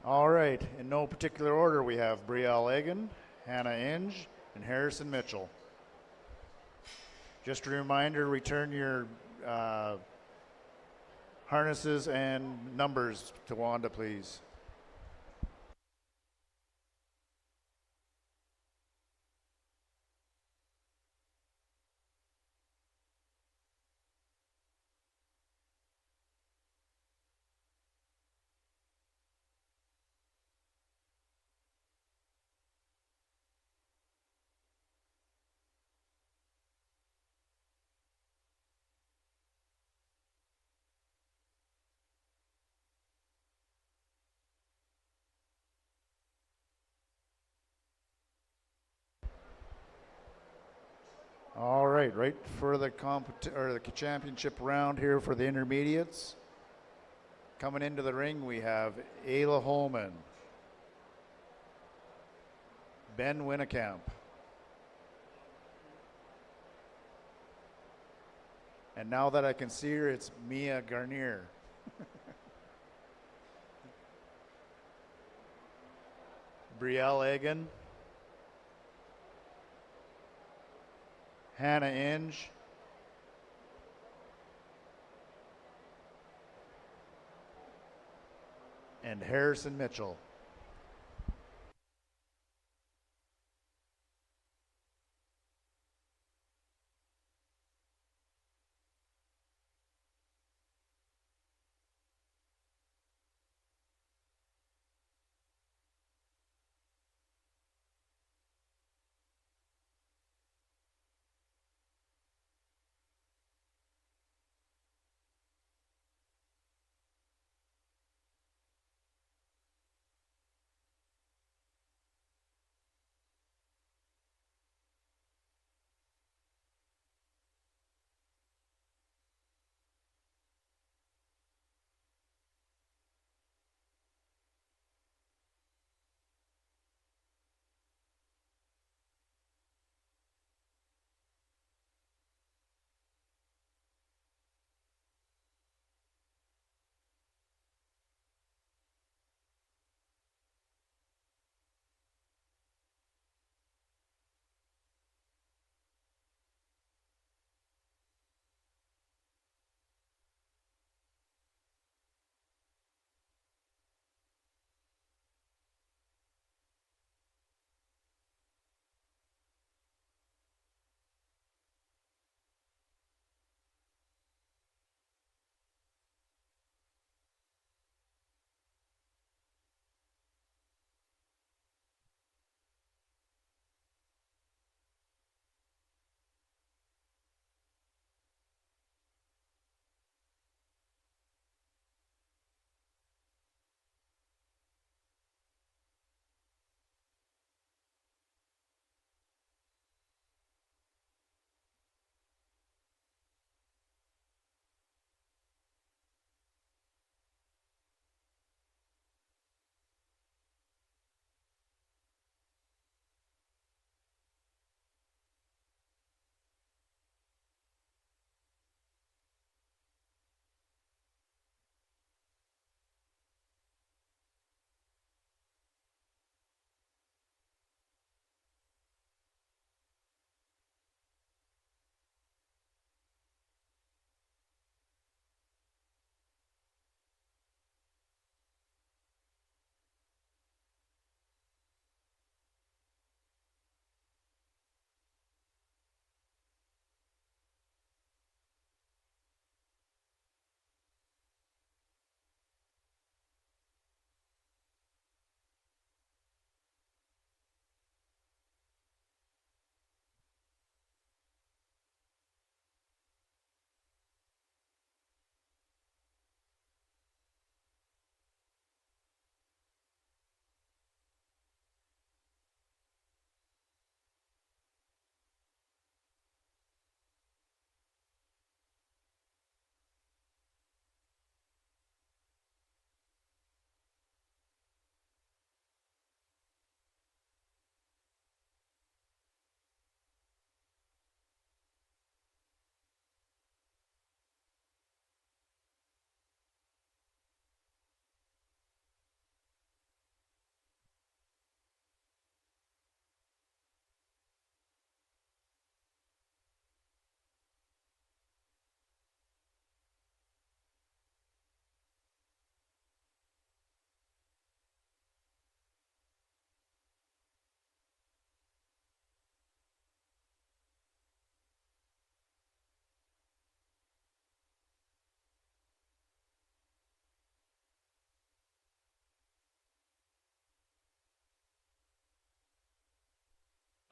All right, in no particular order, we have Brielle Egan, Hannah Inge, and Harrison Mitchell. Just a reminder, return your harnesses and numbers to Wanda, please. All right, right for the the championship round here for the intermediates. Coming into the ring, we have Ayla Holman, Ben Winnekamp, and now that I can see her, it's Mia Garnier. Brielle Egan, Hannah Inge, and Harrison Mitchell.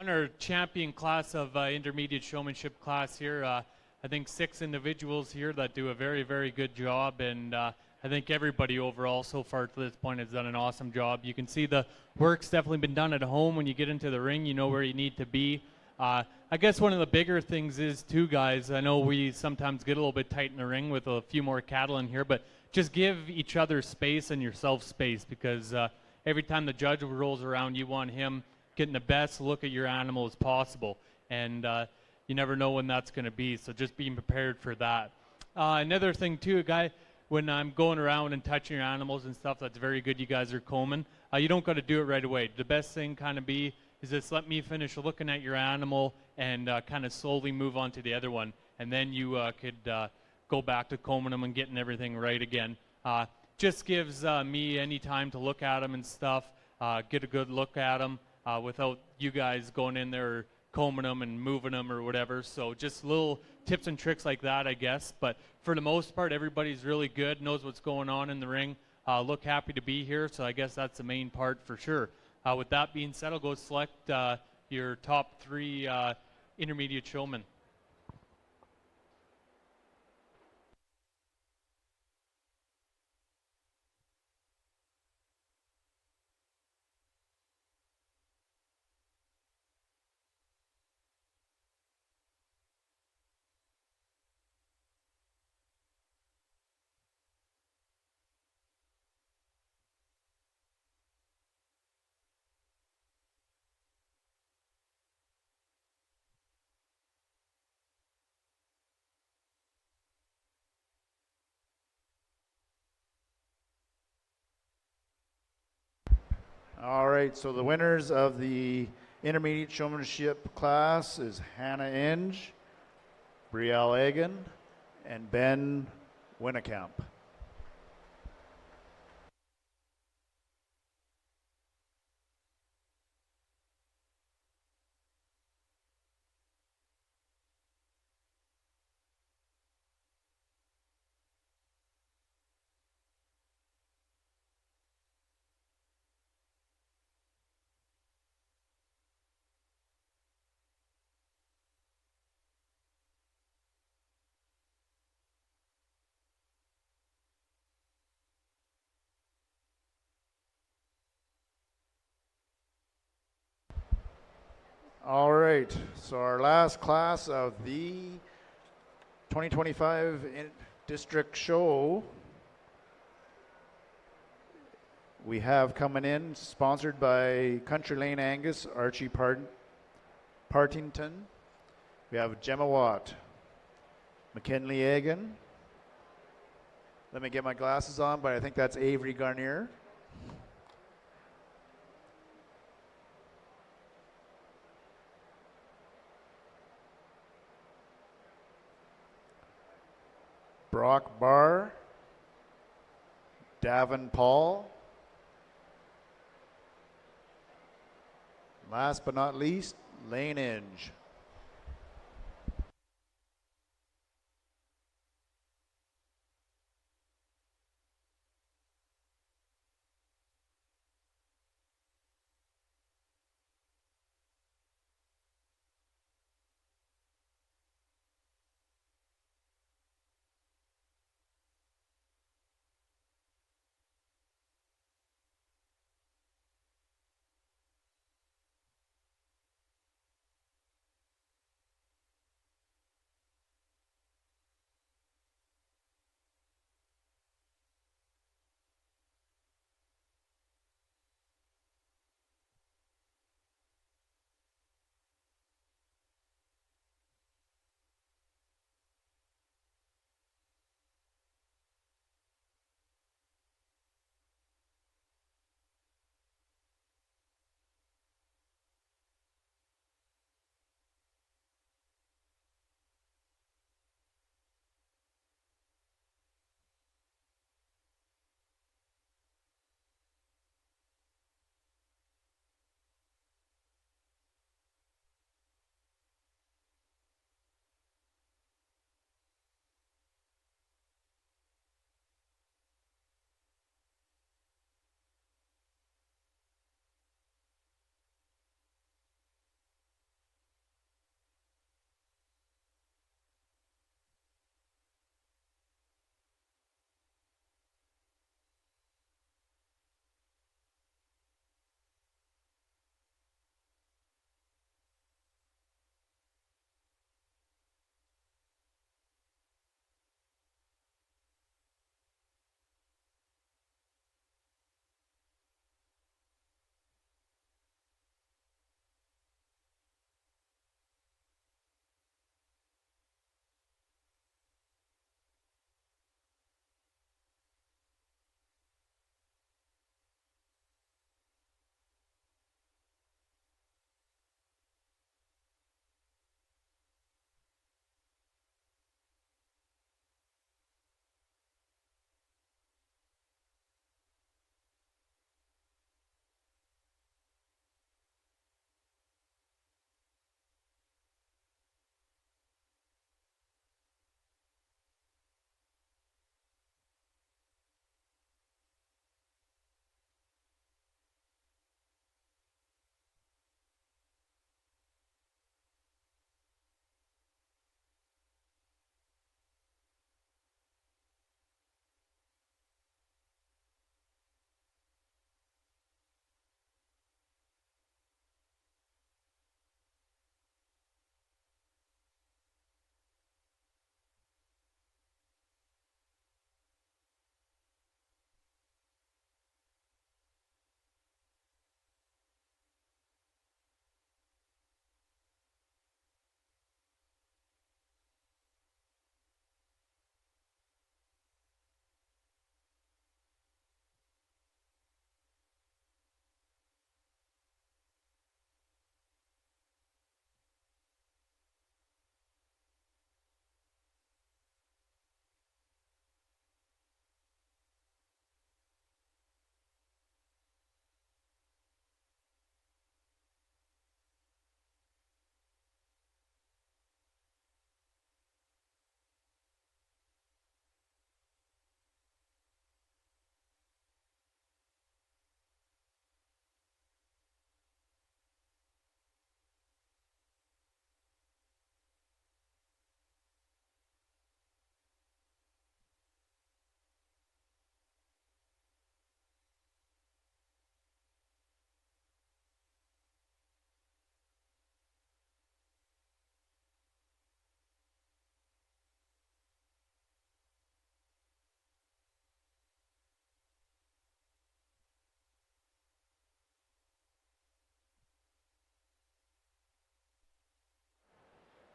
On our champion class of intermediate showmanship class here, I think 6 individuals here that do a very, very good job, and I think everybody overall so far to this point has done an awesome job. You can see the work's definitely been done at home. When you get into the ring, you know where you need to be. I guess one of the bigger things is, too, guys, I know we sometimes get a little bit tight in the ring with a few more cattle in here, but just give each other space and yourself space, because every time the judge rolls around, you want him getting the best look at your animal as possible. And you never know when that's going to be, so just being prepared for that. Another thing, too, guy, when I'm going around and touching your animals and stuff, that's very good you guys are combing. You don't got to do it right away. The best thing kind of be is just let me finish looking at your animal and kind of slowly move on to the other one. And then you could go back to combing them and getting everything right again. Just gives me any time to look at them and stuff, get a good look at them without you guys going in there combing them and moving them or whatever. So just little tips and tricks like that, I guess. But for the most part, everybody's really good, knows what's going on in the ring. Look happy to be here, so I guess that's the main part for sure. With that being said, I'll go select your top 3 intermediate showmen. All right, so the winners of the intermediate showmanship class is Hannah Inge, Brielle Egan, and Ben Winnekamp. All right, so our last class of the 2025 district show we have coming in, sponsored by Country Lane Angus, Archie Partington. We have Gemma Watt, McKinley Egan. Let me get my glasses on, but I think that's Avery Garnier. Brock Barr, Davin Paul. Last but not least, Lane Inge.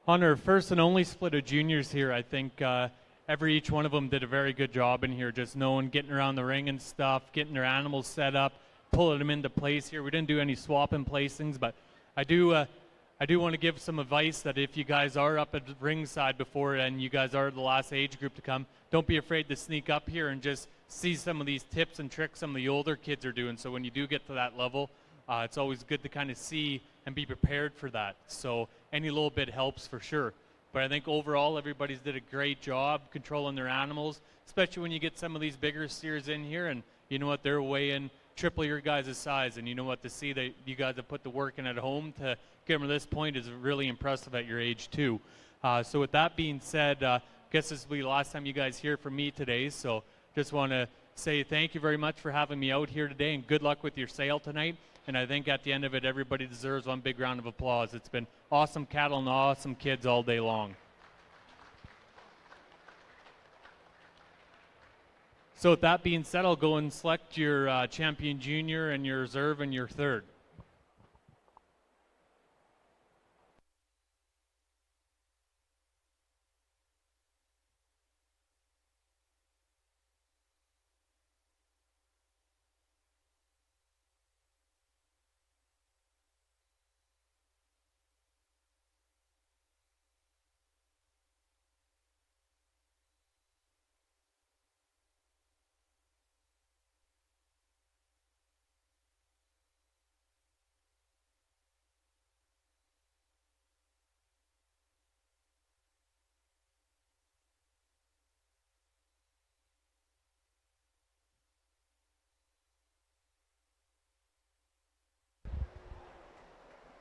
On our first and only split of juniors here, I think each one of them did a very good job in here, just knowing, getting around the ring and stuff, getting their animals set up, pulling them into place here. We didn't do any swapping placings, but I do want to give some advice that if you guys are up at the ringside before and you guys are the last age group to come, don't be afraid to sneak up here and just see some of these tips and tricks some of the older kids are doing. So when you do get to that level, it's always good to kind of see and be prepared for that. So any little bit helps for sure. But I think overall everybody's did a great job controlling their animals, especially when you get some of these bigger steers in here and you know what, they're weighing triple your guys' size, and you know what, to see that you guys have put the work in at home to get them to this point is really impressive at your age too. So with that being said, I guess this will be the last time you guys hear from me today, so just want to say thank you very much for having me out here today, and good luck with your sale tonight. And I think at the end of it, everybody deserves one big round of applause. It's been awesome cattle and awesome kids all day long. So with that being said, I'll go and select your champion junior and your reserve and your third.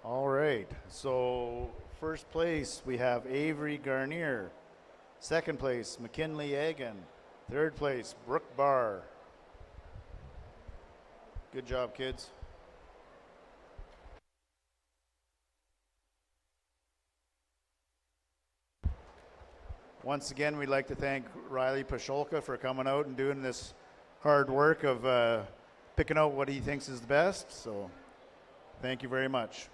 All right, so first place we have Avery Garnier. Second place, McKinley Egan. Third place, Brooke Barr. Good job, kids. Once again, we'd like to thank Riley Pasholka for coming out and doing this hard work of picking out what he thinks is the best. So thank you very much.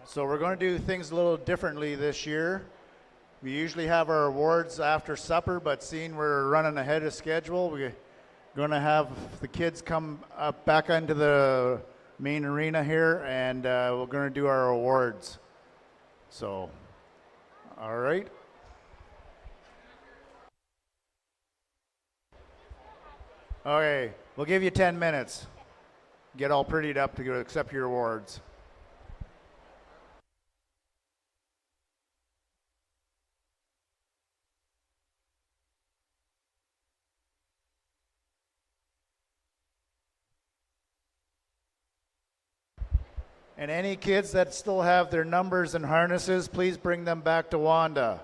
So we're going to do things a little differently this year. We usually have our awards after supper, but seeing we're running ahead of schedule, we're going to have the kids come up back into the main arena here, and we're going to do our awards. So, all right. Okay, we'll give you 10 minutes. Get all prettied up to accept your awards. And any kids that still have their numbers and harnesses, please bring them back to Wanda.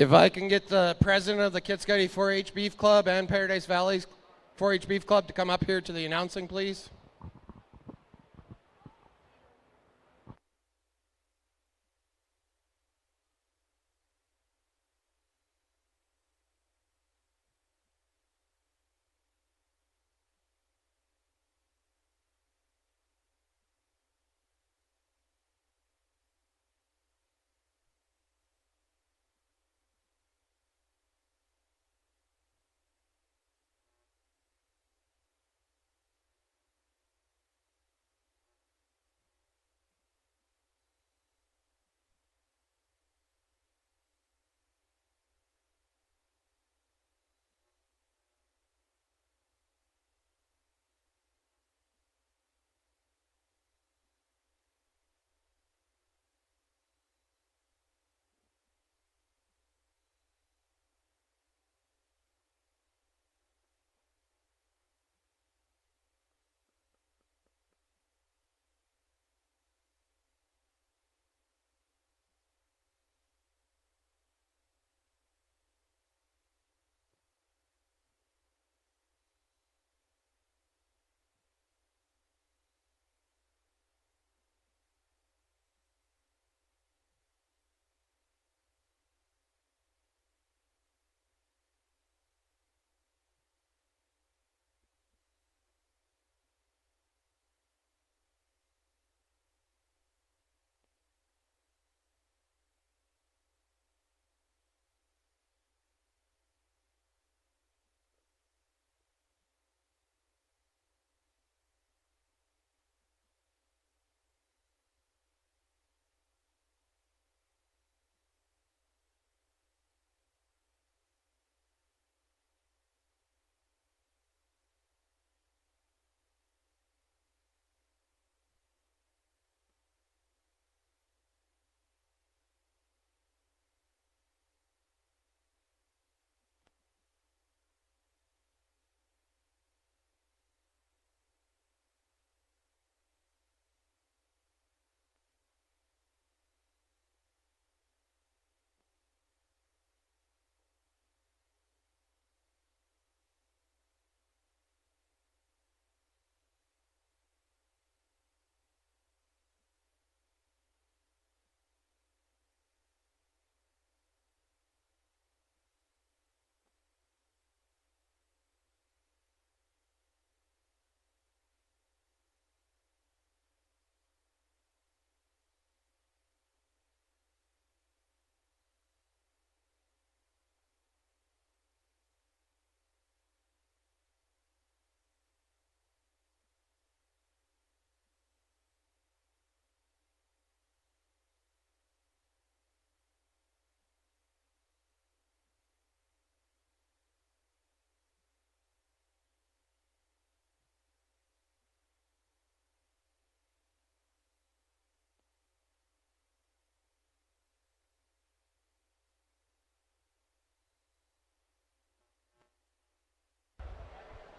If I can get the president of the Kitscoty 4-H Beef Club and Paradise Valley's 4-H Beef Club to come up here to the announcing, please.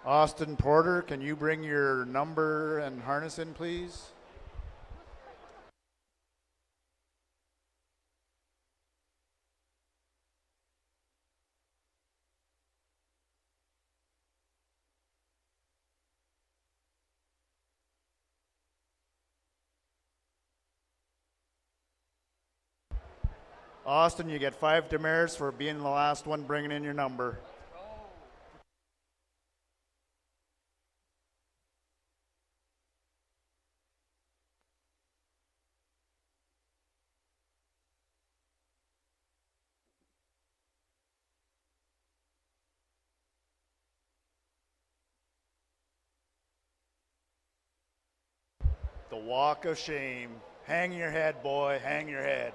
Austin Porter, can you bring your number and harness in, please? Austin, you get 5 demerits for being the last one bringing in your number. The walk of shame. Hang your head, boy, hang your head.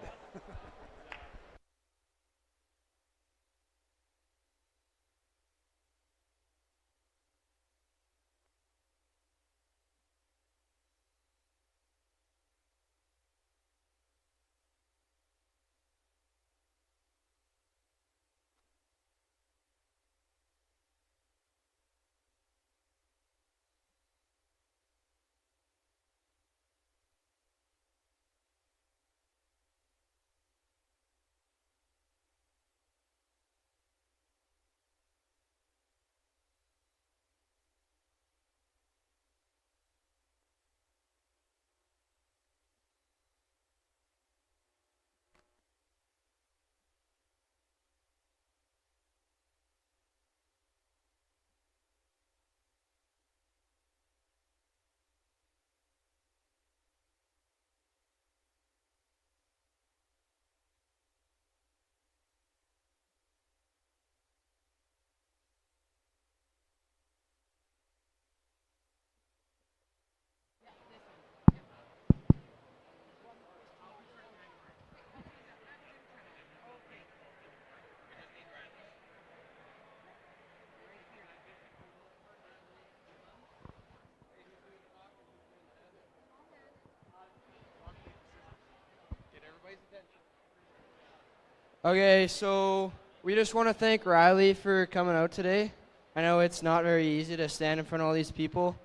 Okay, so we just want to thank Riley for coming out today. I know it's not very easy to stand in front of all these people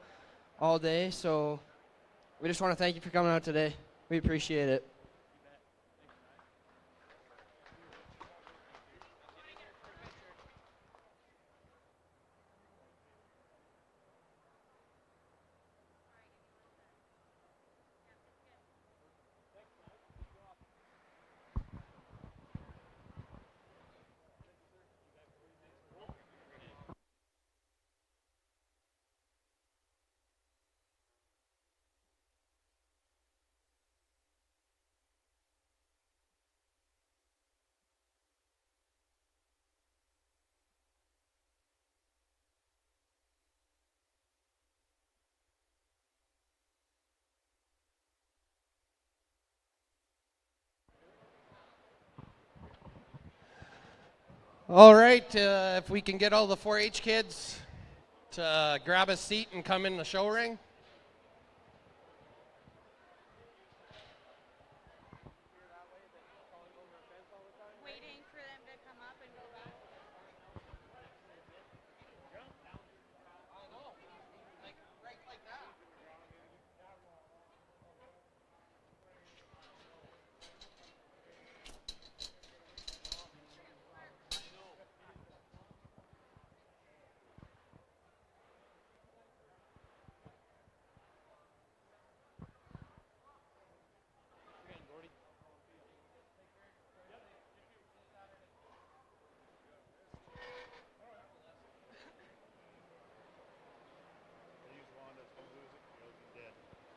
all day, so we just want to thank you for coming out today. We appreciate it. All right, if we can get all the 4-H kids to grab a seat and come in the show ring. Waiting for them to come up and go back.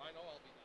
I know I'll be dead.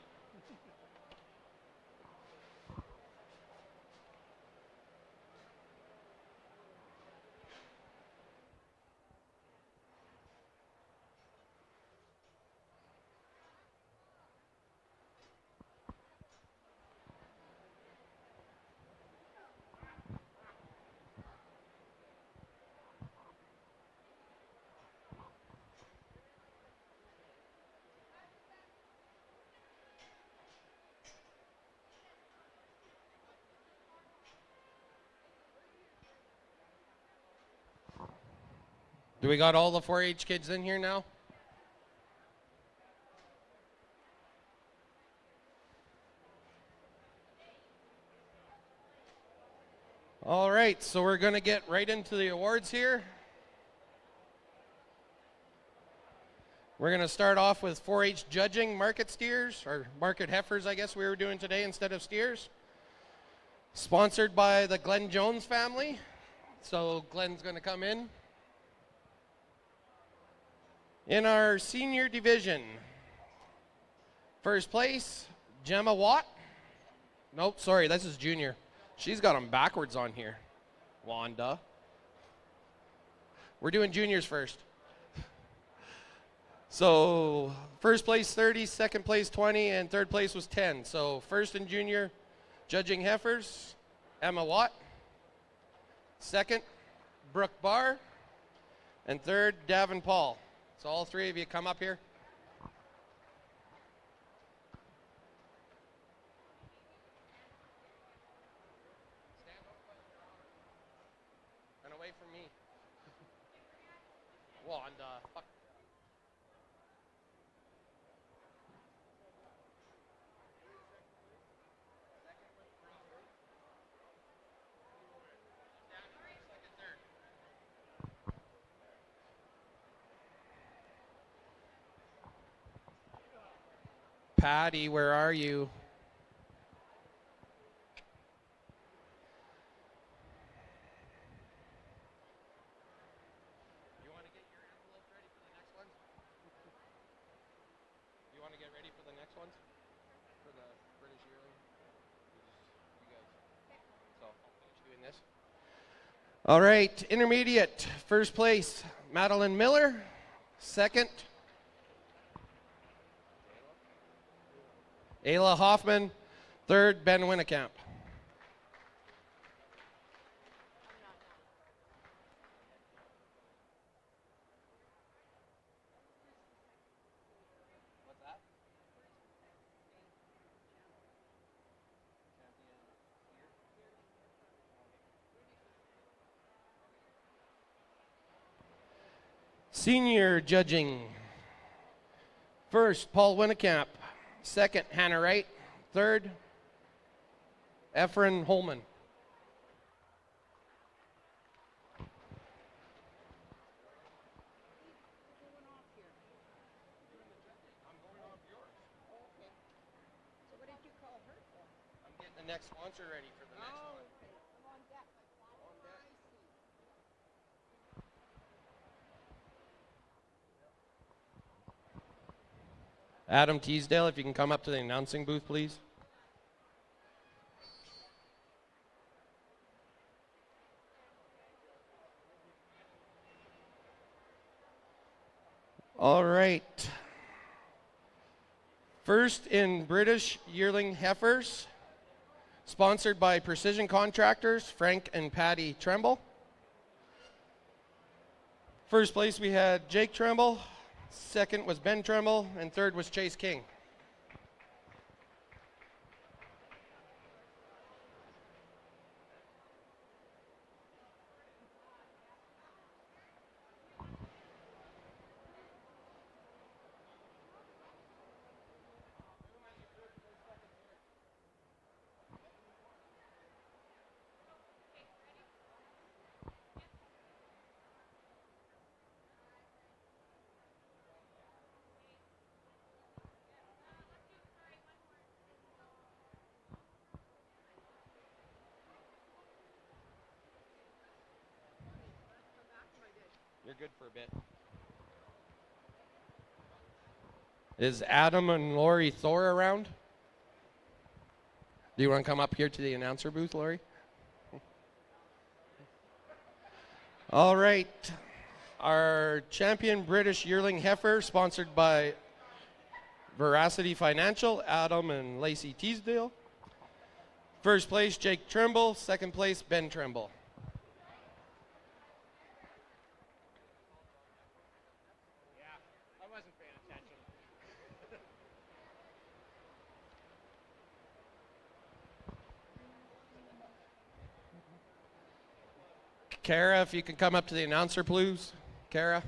Do we got all the 4-H kids in here now? All right, so we're going to get right into the awards here. We're going to start off with 4-H judging market steers, or market heifers, I guess we were doing today instead of steers. Sponsored by the Glenn Jones family. So Glenn's going to come in. In our senior division, first place, Gemma Watt. Nope, sorry, this is junior. She's got them backwards on here. Wanda. We're doing juniors first. So first place 30, second place 20, and third place was 10. So first in junior, judging heifers, Emma Watt. Second, Brooke Barr. And third, Davin Paul. So all three of you come up here. And away from me. Wanda, fuck. Patty, where are you? You want to get your envelopes ready for the next ones? You want to get ready for the next ones? For the British yearling? You guys. So I'll finish doing this. All right, intermediate. First place, Madeline Miller. Second, Ayla Hoffman. Third, Ben Winnekamp. Senior judging. First, Paul Winnekamp. Second, Hannah Wright. Third, Efren Holman. What did you call her for? I'm getting the next sponsor ready for the next one. Okay. I'm on deck. I see. Adam Teasdale, if you can come up to the announcing booth, please. All right. First in British yearling heifers, sponsored by Precision Contractors, Frank and Patty Tremble. First place we had Jake Tremble, second was Ben Tremble, and third was Chase King. You're good for a bit. Is Adam and Lori Thor around? Do you want to come up here to the announcer booth, Lori? All right. Our champion British yearling heifer, sponsored by Veracity Financial, Adam and Lacey Teasdale. First place, Jake Trimble. Second place, Ben Trimble. Kara, if you can come up to the announcer, please. Kara.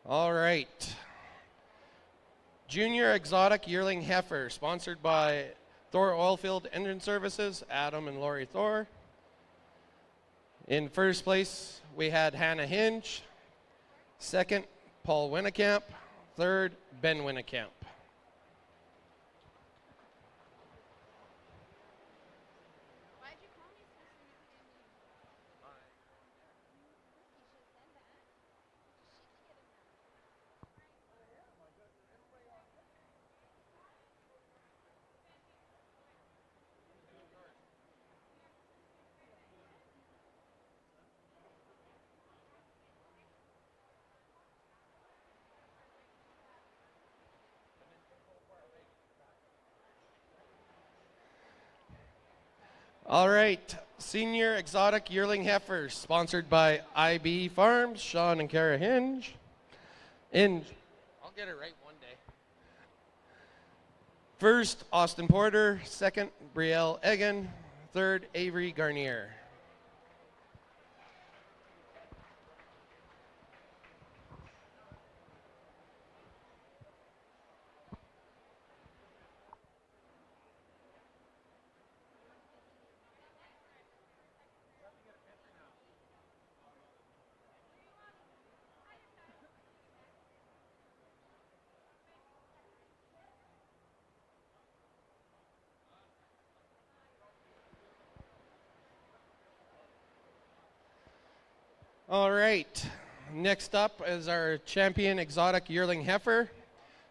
All right. Junior Exotic Yearling Heifer, sponsored by Thor Oilfield Engine Services, Adam and Lori Thor. In first place, we had Hannah Hinge. Second, Paul Winnekamp. Third, Ben Winnekamp. Why'd you call me so soon as you didn't need? You should send that. She can get in there. All right, Senior Exotic Yearling Heifers, sponsored by IB Farms, Sean and Kara Hinge. I'll get it right one day. First, Austin Porter. Second, Brielle Egan. Third, Avery Garnier. All right, next up is our champion exotic yearling heifer,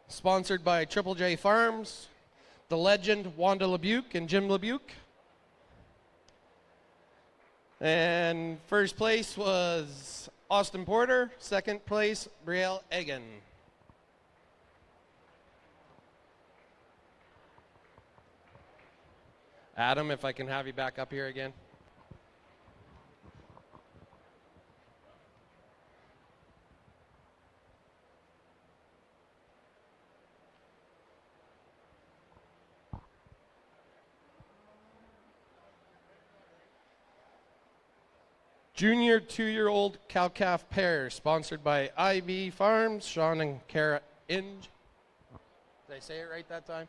sponsored by Triple J Farms, the legend Wanda LeBuc and Jim LeBuc. And first place was Austin Porter, second place, Brielle Egan. Adam, if I can have you back up here again. Junior 2-year-old cow-calf pair, sponsored by IB Farms, Sean and Kara Inge. Did I say it right that time?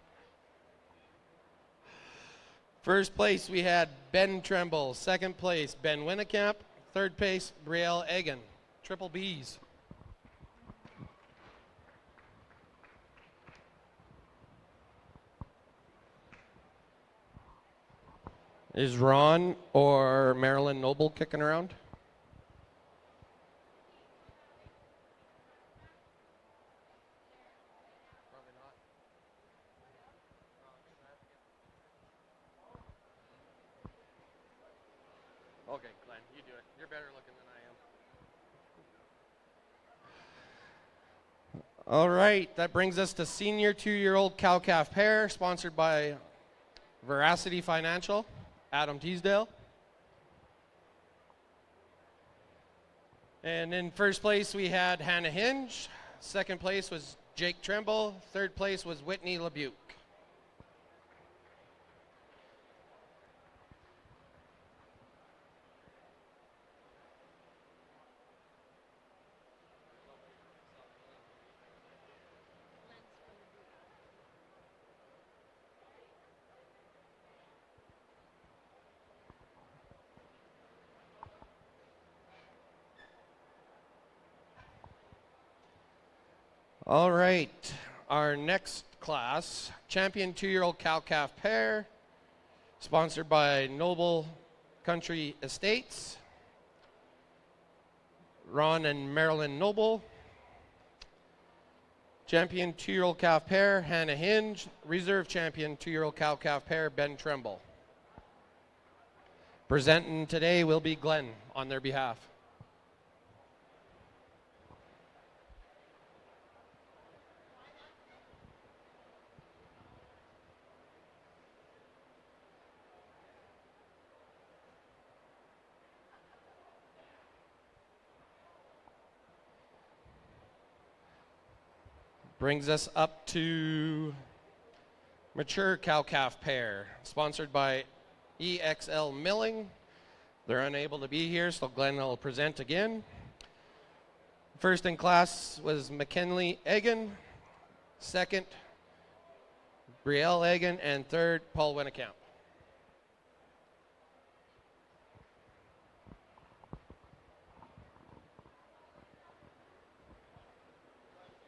First place, we had Ben Tremble. Second place, Ben Winnekamp. Third place, Brielle Egan. Triple Bs. Is Ron or Marilyn Noble kicking around? Okay, Glenn, you do it. You're better looking than I am. All right, that brings us to senior 2-year-old cow-calf pair, sponsored by Veracity Financial, Adam Teasdale. And in first place, we had Hannah Hinge. Second place was Jake Tremble. Third place was Whitney LeBuke. All right, our next class, champion 2-year-old cow-calf pair, sponsored by Noble Country Estates, Ron and Marilyn Noble. Champion 2-year-old calf pair, Hannah Hinge. Reserve champion 2-year-old cow-calf pair, Ben Tremble. Presenting today will be Glenn on their behalf. Brings us up to mature cow-calf pair, sponsored by EXL Milling. They're unable to be here, so Glenn will present again. First in class was McKinley Egan, second, Brielle Egan, and third, Paul Winnekamp.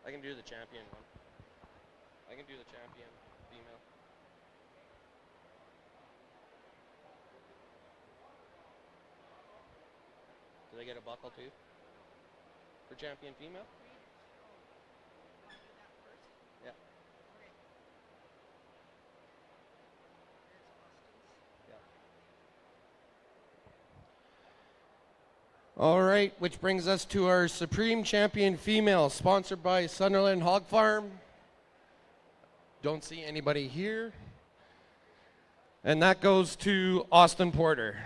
I can do the champion one. I can do the champion female. Do they get a buckle too? For champion female? Yeah. All right, which brings us to our Supreme Champion Female, sponsored by Sunderland Hog Farm. Don't see anybody here. And that goes to Austin Porter.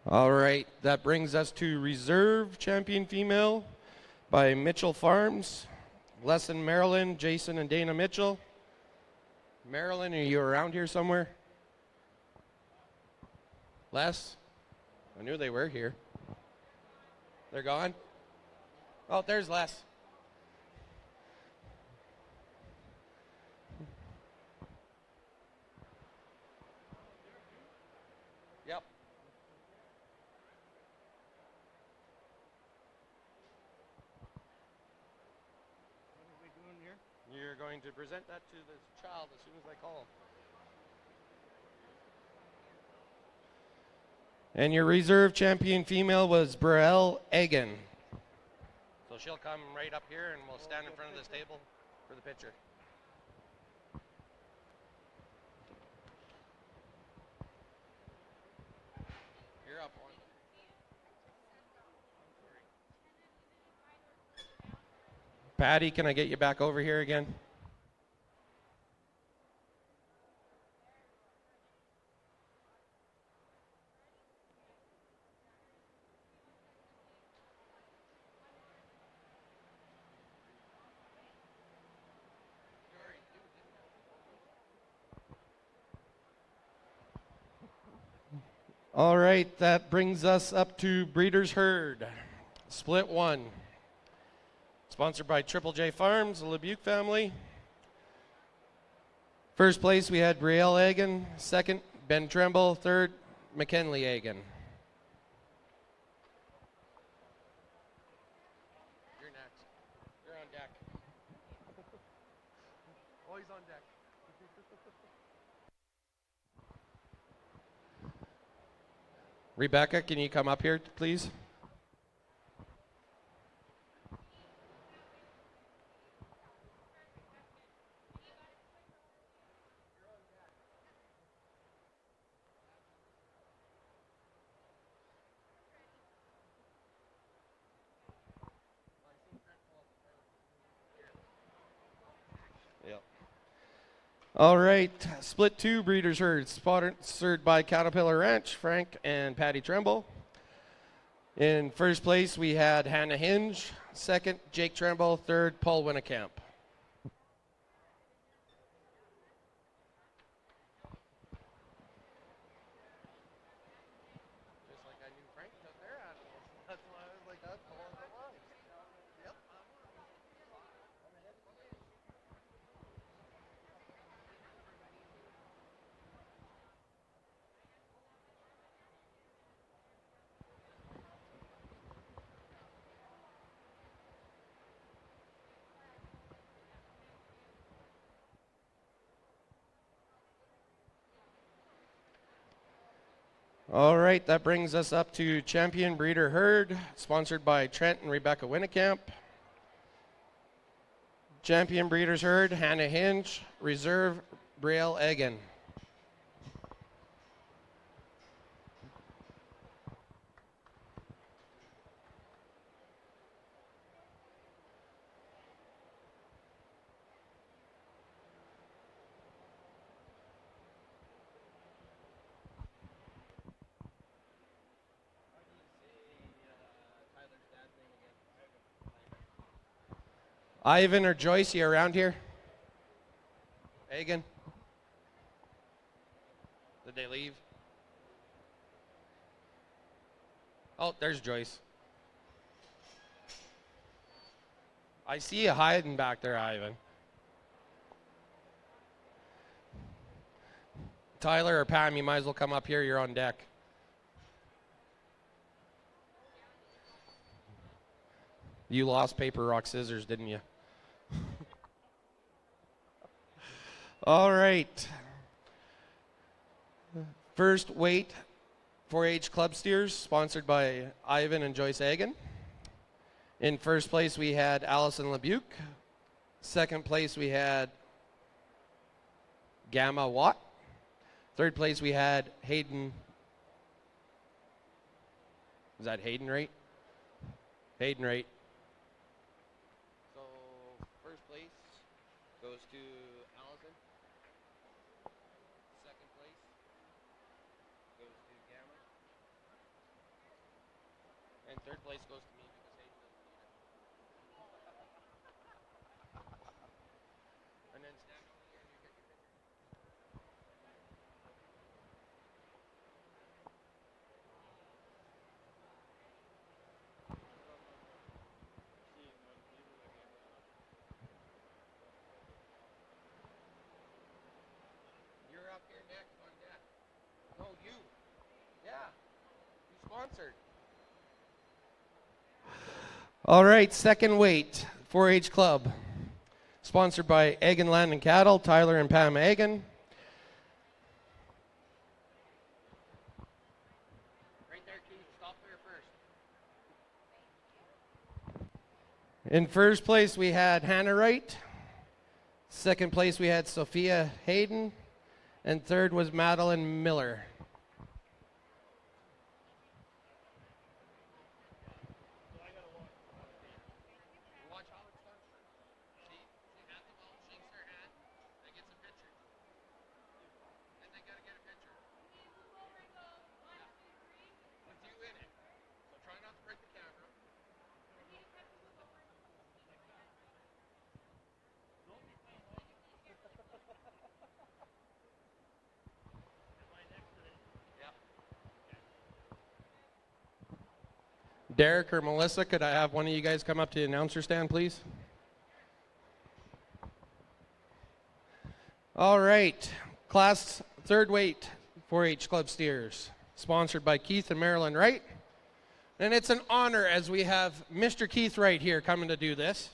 All right, that brings us to Reserve Champion Female by Mitchell Farms. Lesson Marilyn, Jason, and Dana Mitchell. Marilyn, are you around here somewhere? Les? I knew they were here. They're gone? Oh, there's Les. Yep. You're going to present that to this child as soon as I call. And your reserve champion female was Brielle Egan. So she'll come right up here and we'll stand in front of this table for the picture. up one. Patty, can I get you back over here again? All right, that brings us up to Breeders' Herd, Split 1. Sponsored by Triple J Farms, the LeBuc family. First place, we had Brielle Egan. Second, Ben Tremble. Third, McKinley Egan. You're next. You're on deck. Always on deck. Rebecca, can you come up here, please? Yep. All right, Split 2 Breeders' Herd, sponsored by Caterpillar Ranch, Frank and Patty Tremble. In first place, we had Hannah Hinge. Second, Jake Tremble. Third, Paul Winnekamp. Just like I knew Frank took their animals. That's why I was like, that's Paul and the line. Yep. All right, that brings us up to Champion Breeder Herd, sponsored by Trent and Rebecca Winnekamp. Champion Breeders Herd, Hannah Hinge. Reserve, Brielle Egan. Ivan or Joyce, you around here? Egan? Did they leave? Oh, there's Joyce. I see you hiding back there, Ivan. Tyler or Pam, you might as well come up here. You're on deck. You lost paper, rock, scissors, didn't you? All right. First weight 4-H club steers, sponsored by Ivan and Joyce Egan. In first place, we had Allison LeBuc. Second place, we had Gamma Watt. Third place, we had Hayden. Is that Hayden right? Hayden right. So first place goes to Allison. Second place goes to Gamma. And third place goes to me because Hayden doesn't need it. And then stand over here and you get your picture. You're up here next on deck. No, you. Yeah. You sponsored. All right, second weight, 4-H Club. Sponsored by Egan Land and Cattle, Tyler and Pam Egan. Right there, Keith. Stop there first. In first place, we had Hannah Wright. Second place, we had Sophia Hayden. And third was Madeline Miller. Derek or Melissa, could I have one of you guys come up to the announcer stand, please? All right, class third weight 4-H Club steers, sponsored by Keith and Marilyn Wright. And it's an honor as we have Mr. Keith Wright here coming to do this.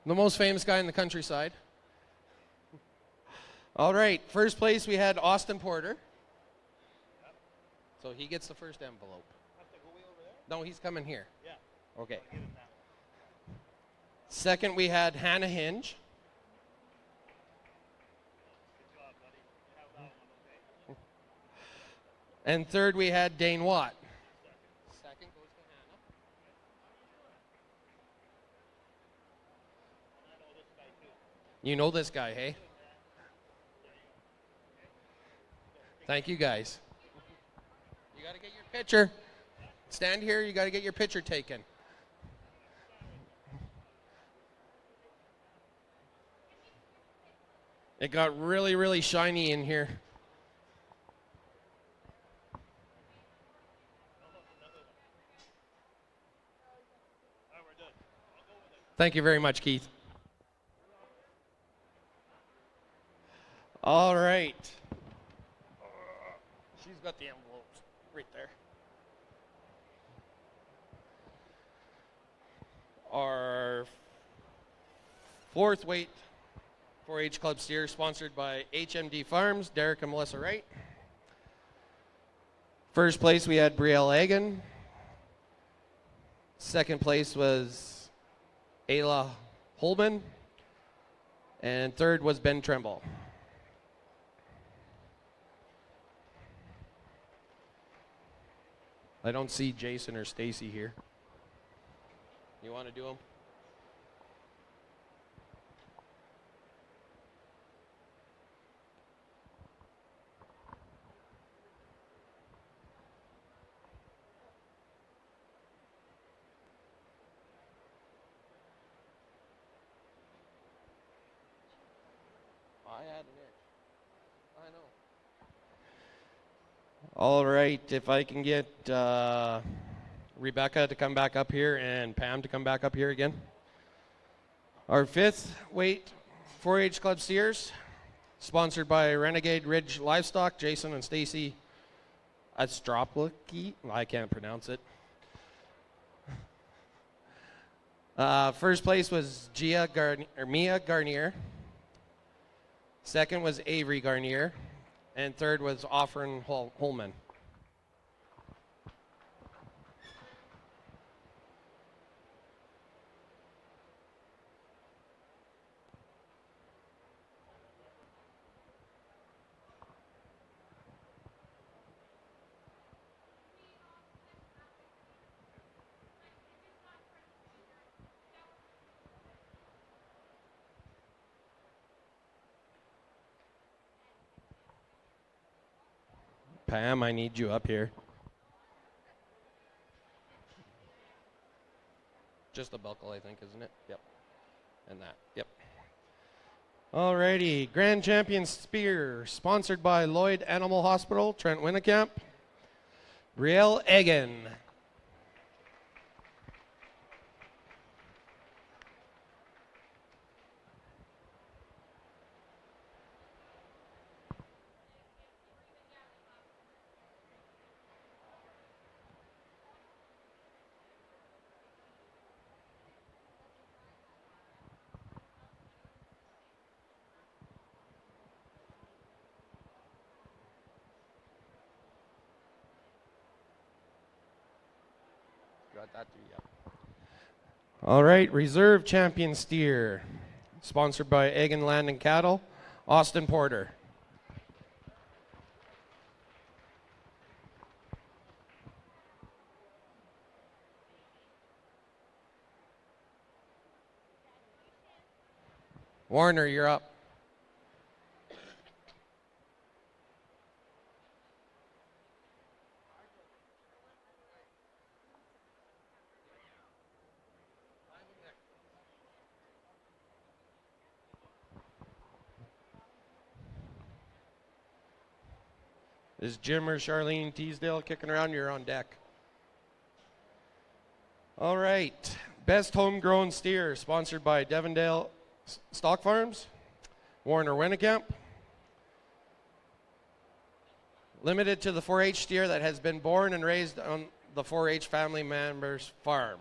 The most famous guy in the countryside. All right, first place we had Austin Porter. So he gets the first envelope. No, he's coming here. Yeah. Okay. Second, we had Hannah Hinge. And third, we had Dane Watt. Second goes to Hannah. You know this guy, hey? Thank you, guys. You got to get your picture. Stand here, you got to get your picture taken. It got really, really shiny in here. Thank you very much, Keith. All right. She's got the envelopes right there. Our fourth weight 4-H Club steer, sponsored by HMD Farms, Derek and Melissa Wright. First place we had Brielle Egan. Second place was Ayla Holman, and third was Ben Tremble. I don't see Jason or Stacy here. You want to do them? I had an itch. I know. All right, if I can get Rebecca to come back up here and Pam to come back up here again. Our fifth weight 4-H Club steers, sponsored by Renegade Ridge Livestock, Jason and Stacy Astroplicki. I can't pronounce it. First place was Mia Garnier. Second was Avery Garnier. And third was Offren Holman. Pam, I need you up here. Just the buckle, I think, isn't it? Yep. And that, yep. Alrighty, Grand Champion Spear, sponsored by Lloyd Animal Hospital, Trent Winnicamp. Brielle Egan. Got that too, yeah. All right, Reserve Champion Steer, sponsored by Egan Land and Cattle, Austin Porter. Warner, you're up. Is Jim or Charlene Teasdale kicking around? You're on deck. All right. Best homegrown steer, sponsored by Devondale Stock Farms, Warner Winnicamp. Limited to the 4-H steer that has been born and raised on the 4-H family member's farm.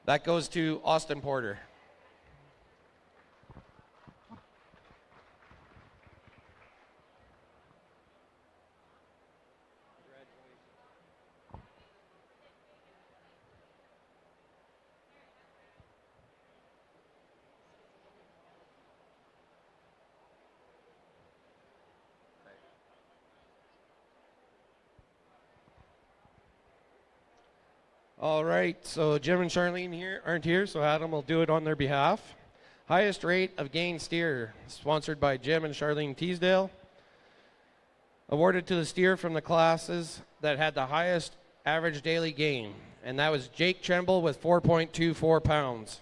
That goes to Austin Porter. All right, so Jim and Charlene here aren't here, so Adam will do it on their behalf. Highest rate of gain steer, sponsored by Jim and Charlene Teasdale. Awarded to the steer from the classes that had the highest average daily gain, and that was Jake Tremble with 4.24 pounds.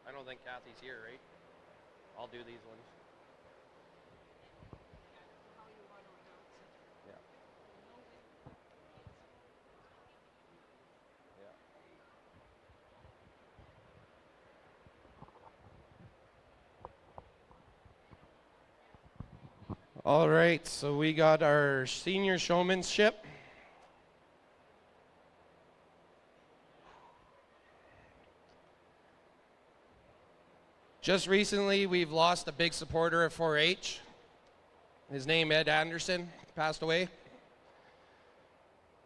I don't think Kathy's here, right? I'll do these ones. Yeah. Yeah. All right, so we got our senior showmanship. Just recently, we've lost a big supporter of 4-H. His name, Ed Anderson, passed away.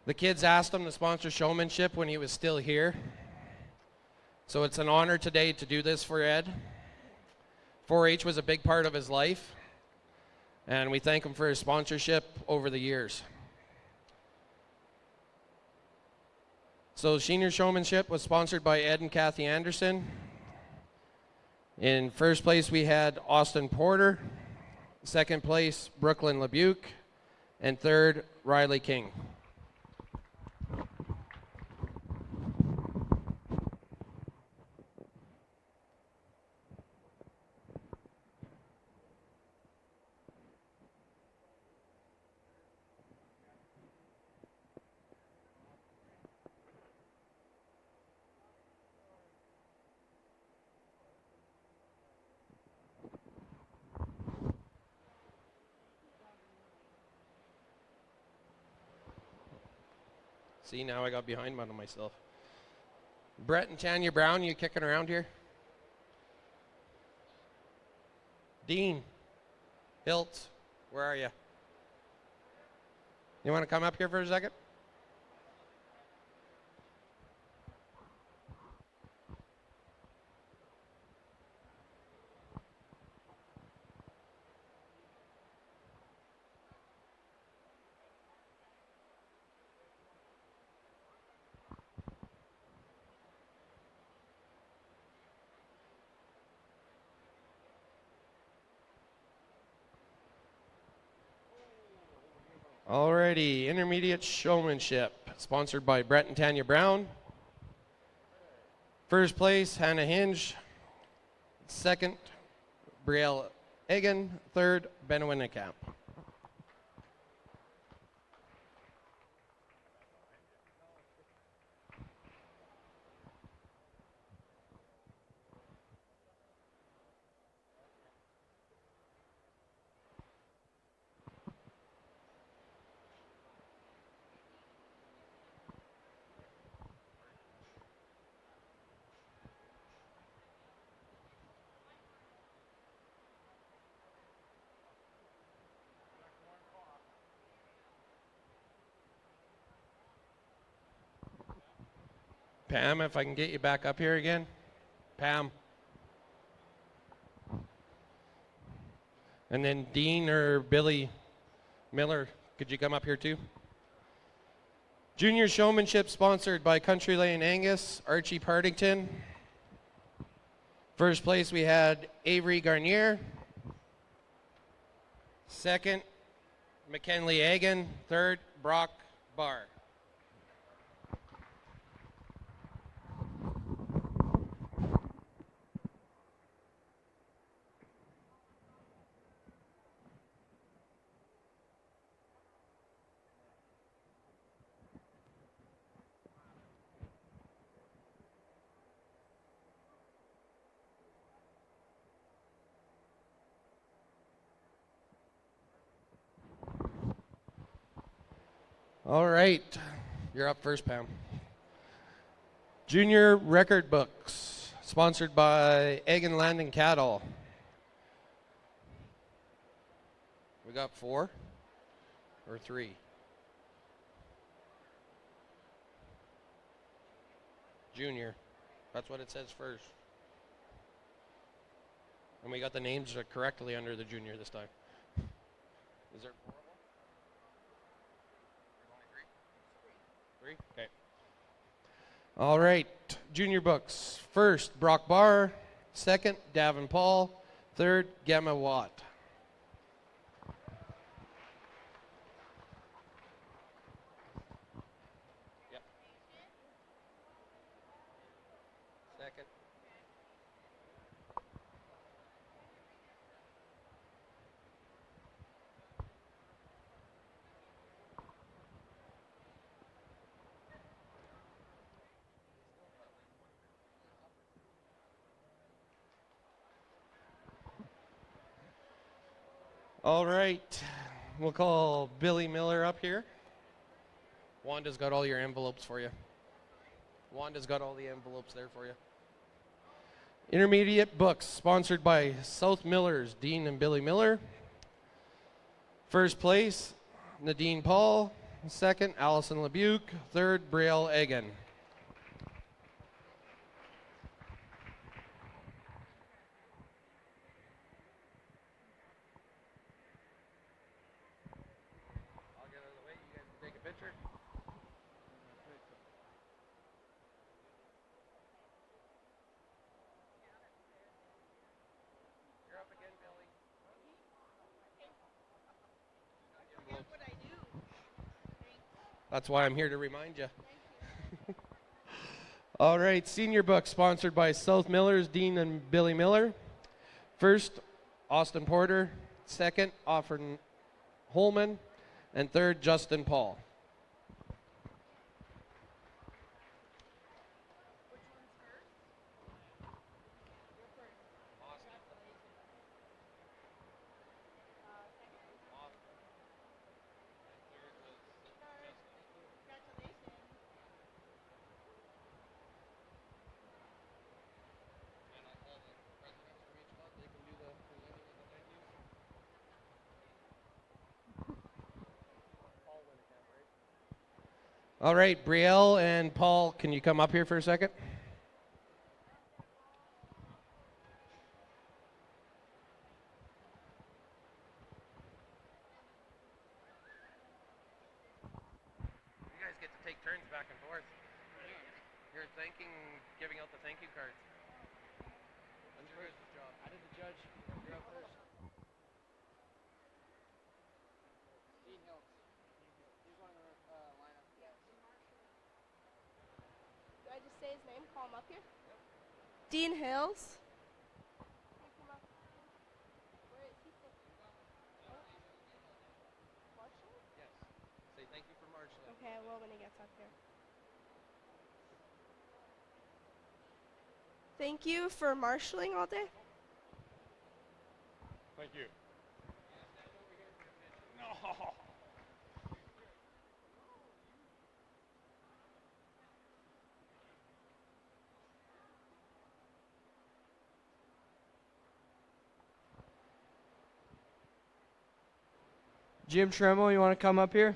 The kids asked him to sponsor showmanship when he was still here. So it's an honor today to do this for Ed. 4-H was a big part of his life, and we thank him for his sponsorship over the years. So senior showmanship was sponsored by Ed and Kathy Anderson. In first place, we had Austin Porter. Second place, Brooklyn LeBuc. And third, Riley King. See, now I got behind one of myself. Brett and Tanya Brown, you kicking around here? Dean, Hilt, where are you? You want to come up here for a second? Alrighty, intermediate showmanship, sponsored by Brett and Tanya Brown. First place, Hannah Hinge. Second, Brielle Egan. Third, Ben Winnicamp. Pam, if I can get you back up here again. Pam. And then Dean or Billy Miller, could you come up here too? Junior showmanship sponsored by Country Lane Angus, Archie Partington. First place we had Avery Garnier. Second, McKinley Egan. Third, Brock Barr. All right. You're up first, Pam. Junior record books, sponsored by Egg and Land and Cattle. We got 4 or 3? Junior. That's what it says first. And we got the names correctly under the junior this time. Is there 4 of them? There's only 3? 3? Okay. All right. Junior books. First, Brock Barr. Second, Davin Paul. Third, Gemma Watt. Yep. Second. All right. We'll call Billy Miller up here. Wanda's got all your envelopes for you. Wanda's got all the envelopes there for you. Intermediate books, sponsored by South Millers, Dean and Billy Miller. First place, Nadine Paul. Second, Allison LeBuc. Third, Brielle Egan. I'll get out of the way. You guys can take a picture. You're up again, Billy. What I do. That's why I'm here to remind you. All right, senior book sponsored by South Millers, Dean and Billy Miller. First, Austin Porter. Second, Offern Holman. And third, Justin Paul. All right, Brielle and Paul, can you come up here for a second? You guys get to take turns back and forth. You're giving out the thank you cards. That's your guys' job. I did the judge. You're up first. Dean Hills. He's one of the lineup. Do I just say his name? Call him up here? Yep. Dean Hills. Where is he from? Marshall? Yes. Say thank you for marshalling. Okay, I will when he gets up here. Thank you for marshalling all day. Thank you. Jim Tremble, you want to come up here?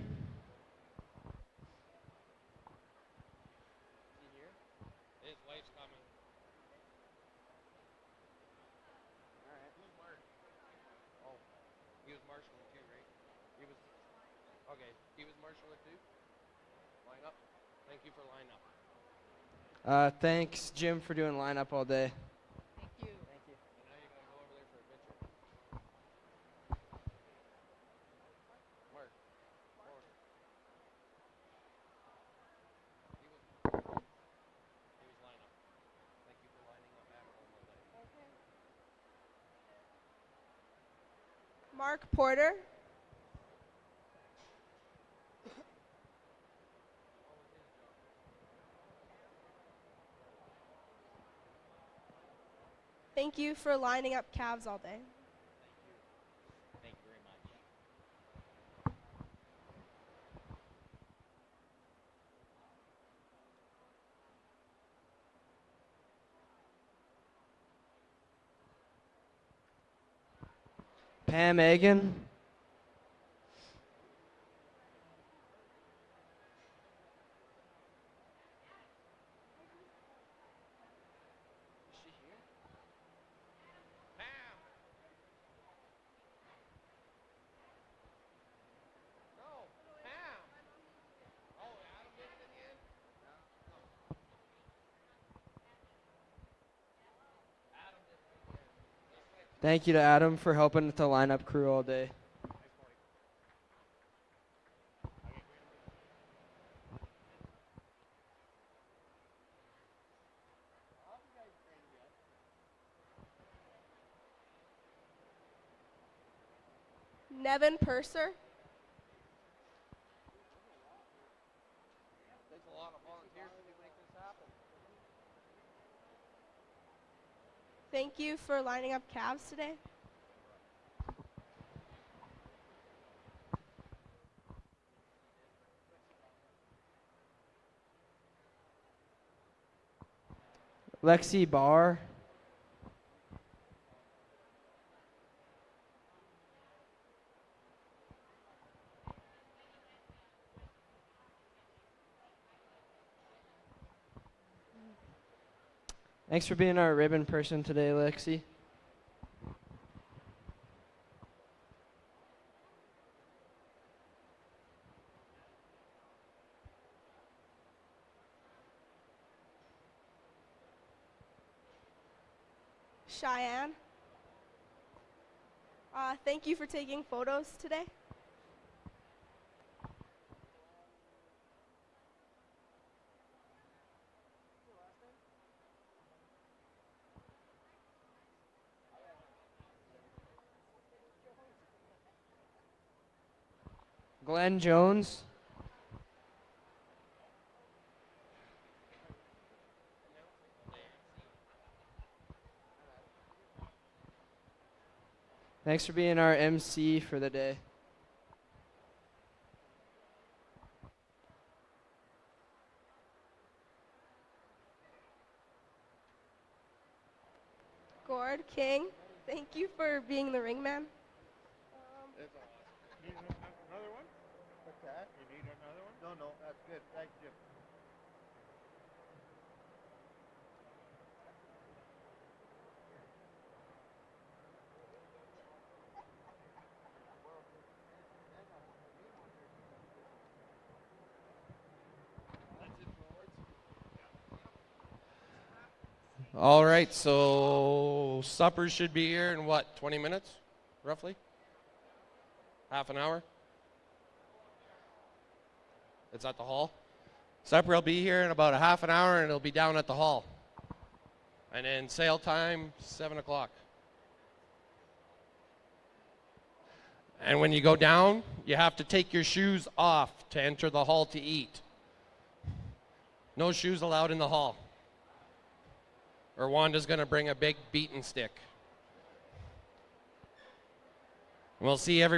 His wife's coming. All right. Who's Mark? Oh, he was marshalling too, right? He was. Okay, he was marshalling too. Line up. Thank you for line up. Thanks, Jim, for doing lineup all day. Thank you. Thank you. And now you gotta go over there for a picture. Mark. Forward. He was line up. Thank you for lining up at home all day. Okay. Mark Porter. Thank you for lining up calves all day. Thank you very much. Pam Egan. Thank you to Adam for helping with the lineup crew all day. Nevin Purser. Takes a lot of volunteers to make this happen. Thank you for lining up calves today. Lexi Barr. Thanks for being our ribbon person today, Lexi. Cheyenne. Thank you for taking photos today. Glenn Jones. Thanks for being our MC for the day. Gord King. Thank you for being the ring man. Need another one? What's that? You need another one? No, that's good. Thank you. All right, so supper should be here in what, 20 minutes, roughly? Half an hour? It's at the hall. Supper will be here in about a half an hour, and it'll be down at the hall. And then sale time, 7 o'clock. And when you go down, you have to take your shoes off to enter the hall to eat. No shoes allowed in the hall, or Wanda's going to bring a big beating stick. We'll see everybody.